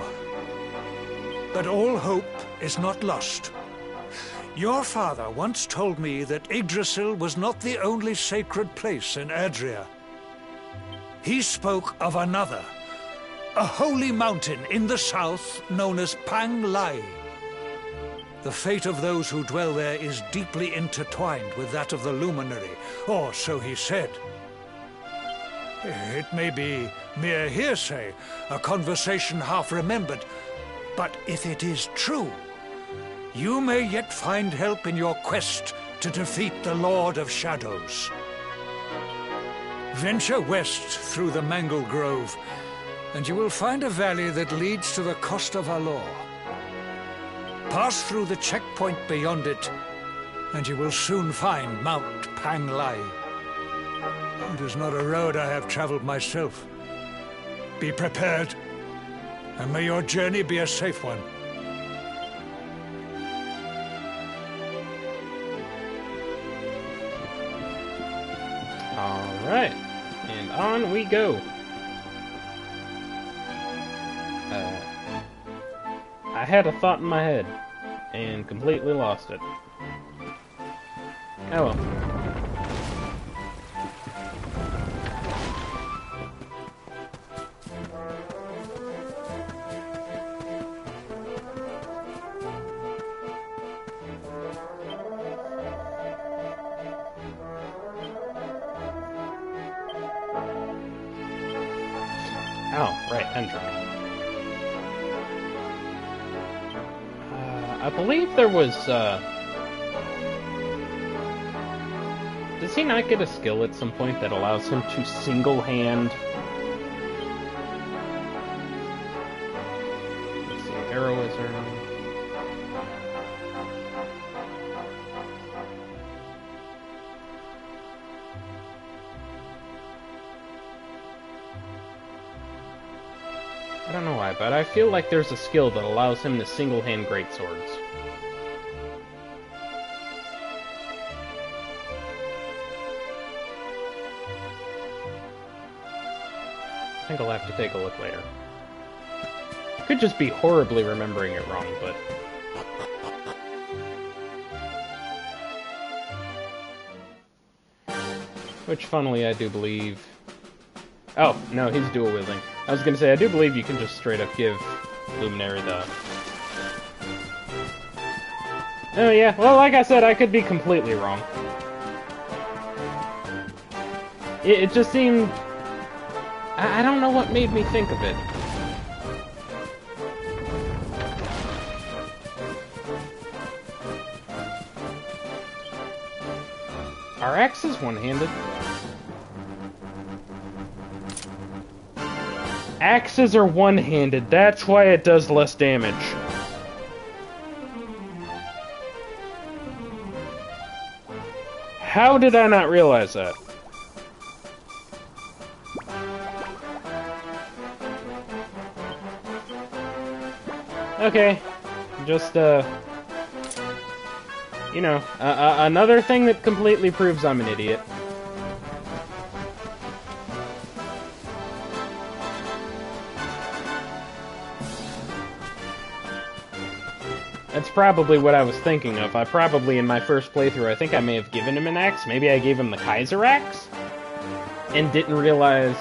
But all hope is not lost. Your father once told me that Yggdrasil was not the only sacred place in Adria. He spoke of another, a holy mountain in the south known as Pang Lai. The fate of those who dwell there is deeply intertwined with that of the Luminary, or so he said. It may be mere hearsay, a conversation half remembered, but if it is true, you may yet find help in your quest to defeat the Lord of Shadows. Venture west through the Mangle Grove, and you will find a valley that leads to the Coast of Alor. Pass through the checkpoint beyond it, and you will soon find Mount Pang Lai. It is not a road I have traveled myself. Be prepared, and may your journey be a safe one. Alright, and on we go. I had a thought in my head, and completely lost it. Oh well. Oh, right, Hendrik. I believe there was, Does he not get a skill at some point that allows him to single-hand... Let's see, heroism... I don't know why, but I feel like there's a skill that allows him to single-hand greatswords. I think I'll have to take a look later. Could just be horribly remembering it wrong, but... Which, funnily, I do believe... Oh, no, he's dual-wielding. I was gonna say, I do believe you can just straight up give Luminary the... Oh, yeah, well, like I said, I could be completely wrong. It just seemed... I don't know what made me think of it. Are axes one-handed? Axes are one-handed, that's why it does less damage. How did I not realize that? Okay, just, you know, another thing that completely proves I'm an idiot. That's probably what I was thinking of. I probably, in my first playthrough, I think I may have given him an axe. Maybe I gave him the Kaiser axe? And didn't realize,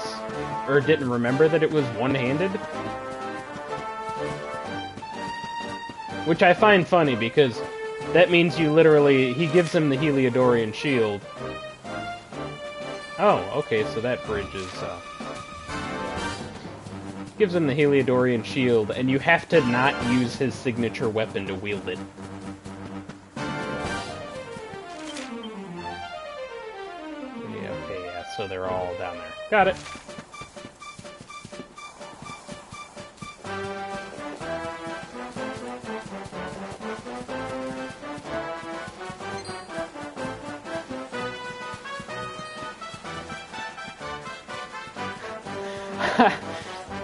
or didn't remember that it was one-handed? Which I find funny, because that means you literally... He gives him the Heliodorian shield. Oh, okay, so that bridge is, gives him the Heliodorian shield, and you have to not use his signature weapon to wield it. Yeah, okay, yeah, so they're all down there. Got it.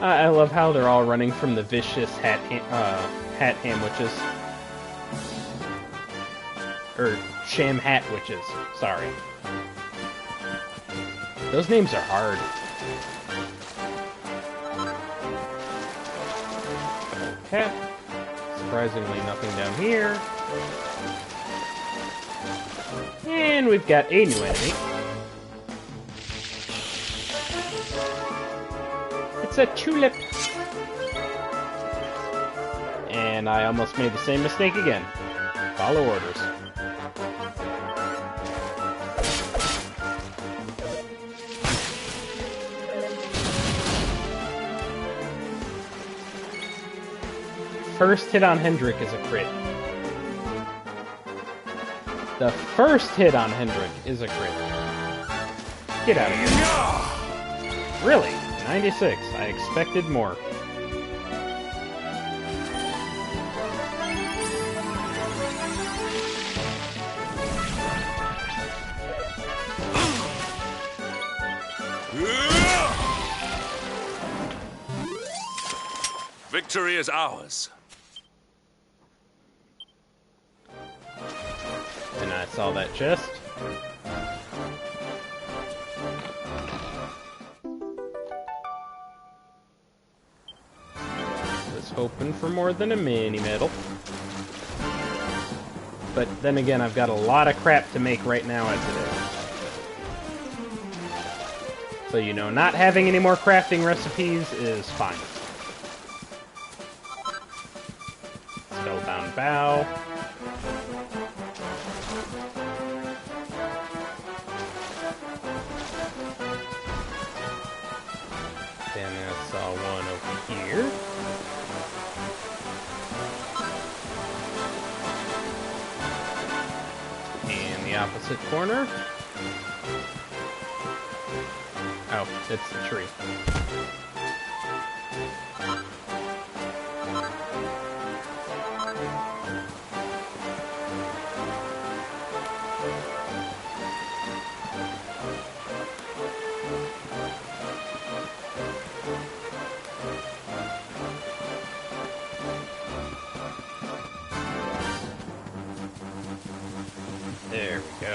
I love how they're all running from the vicious hat ham witches. Or sham hat witches, sorry. Those names are hard. Okay. Surprisingly nothing down here. And we've got a new enemy. It's a tulip! And I almost made the same mistake again. Follow orders. First hit on Hendrik is a crit. The first hit on Hendrik is a crit. Get out of here. Really? 96. I expected more. Victory is ours. And I saw that chest. Hoping for more than a mini-medal. But then again, I've got a lot of crap to make right now as it is. So, you know, not having any more crafting recipes is fine. Spellbound Bow. Damn, I saw here. And the opposite corner. Oh, it's the tree. There we go.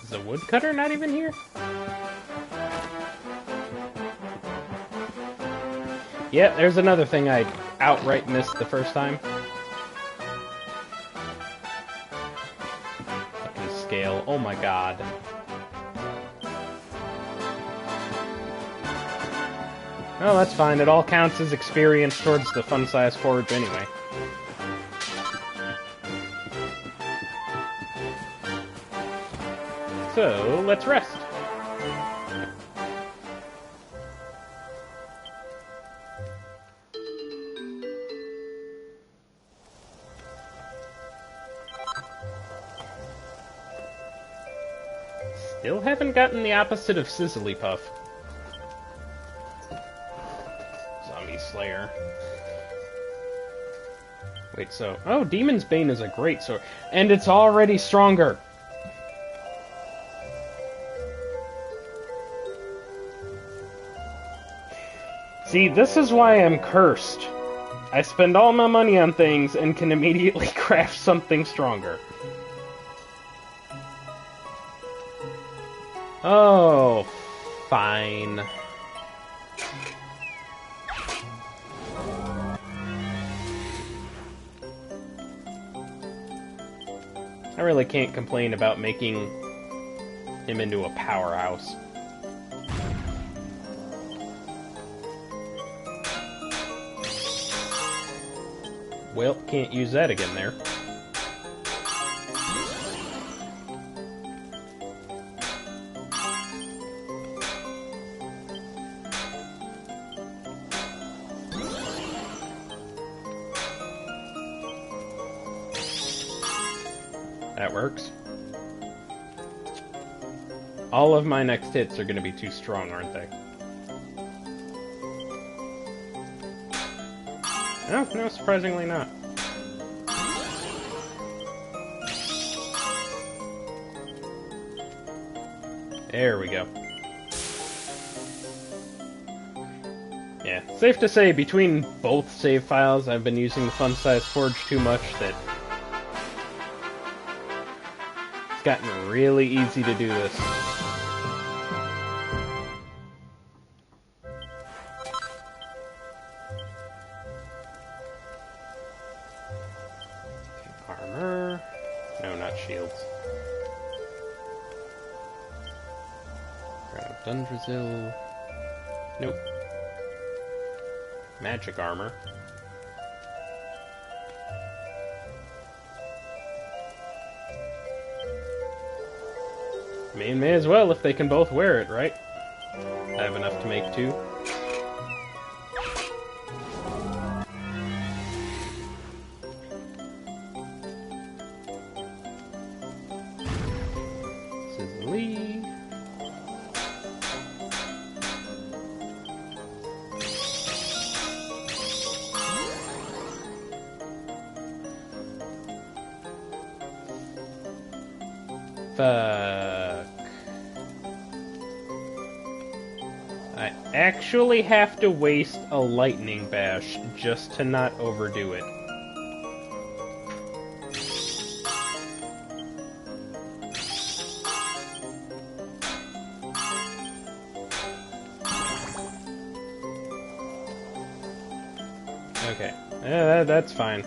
Is the woodcutter not even here? Yeah, there's another thing I outright missed the first time. Fucking scale. Oh my god. Oh, that's fine. It all counts as experience towards the fun-size forge anyway. So, let's rest. Still haven't gotten the opposite of Sizzly Puff. Zombie Slayer. Wait, so... Oh, Demon's Bane is a great sword. And it's already stronger! See, this is why I'm cursed. I spend all my money on things and can immediately craft something stronger. Oh, fine. I really can't complain about making him into a powerhouse. Well, can't use that again there. That works. All of my next hits are going to be too strong, aren't they? No, surprisingly not. There we go. Yeah, safe to say, between both save files, I've been using the fun-size forge too much that it's gotten really easy to do this. Armor. No, not shields. Dundrazil. Nope. Magic armor. May as well if they can both wear it, right? I have enough to make two. Sizzly. Fuck. I actually have to waste a lightning bash just to not overdo it. Okay, that's fine.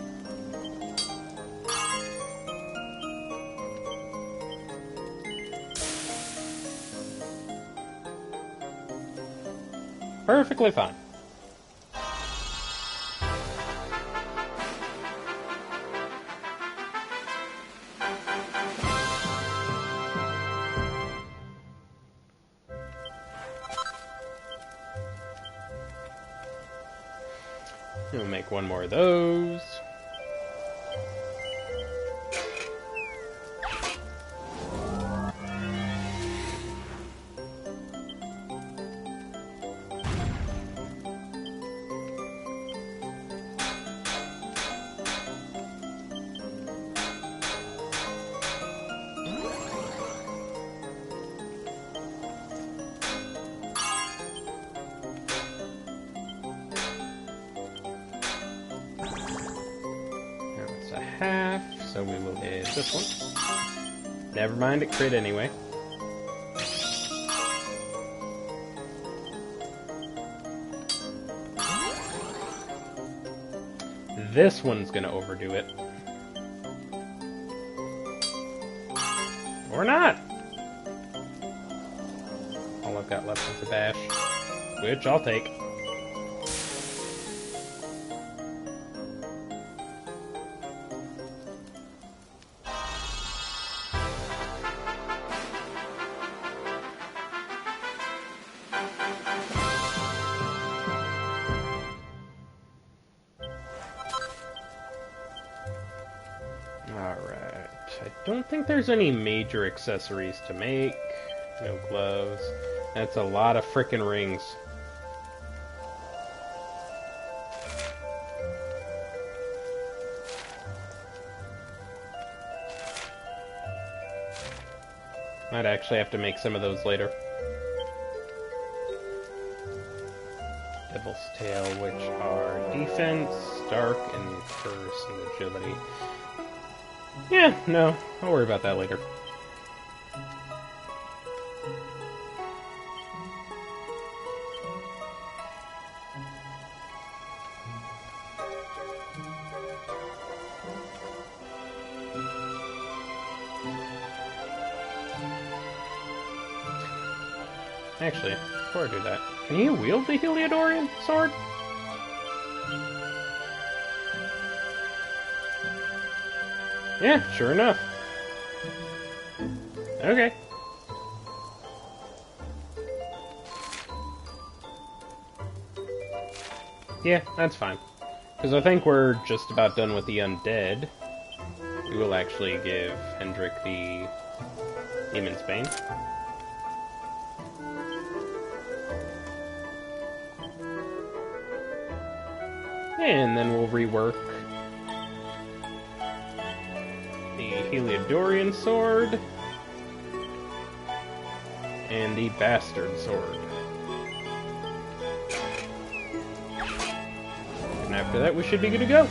Perfectly fine. We'll make one more of those. Half, so we will hit this one. Never mind, it crit anyway. This one's gonna overdo it. Or not! All I've got left is a bash, which I'll take. Alright, I don't think there's any major accessories to make. No gloves. That's a lot of frickin' rings. Might actually have to make some of those later. Devil's Tail, which are defense, dark, and curse, and agility. Yeah, no, I'll worry about that later. Actually, before I do that, can you wield the Heliodorian sword? Yeah, sure enough. Okay. Yeah, that's fine. Because I think we're just about done with the undead. We will actually give Hendrik the Demon's Bane. And then we'll rework the Heliodorian sword and the Bastard sword. And after that, we should be good to go.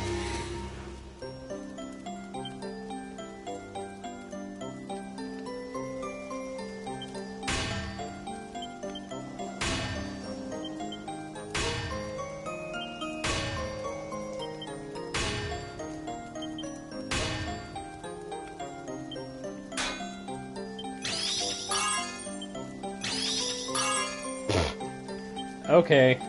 Okay.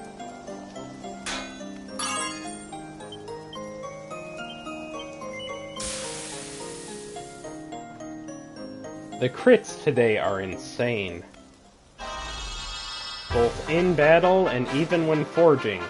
The crits today are insane. Both in battle and even when forging.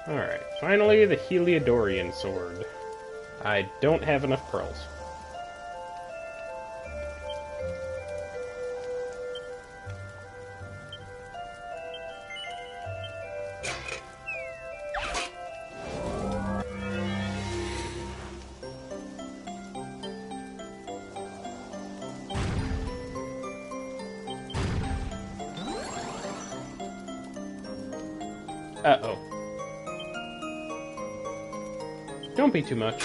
Alright, finally the Heliodorian sword. I don't have enough pearls. Uh-oh. Don't be too much.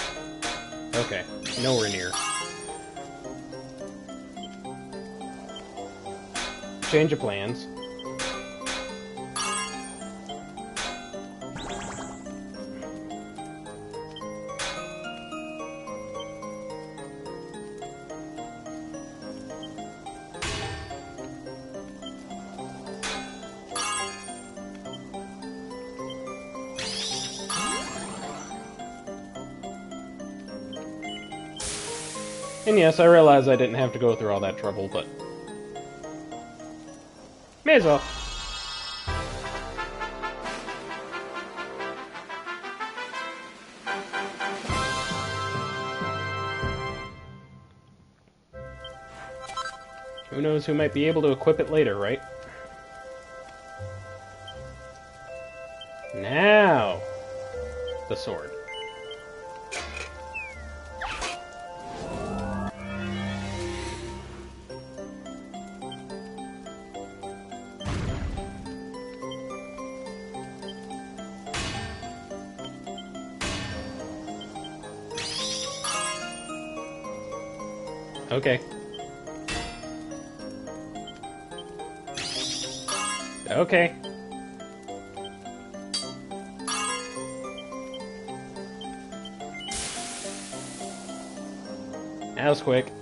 Okay, nowhere near. Change of plans. And yes, I realize I didn't have to go through all that trouble, but... may as well. Who knows who might be able to equip it later, right? Now, the sword. Okay. Okay. That was quick.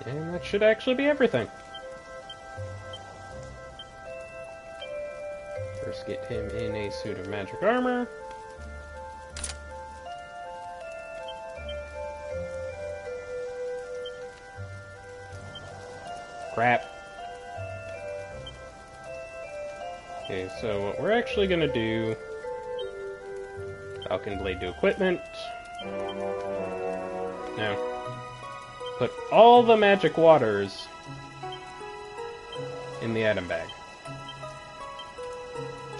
And that should actually be everything. First get him in a suit of magic armor. Crap. Okay, so what we're actually gonna do... Falcon Blade to equipment. Now, put all the magic waters in the item bag.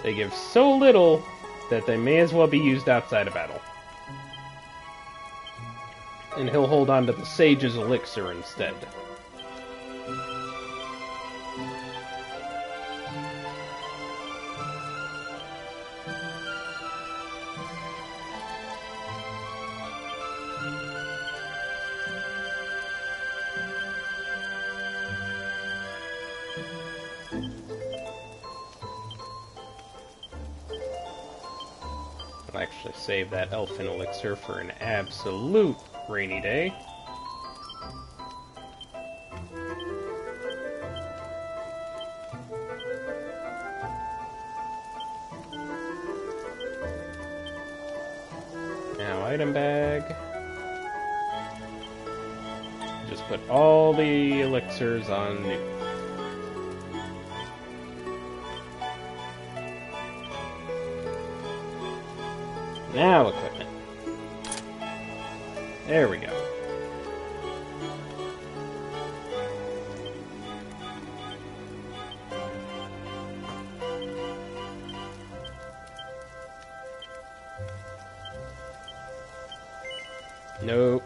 They give so little that they may as well be used outside of battle. And he'll hold on to the Sage's Elixir instead. I'll actually save that Elfin Elixir for an absolute rainy day. Now, item bag. Just put all the elixirs on new. Now equipment. There we go. Nope.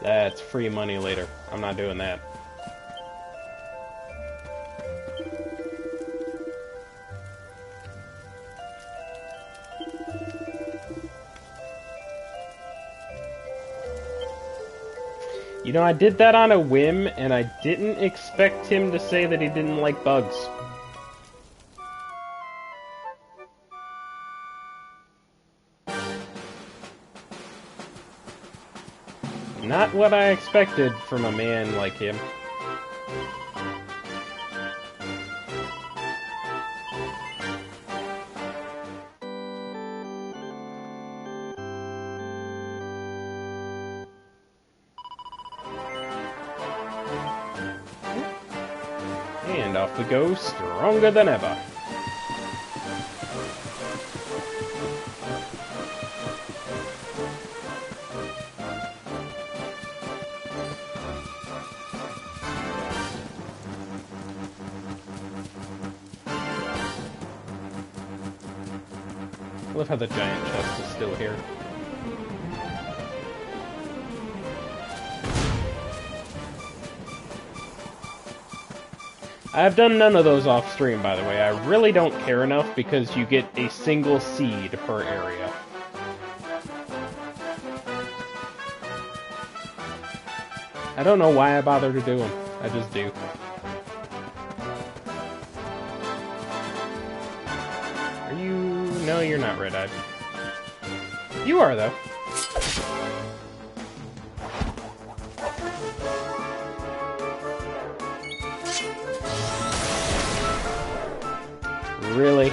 That's free money later. I'm not doing that. You know, I did that on a whim, and I didn't expect him to say that he didn't like bugs. Not what I expected from a man like him. And off we go, stronger than ever. I love how the giant chest is still here. I've done none of those off stream, by the way. I really don't care enough because you get a single seed per area. I don't know why I bother to do them. I just do. Are you... No, you're not red-eyed. You are, though. Really?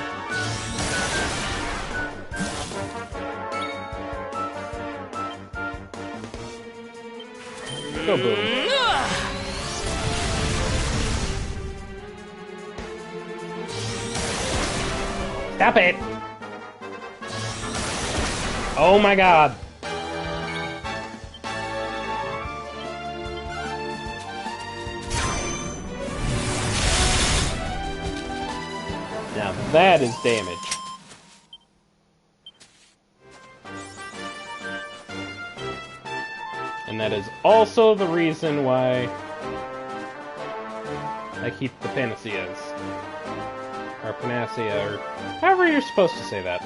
Go boom. Stop it! Oh my god! Now that is damage. And that is also the reason why I keep the panaceas. Or panacea, or however you're supposed to say that.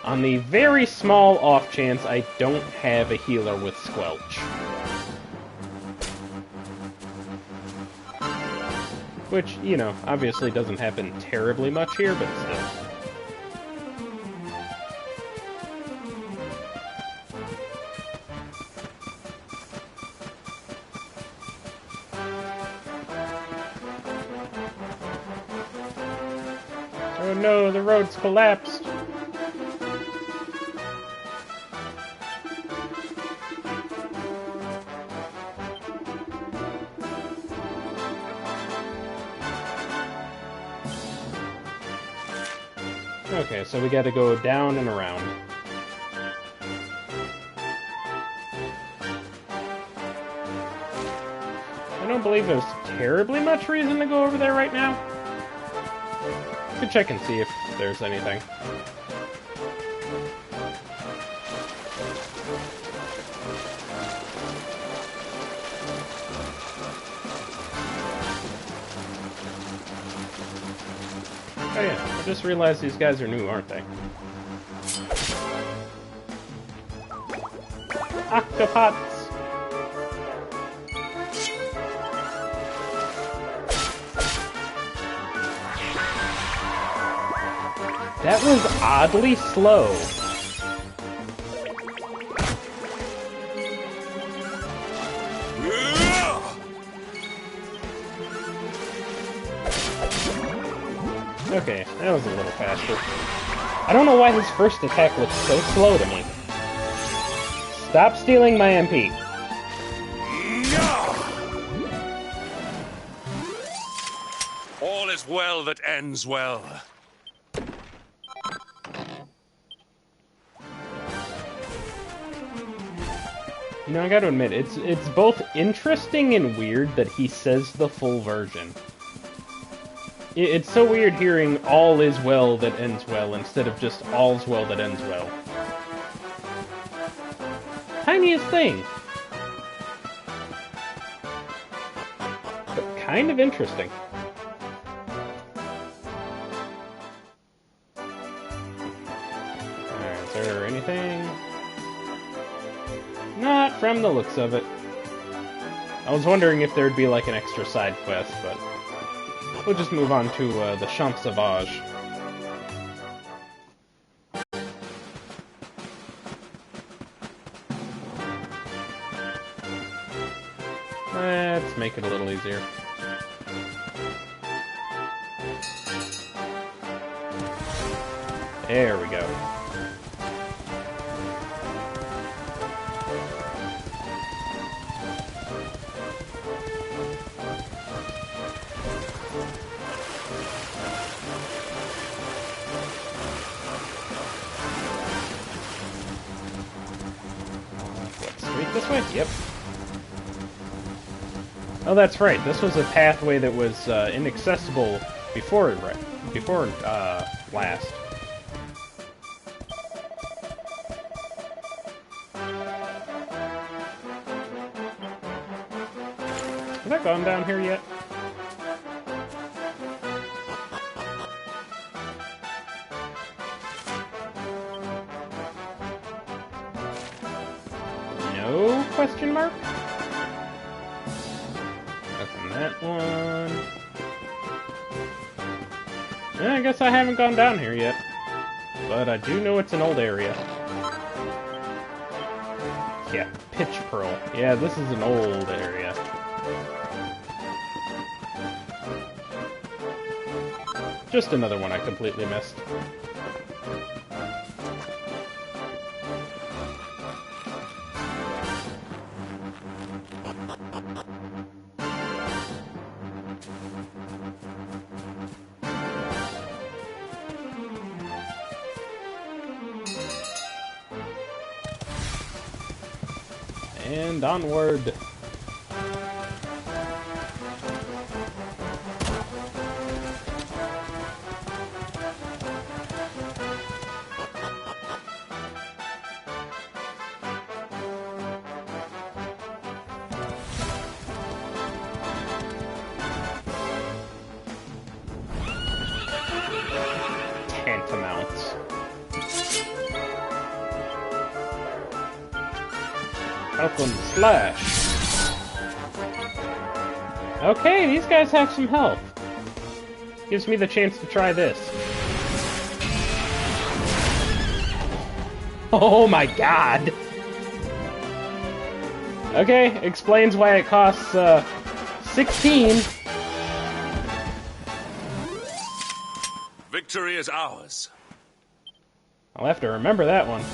On the very small off chance I don't have a healer with Squelch. Which, you know, obviously doesn't happen terribly much here, but still. Oh no, the road's collapsed. Okay, so we gotta go down and around. I don't believe there's terribly much reason to go over there right now. Could check and see if there's anything. Oh yeah, I just realized these guys are new, aren't they? Octopots! That was oddly slow. Okay, that was a little faster. I don't know why his first attack looks so slow to me. Stop stealing my MP. All is well that ends well. You know, I gotta admit, it's both interesting and weird that he says the full version. It's so weird hearing all is well that ends well instead of just all's well that ends well. Tiniest thing. But kind of interesting. Alright, is there anything? Not from the looks of it. I was wondering if there'd be like an extra side quest, but we'll just move on to the Champ Sauvage. Let's make it a little easier. There we go. This way? Yep. Oh, that's right. This was a pathway that was inaccessible before last. Have I gone down here yet? No question mark? Nothing that one. I guess I haven't gone down here yet. But I do know it's an old area. Yeah, Pitch Pearl. Yeah, this is an old area. Just another one I completely missed. And onward. Tantamounts. Falcon Slash. Okay, these guys have some health. Gives me the chance to try this. Oh my god! Okay, explains why it costs, 16. Victory is ours. I'll have to remember that one.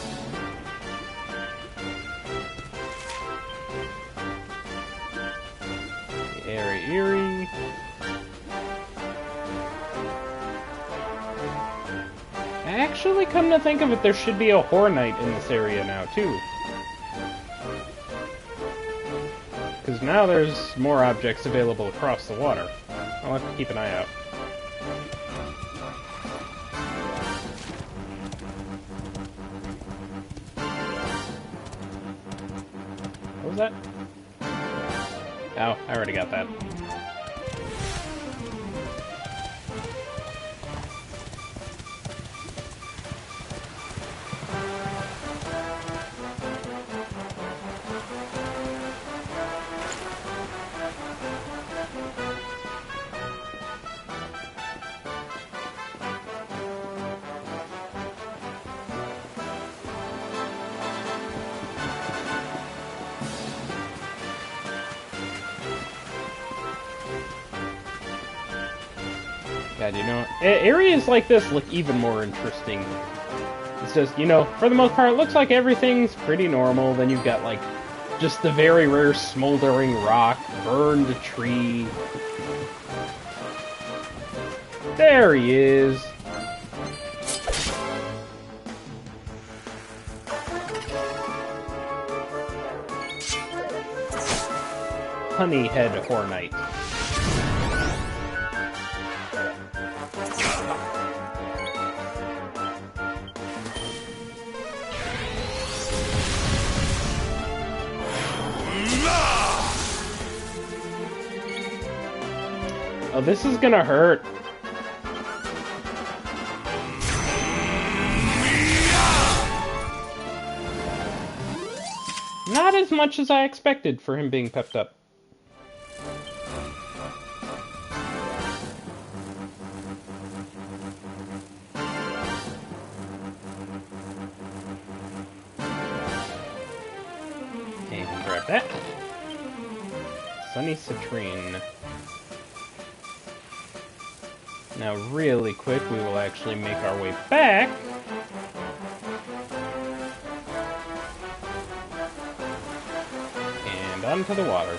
Airy Eerie. Actually, come to think of it, there should be a Hornite in this area now, too. Because now there's more objects available across the water. I'll have to keep an eye out. What was that? Oh, I already got that. God, you know, areas like this look even more interesting. It's just, you know, for the most part, it looks like everything's pretty normal. Then you've got, like, just the very rare smoldering rock, burned tree. There he is. Honeyhead Hornite. Oh, this is gonna hurt. Not as much as I expected for him being pepped up. Okay, you can grab that. Sunny Citrine. Now, really quick, we will actually make our way back. And onto the water.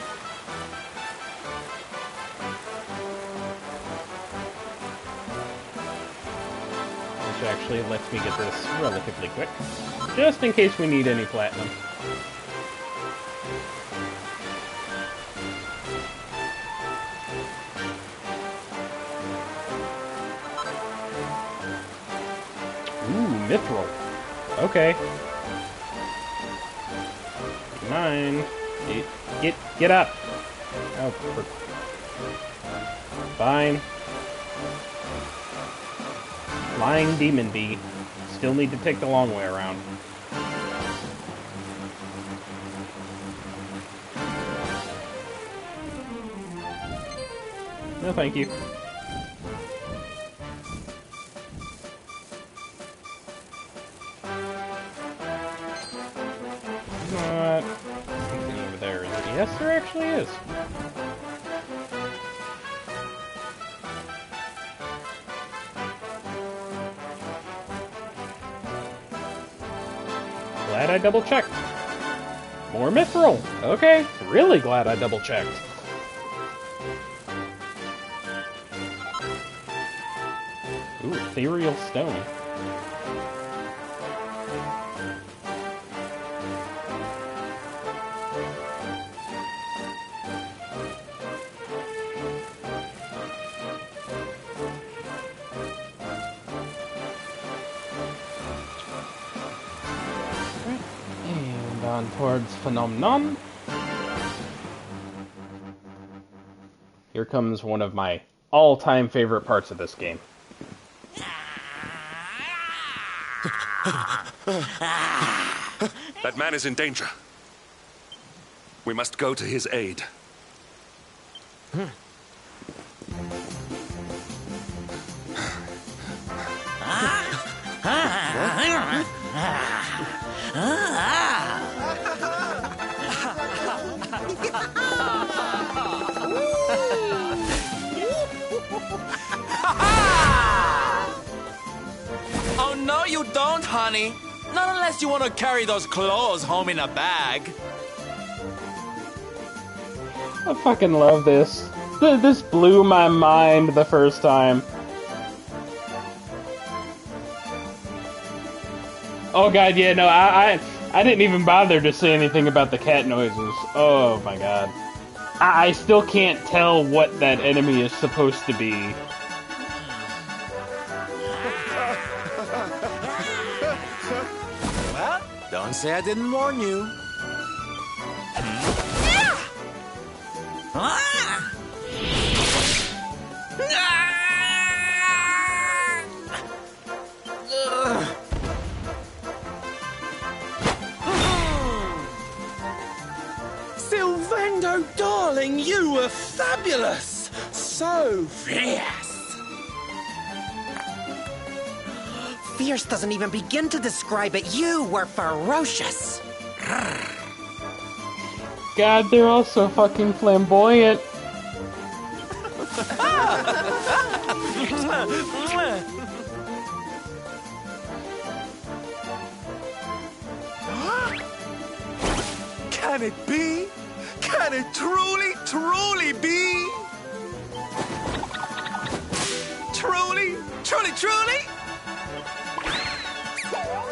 Which actually lets me get this relatively quick. Just in case we need any platinum. Mithril. Okay. Mine. Get up. Oh, fine. Flying Demon Bee. Still need to take the long way around. No, thank you. Yes, there actually is. Glad I double-checked. More mithril. Okay, really glad I double-checked. Ooh, ethereal stone. And on towards Phenomenon. Here comes one of my all-time favorite parts of this game. That man is in danger. We must go to his aid. Oh, no, you don't, honey. Not unless you want to carry those clothes home in a bag. I fucking love this. This blew my mind the first time. Oh god, yeah, no, I didn't even bother to say anything about the cat noises. Oh my god. I still can't tell what that enemy is supposed to be. Well, don't say I didn't warn you. Silvendo, darling, you were fabulous! So fierce! Fierce doesn't even begin to describe it. You were ferocious! God, they're all so fucking flamboyant. Can it be? Can it truly, truly be? Truly, truly, truly?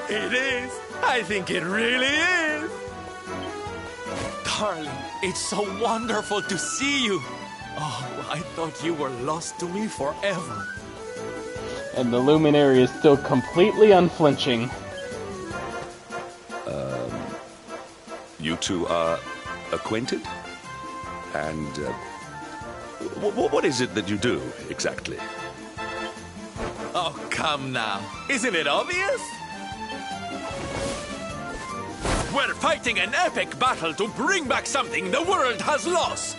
It is. I think it really is. Darling, it's so wonderful to see you. Oh, I thought you were lost to me forever. And the Luminary is still completely unflinching. You two are acquainted? And what is it that you do, exactly? Oh, come now. Isn't it obvious? We're fighting an epic battle to bring back something the world has lost.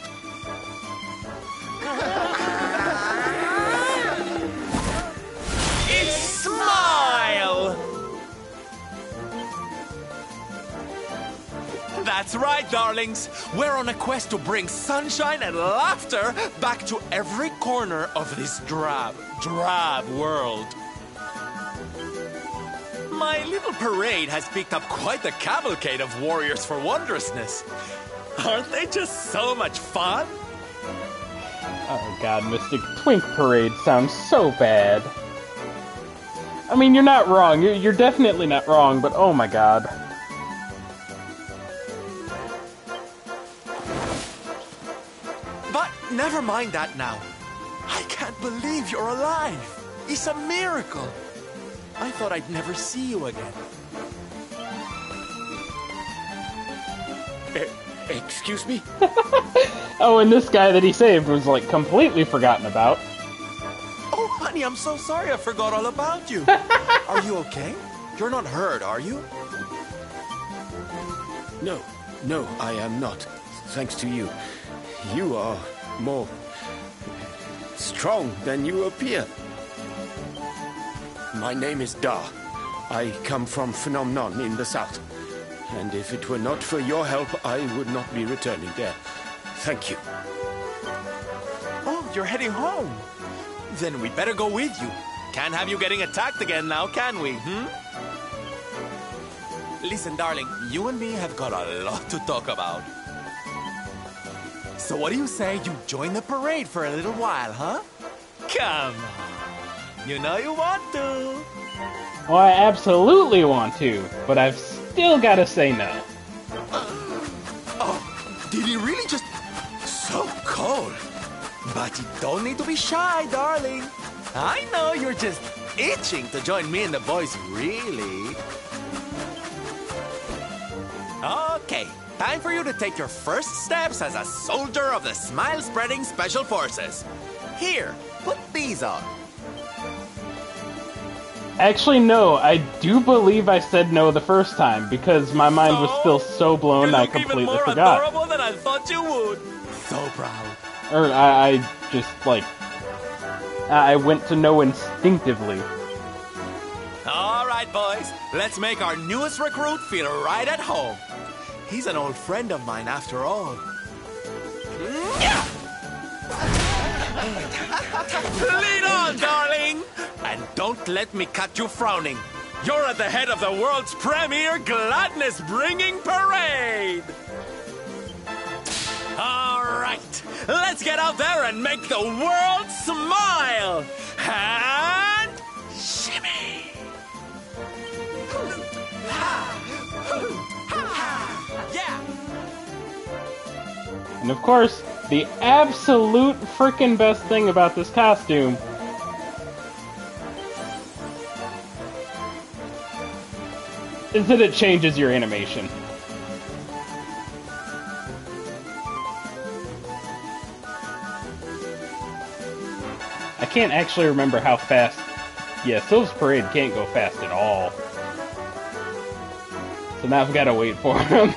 It's Smile! That's right, darlings. We're on a quest to bring sunshine and laughter back to every corner of this drab world. My little parade has picked up quite a cavalcade of warriors for wondrousness. Aren't they just so much fun? Oh god, Mystic Twink Parade sounds so bad. I mean, you're not wrong. You're definitely not wrong, but oh my god. But never mind that now. I can't believe you're alive. It's a miracle. I thought I'd never see you again. Excuse me? Oh, and this guy that he saved was, like, completely forgotten about. Oh, honey, I'm so sorry I forgot all about you. Are you okay? You're not hurt, are you? No, I am not. Thanks to you. You are more strong than you appear. My name is Da. I come from Phenomenon in the south. And if it were not for your help, I would not be returning there. Thank you. Oh, you're heading home. Then we better go with you. Can't have you getting attacked again now, can we, Listen, darling, you and me have got a lot to talk about. So what do you say you join the parade for a little while, huh? Come on. You know you want to. Well, I absolutely want to, but I've still got to say no. Oh, did he really just... So cold. But you don't need to be shy, darling. I know you're just itching to join me and the boys, really. Okay, time for you to take your first steps as a soldier of the Smile-Spreading Special Forces. Here, put these on. Actually, no, I do believe I said no the first time, because my mind was still so blown I completely forgot. You look even more adorable than I thought you would. So proud. Or I just, like... I went to no instinctively. All right, boys. Let's make our newest recruit feel right at home. He's an old friend of mine, after all. Lead on, darling! And don't let me cut you frowning. You're at the head of the world's premier gladness-bringing parade! All right, let's get out there and make the world smile! And... shimmy! Yeah! And of course, the absolute frickin' best thing about this costume is that it changes your animation. I can't actually remember how fast... Yeah, Sylph's Parade can't go fast at all. So now I've got to wait for him.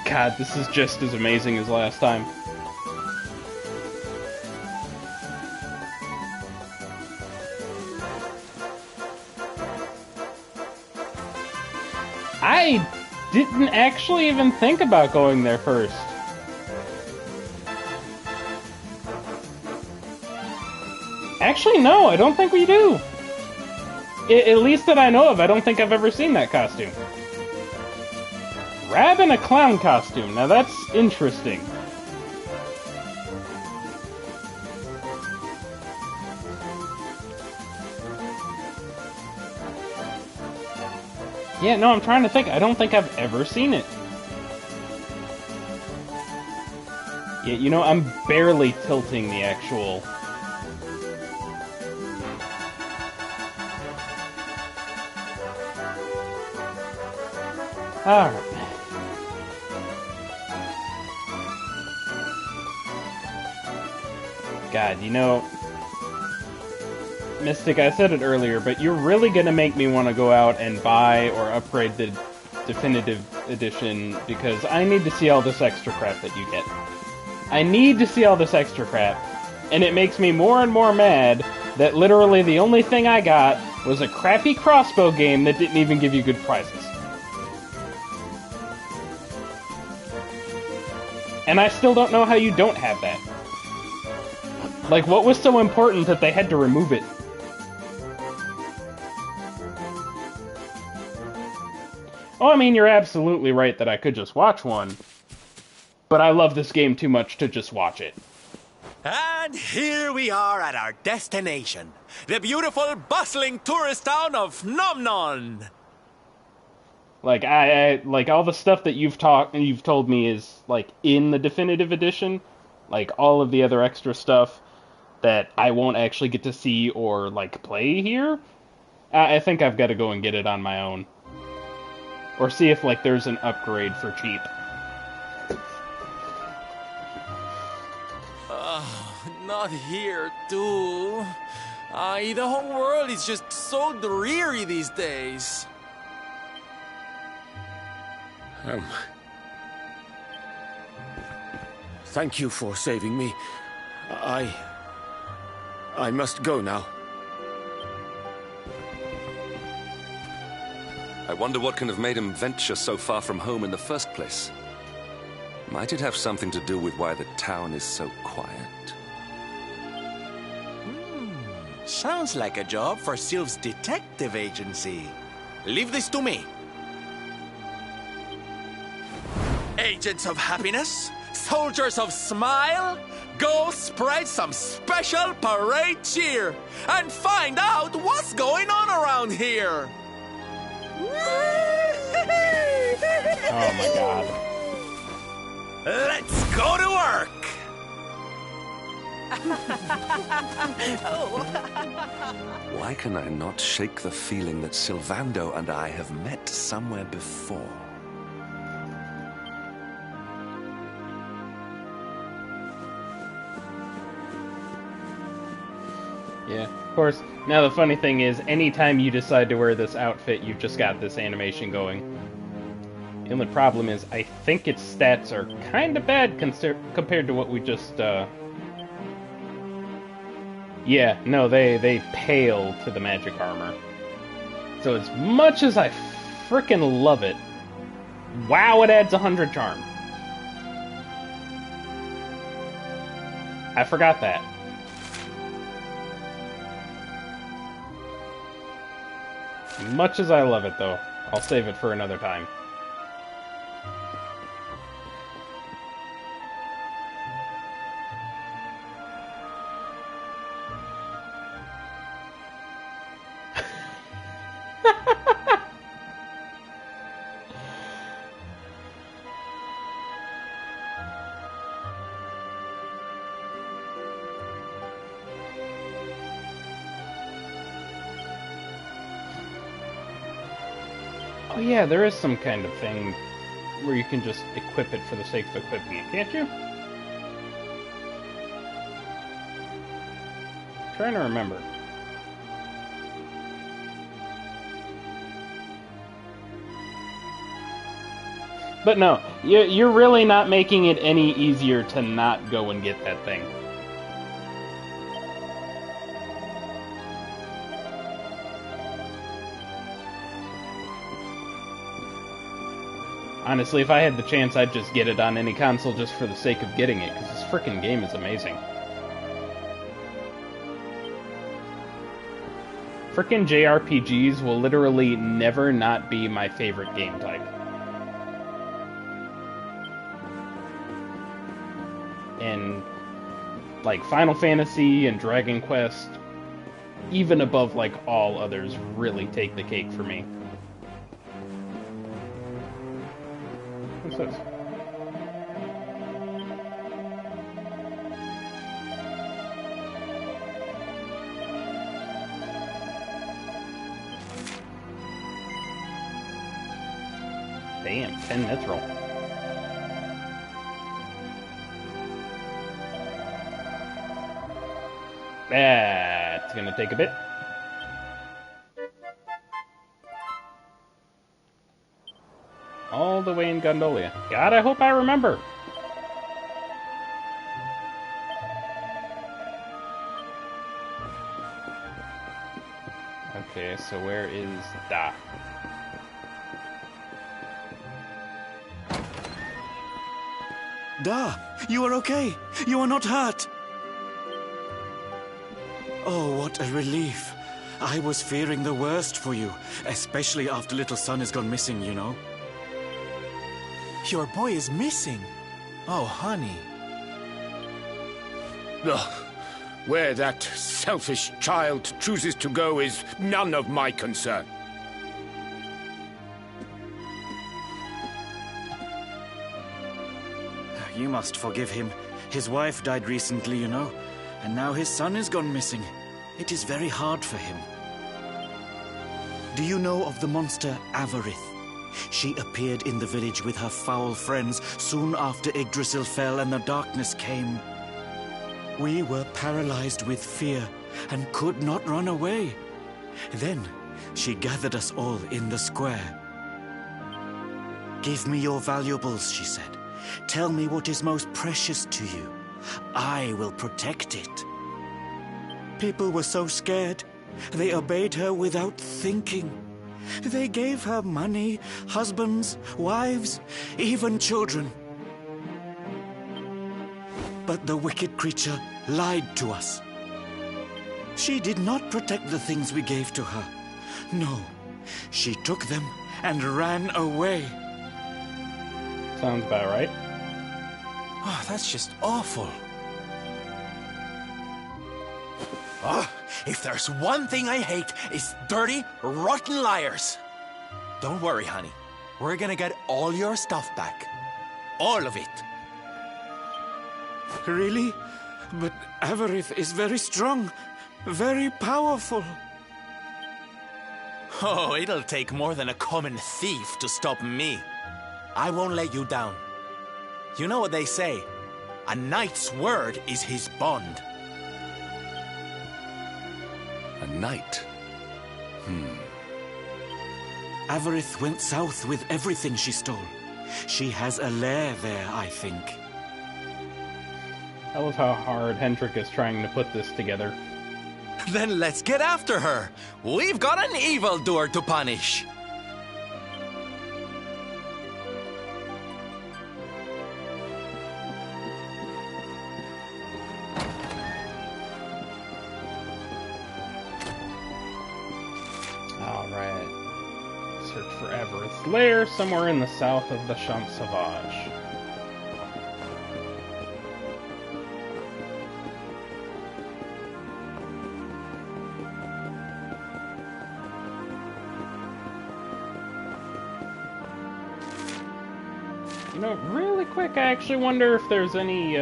God, this is just as amazing as last time. I didn't actually even think about going there first. Actually, no, I don't think we do. At least that I know of, I don't think I've ever seen that costume. Rab in a clown costume, now that's interesting. Yeah, no, I'm trying to think. I don't think I've ever seen it. Yeah, you know, I'm barely tilting the actual... Alright. God, you know... Mystic, I said it earlier, but you're really gonna make me want to go out and buy or upgrade the Definitive Edition, because I need to see all this extra crap that you get. I need to see all this extra crap, and it makes me more and more mad that literally the only thing I got was a crappy crossbow game that didn't even give you good prizes. And I still don't know how you don't have that. Like, what was so important that they had to remove it? Oh, I mean, you're absolutely right that I could just watch one. But I love this game too much to just watch it. And here we are at our destination. The beautiful, bustling tourist town of Nomnon. Like, like, all the stuff that you've told me is, like, in the Definitive Edition. Like, all of the other extra stuff that I won't actually get to see or, like, play here. I think I've got to go and get it on my own. Or see if, like, there's an upgrade for cheap. Not here, too. The whole world is just so dreary these days. Thank you for saving me. I must go now. I wonder what can have made him venture so far from home in the first place. Might it have something to do with why the town is so quiet? Sounds like a job for Sylph's detective agency. Leave this to me. Agents of happiness, soldiers of smile, go spread some special parade cheer and find out what's going on around here. Oh my god. Let's go to work. Why can I not shake the feeling that Sylvando and I have met somewhere before? Yeah, of course. Now the funny thing is, anytime you decide to wear this outfit, you've just got this animation going. The only problem is, I think its stats are kind of bad compared to what we just, Yeah, no, they pale to the magic armor. So as much as I frickin' love it, wow, it adds 100 charm. I forgot that. Much as I love it, though, I'll save it for another time. Oh yeah, there is some kind of thing where you can just equip it for the sake of equipping it, can't you? I'm trying to remember. But no, you're really not making it any easier to not go and get that thing. Honestly, if I had the chance, I'd just get it on any console just for the sake of getting it, because this frickin' game is amazing. Frickin' JRPGs will literally never not be my favorite game type. And, like, Final Fantasy and Dragon Quest, even above, like, all others, really take the cake for me. What's this? Damn, 10 mithril. That's gonna take a bit. All the way in Gondolia. God, I hope I remember. Okay, so where is Da? Da, you are okay. You are not hurt. Oh, what a relief. I was fearing the worst for you, especially after little son has gone missing, you know. Your boy is missing. Oh, honey. Ugh. Where that selfish child chooses to go is none of my concern. You must forgive him. His wife died recently, you know, and now his son has gone missing. It is very hard for him. Do you know of the monster Avarith? She appeared in the village with her foul friends soon after Yggdrasil fell and the darkness came. We were paralyzed with fear and could not run away. Then she gathered us all in the square. "Give me your valuables," she said. "Tell me what is most precious to you. I will protect it." People were so scared. They obeyed her without thinking. They gave her money, husbands, wives, even children. But the wicked creature lied to us. She did not protect the things we gave to her. No, she took them and ran away. Sounds about right. Oh, that's just awful. Oh, if there's one thing I hate, it's dirty, rotten liars. Don't worry, honey. We're gonna get all your stuff back. All of it. Really? But Avarith is very strong, very powerful. Oh, it'll take more than a common thief to stop me. I won't let you down. You know what they say? A knight's word is his bond. A knight? Avarith went south with everything she stole. She has a lair there, I think. I love how hard Hendrik is trying to put this together. Then let's get after her. We've got an evildoer to punish. Alright. Search for Avarith's lair somewhere in the south of the Champ Sauvage. You know, really quick, I actually wonder if there's any,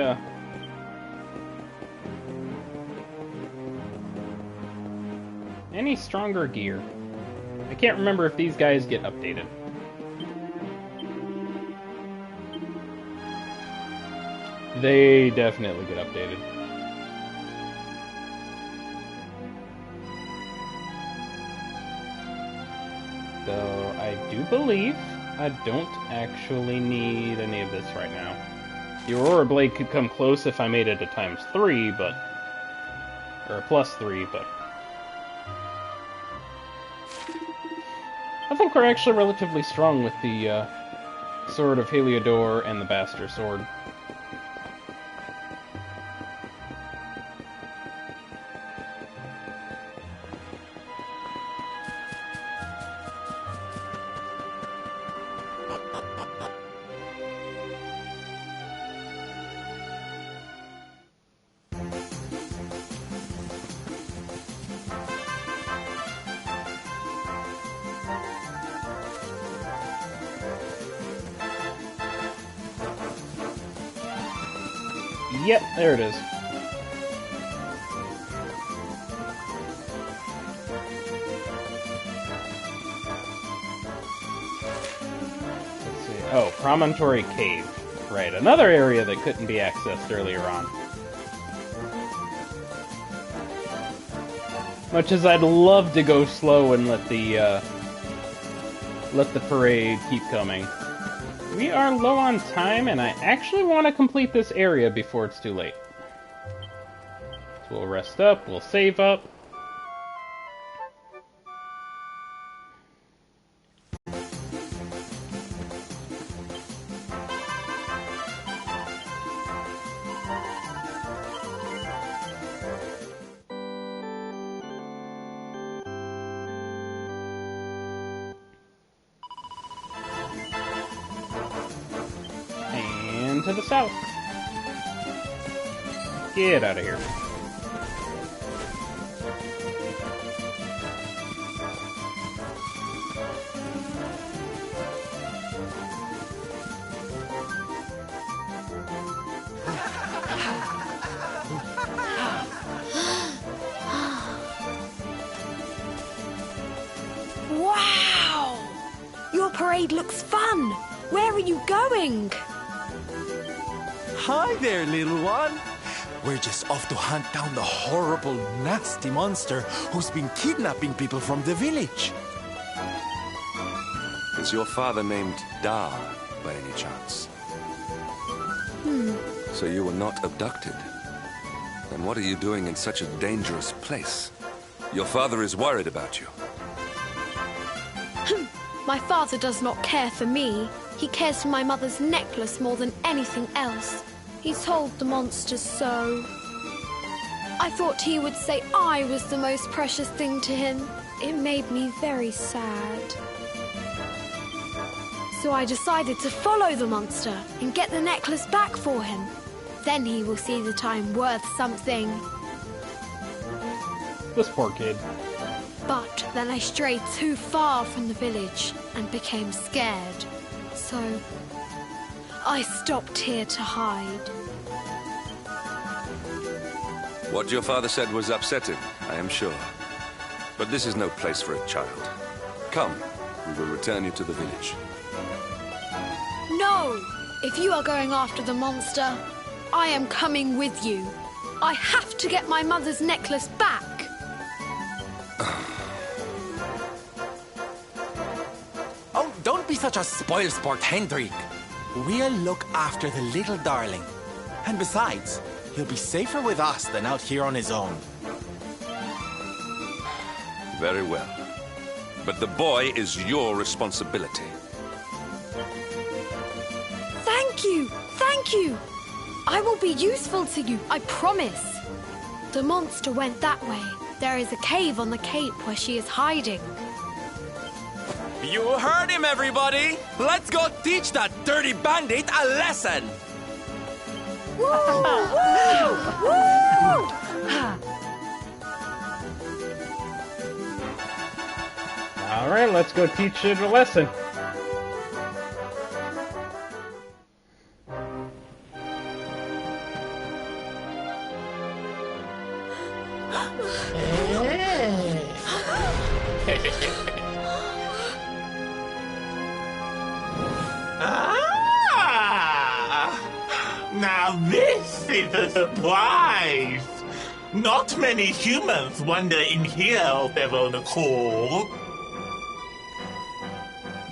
stronger gear. I can't remember if these guys get updated. They definitely get updated. Though I do believe I don't actually need any of this right now. The Aurora Blade could come close if I made it a ×3, but... or a +3, but... I think we're actually relatively strong with the Sword of Heliodor and the Bastard Sword. Yep, there it is. Let's see. Oh, Promontory Cave. Right, another area that couldn't be accessed earlier on. Much as I'd love to go slow and let the parade keep coming. We are low on time, and I actually want to complete this area before it's too late. So we'll rest up, we'll save up. To the south. Get out of here. Wow! Your parade looks fun. Where are you going? Hi there, little one. We're just off to hunt down the horrible, nasty monster who's been kidnapping people from the village. Is your father named Dar, by any chance? So you were not abducted? Then what are you doing in such a dangerous place? Your father is worried about you. My father does not care for me. He cares for my mother's necklace more than anything else. He told the monsters so. I thought he would say I was the most precious thing to him. It made me very sad. So I decided to follow the monster and get the necklace back for him. Then he will see that I'm worth something. This poor kid. But then I strayed too far from the village and became scared. So I stopped here to hide. What your father said was upsetting, I am sure. But this is no place for a child. Come, we will return you to the village. No! If you are going after the monster, I am coming with you. I have to get my mother's necklace back. Oh, don't be such a spoilsport, Hendrik. We'll look after the little darling. And besides, he'll be safer with us than out here on his own. Very well. But the boy is your responsibility. Thank you! Thank you! I will be useful to you, I promise. The monster went that way. There is a cave on the cape where she is hiding. You heard him, everybody! Let's go teach that dirty bandit a lesson! Woo! Woo! Woo! Alright, let's go teach it a lesson. Now this is a surprise! Not many humans wander in here of their own accord.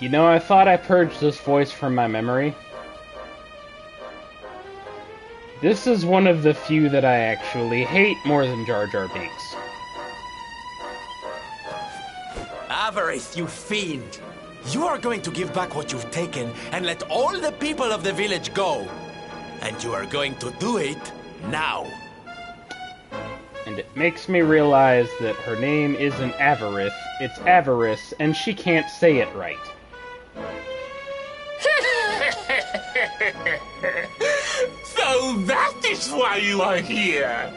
You know, I thought I purged this voice from my memory. This is one of the few that I actually hate more than Jar Jar Binks. Avarice, you fiend! You are going to give back what you've taken and let all the people of the village go. And you are going to do it now. And it makes me realize that her name isn't Avarice, it's Avarice, and she can't say it right. So that is why you are here.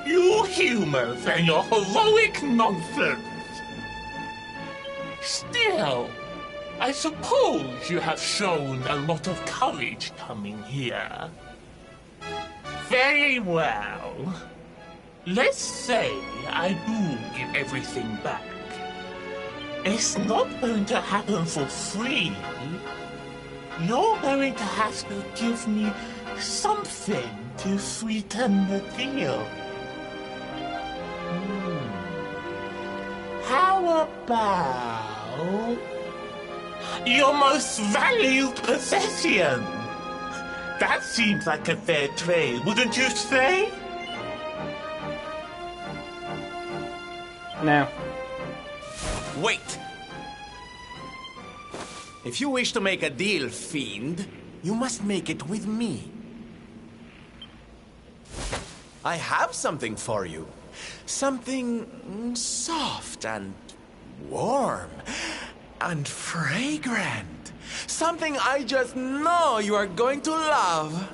You humans and your heroic nonsense. Still, I suppose you have shown a lot of courage coming here. Very well. Let's say I do give everything back. It's not going to happen for free. You're going to have to give me something to sweeten the deal. How about your most valued possession? That seems like a fair trade, wouldn't you say? No. Wait! If you wish to make a deal, fiend, you must make it with me. I have something for you. Something soft and warm and fragrant. Something I just know you are going to love.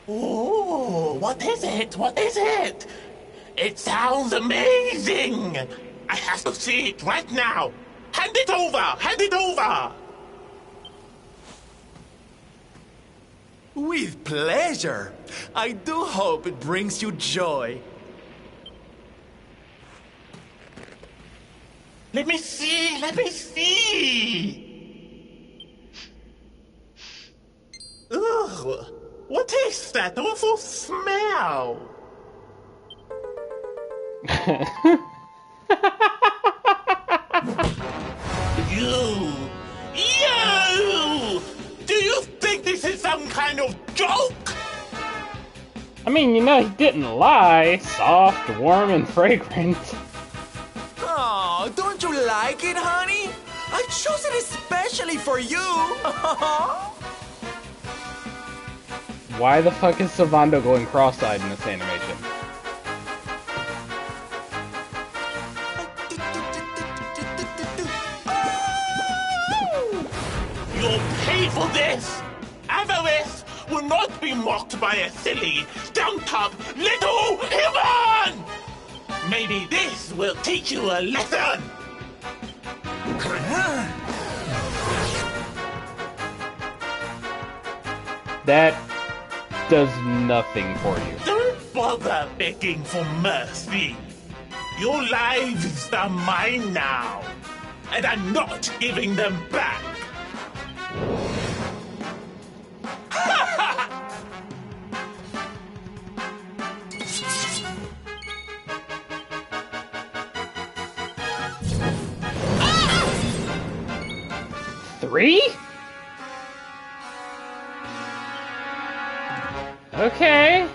Oh, what is it? What is it? It sounds amazing! I have to see it right now. Hand it over! Hand it over! With pleasure. I do hope it brings you joy. Let me see! Let me see! Ugh! What is that awful smell? You! Do you think this is some kind of joke? I mean, you know, he didn't lie. Soft, warm, and fragrant. Oh, don't you like like it, honey? I chose it especially for you. Why the fuck is Sylvando going cross-eyed in this animation? You'll pay for this! Avarice will not be mocked by a silly, down-top little human! Maybe this will teach you a lesson! That does nothing for you. Don't bother begging for mercy. Your lives are mine now, and I'm not giving them back. Three? Okay.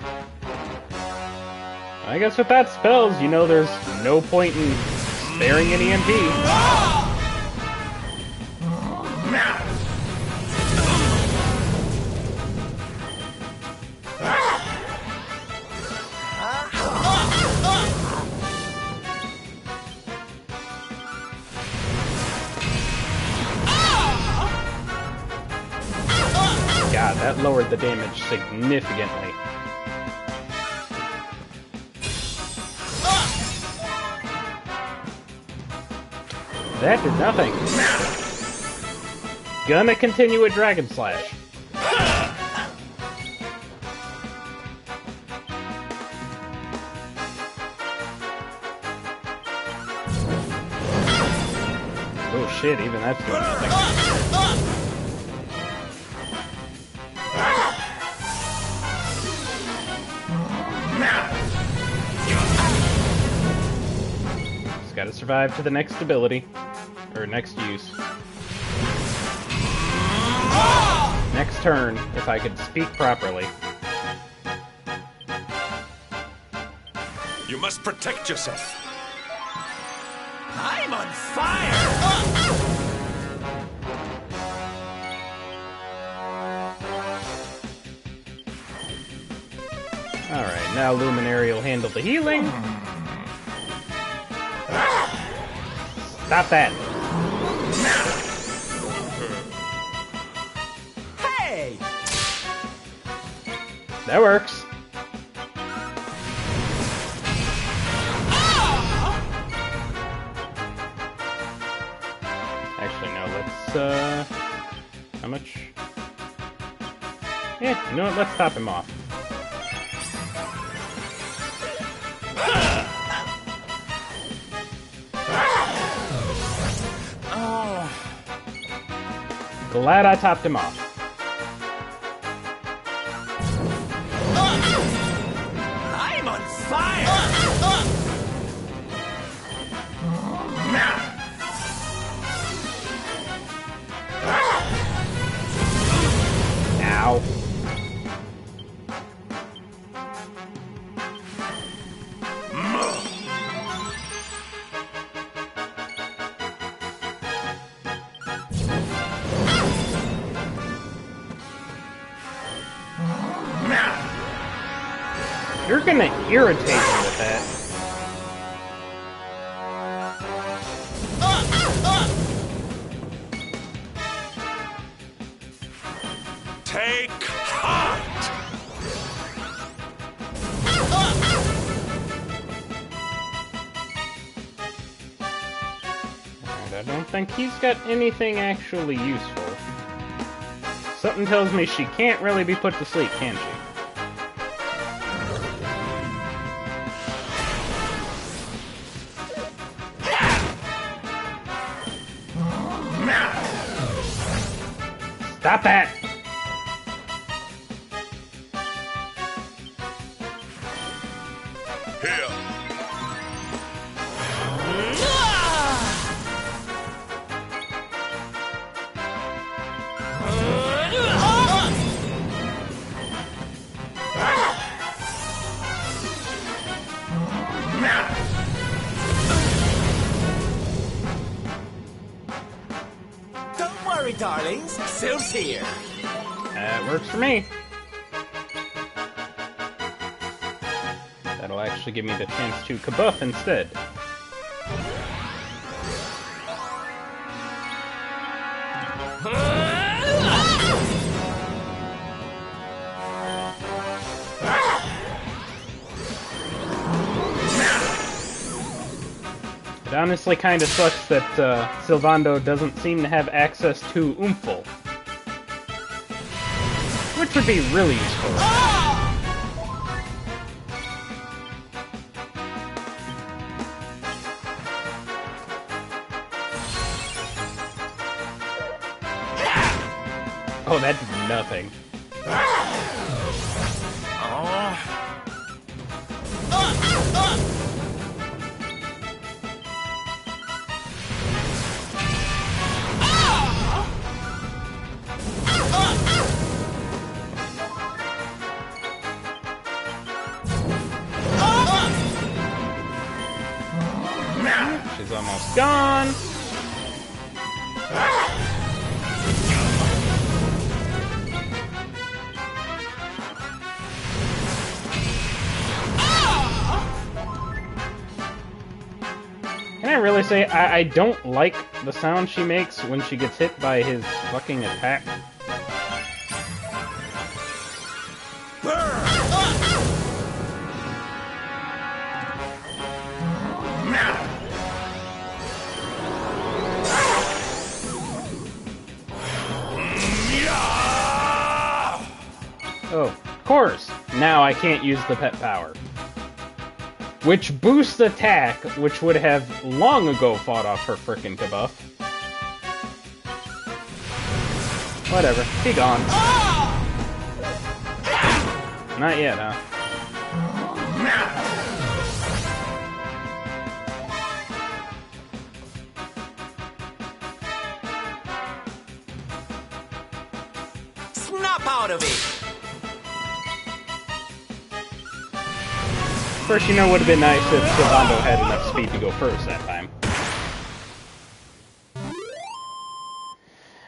I guess with that spells, you know there's no point in sparing any MP. God, that lowered the damage significantly. That did nothing. Gonna continue with Dragon Slash. Oh shit, even that's doing nothing. Just gotta survive to the next ability. Or next use. Next turn, if I could speak properly. You must protect yourself. I'm on fire! Alright, now Luminary will handle the healing. Stop that! Hey! That works. Actually, no, let's, how much? Yeah, you know what, let's stop him off. Glad I topped him off. I'm on fire! Ow. You're gonna irritate me with that. Take heart! Alright, I don't think he's got anything actually useful. Something tells me she can't really be put to sleep, can she? Stop that! Here. right, darlings. Sylph's here. That works for me. That'll actually give me the chance to kabuff instead. It honestly kind of sucks that Sylvando doesn't seem to have access to Oomphle, which would be really useful. Oh, that did nothing. She's almost gone. Can I really say I don't like the sound she makes when she gets hit by his fucking attack? Oh, of course! Now I can't use the pet power. Which boosts attack, which would have long ago fought off her frickin' kabuff. Whatever, be gone. Not yet, huh? Snap out of it! First, you know, would have been nice if Sylvando had enough speed to go first that time.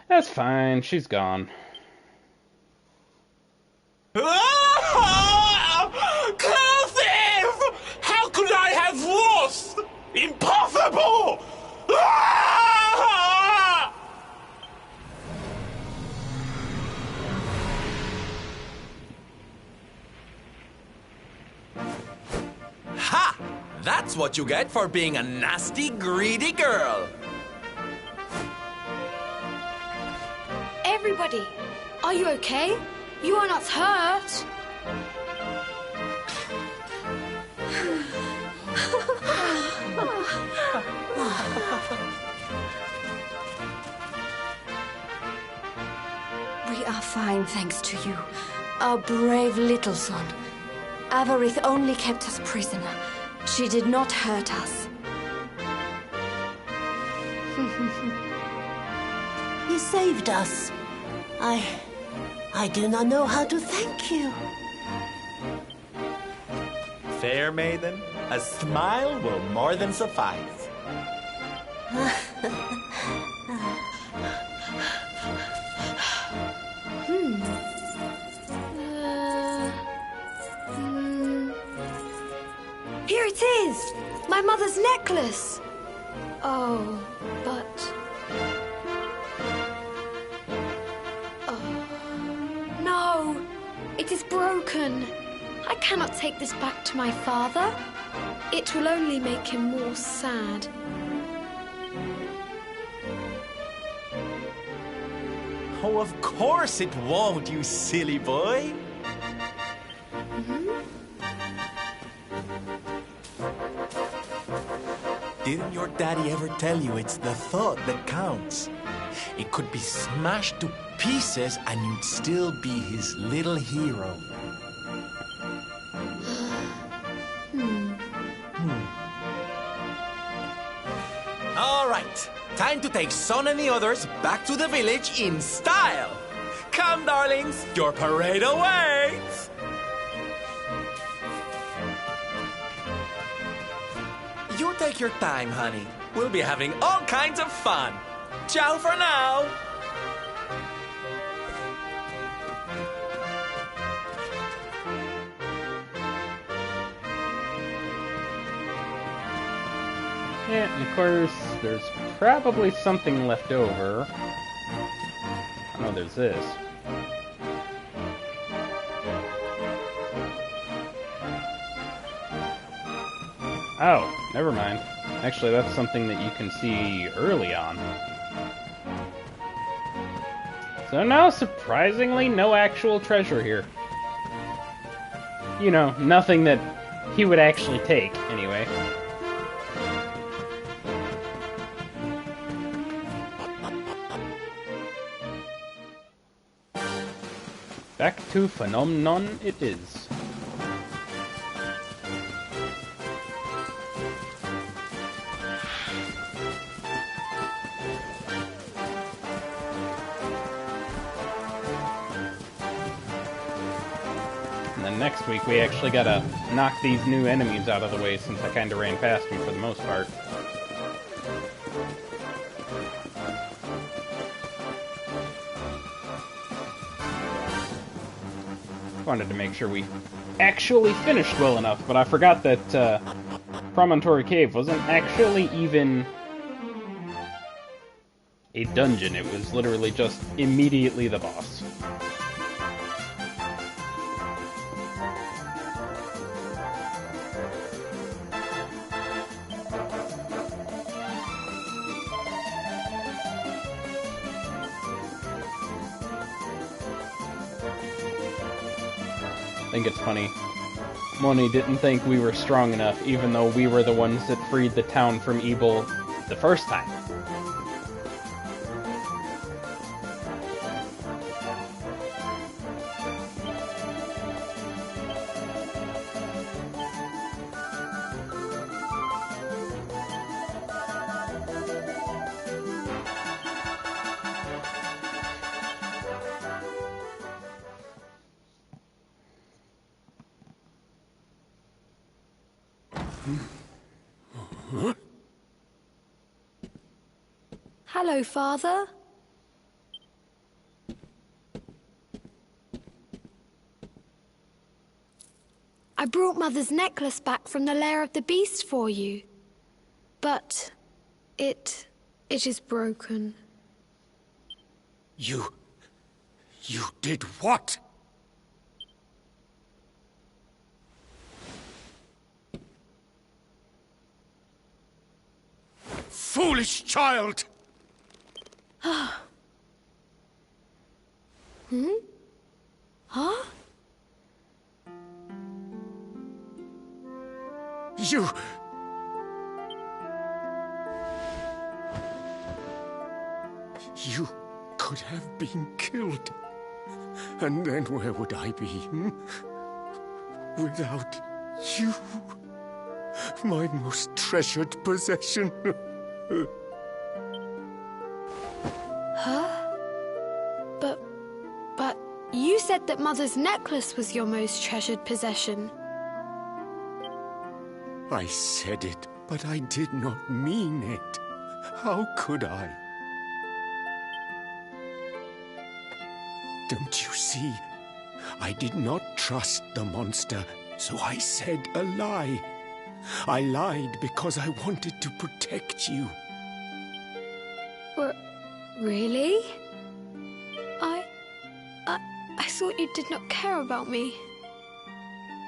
That's fine, she's gone. Clothes! How could I have lost? Impossible! Ha! That's what you get for being a nasty, greedy girl. Everybody, are you okay? You are not hurt. We are fine, thanks to you. Our brave little son. Avarith only kept us prisoner. She did not hurt us. You saved us. I do not know how to thank you. Fair maiden, a smile will more than suffice. Here it is! My mother's necklace! Oh, but... Oh. No! It is broken! I cannot take this back to my father. It will only make him more sad. Oh, of course it won't, you silly boy. Didn't your daddy ever tell you it's the thought that counts? It could be smashed to pieces and you'd still be his little hero. All right, time to take Son and the others back to the village in style. Come, darlings, your parade awaits. You take your time, honey. We'll be having all kinds of fun. Ciao for now. Yeah, and of course, there's probably something left over. Oh, there's this. Oh, never mind. Actually, that's something that you can see early on. So no, surprisingly, no actual treasure here. You know, nothing that he would actually take, anyway. Back to Phenomenon it is. And then next week we actually gotta knock these new enemies out of the way since I kinda ran past them for the most part. Wanted to make sure we actually finished well enough, but I forgot that Promontory Cave wasn't actually even a dungeon. It was literally just immediately the boss. I think it's funny. Moni didn't think we were strong enough, even though we were the ones that freed the town from evil the first time. Hello, Father. I brought Mother's necklace back from the lair of the beast for you. But it is broken. You did what? Foolish child! Hmm? Huh? You could have been killed. And then where would I be, without you? My most treasured possession. Huh? But you said that Mother's necklace was your most treasured possession. I said it, but I did not mean it. How could I? Don't you see? I did not trust the monster, so I said a lie. I lied because I wanted to protect you. Really? I thought you did not care about me.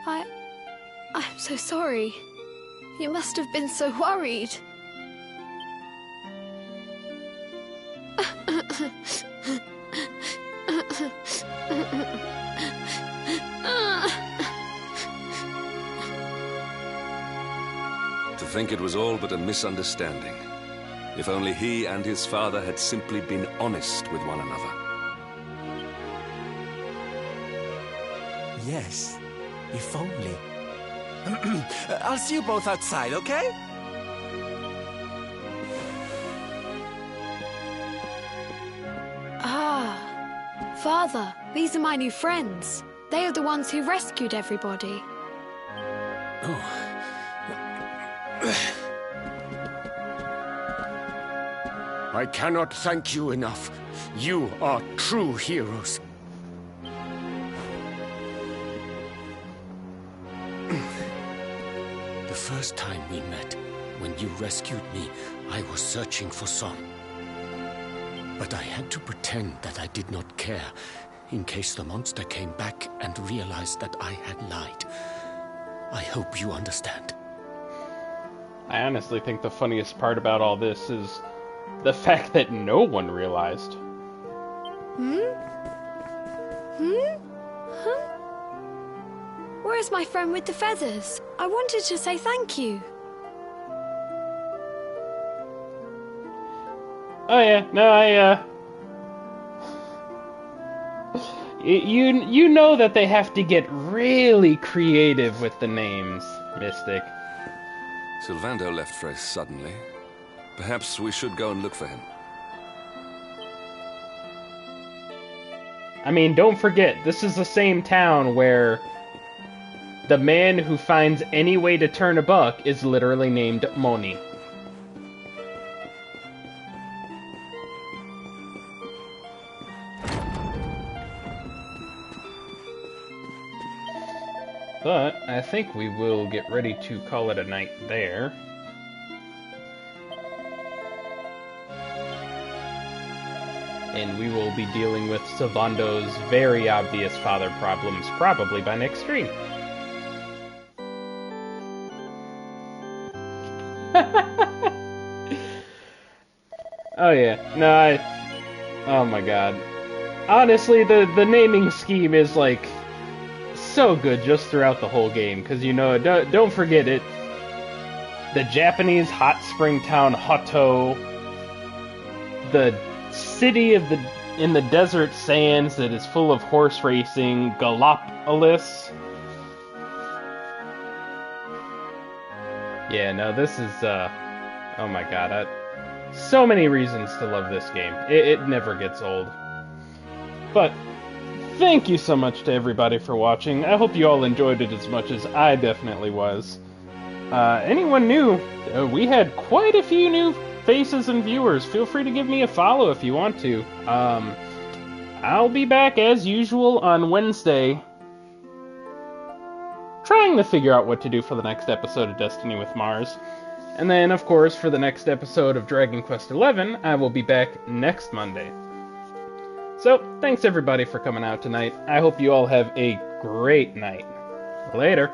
I'm so sorry. You must have been so worried. To think it was all but a misunderstanding. If only he and his father had simply been honest with one another. Yes, if only. I'll see you both outside, okay? Father, these are my new friends. They are the ones who rescued everybody. I cannot thank you enough. You are true heroes. The first time we met, When you rescued me, I was searching for Son. But I had to pretend that I did not care, in case the monster came back and realized that I had lied. I hope you understand. I honestly think the funniest part about all this is the fact that no one realized. Huh? Where's my friend with the feathers? I wanted to say thank you. Oh yeah, no, You know that they have to get really creative with the names, Mystic. Sylvando left very suddenly. Perhaps we should go and look for him. I mean, don't forget, this is the same town where the man who finds any way to turn a buck is literally named Moni. But I think we will get ready to call it a night there. And we will be dealing with Sylvando's very obvious father problems probably by next stream. Oh yeah, no, oh my god. Honestly, the naming scheme is like so good just throughout the whole game, because you know, don't forget it. The Japanese hot spring town Hoto, the city in the desert sands that is full of horse racing, Gallipolis. Yeah, no, this is oh my god, so many reasons to love this game. It never gets old. But thank you so much to everybody for watching. I hope you all enjoyed it as much as I definitely was. Anyone new? We had quite a few new faces and viewers. Feel free to give me a follow if you want to. I'll be back as usual on Wednesday, trying to figure out what to do for the next episode of Destiny with Mars. And then, of course, for the next episode of Dragon Quest XI, I will be back next Monday. So, thanks everybody for coming out tonight. I hope you all have a great night. Later.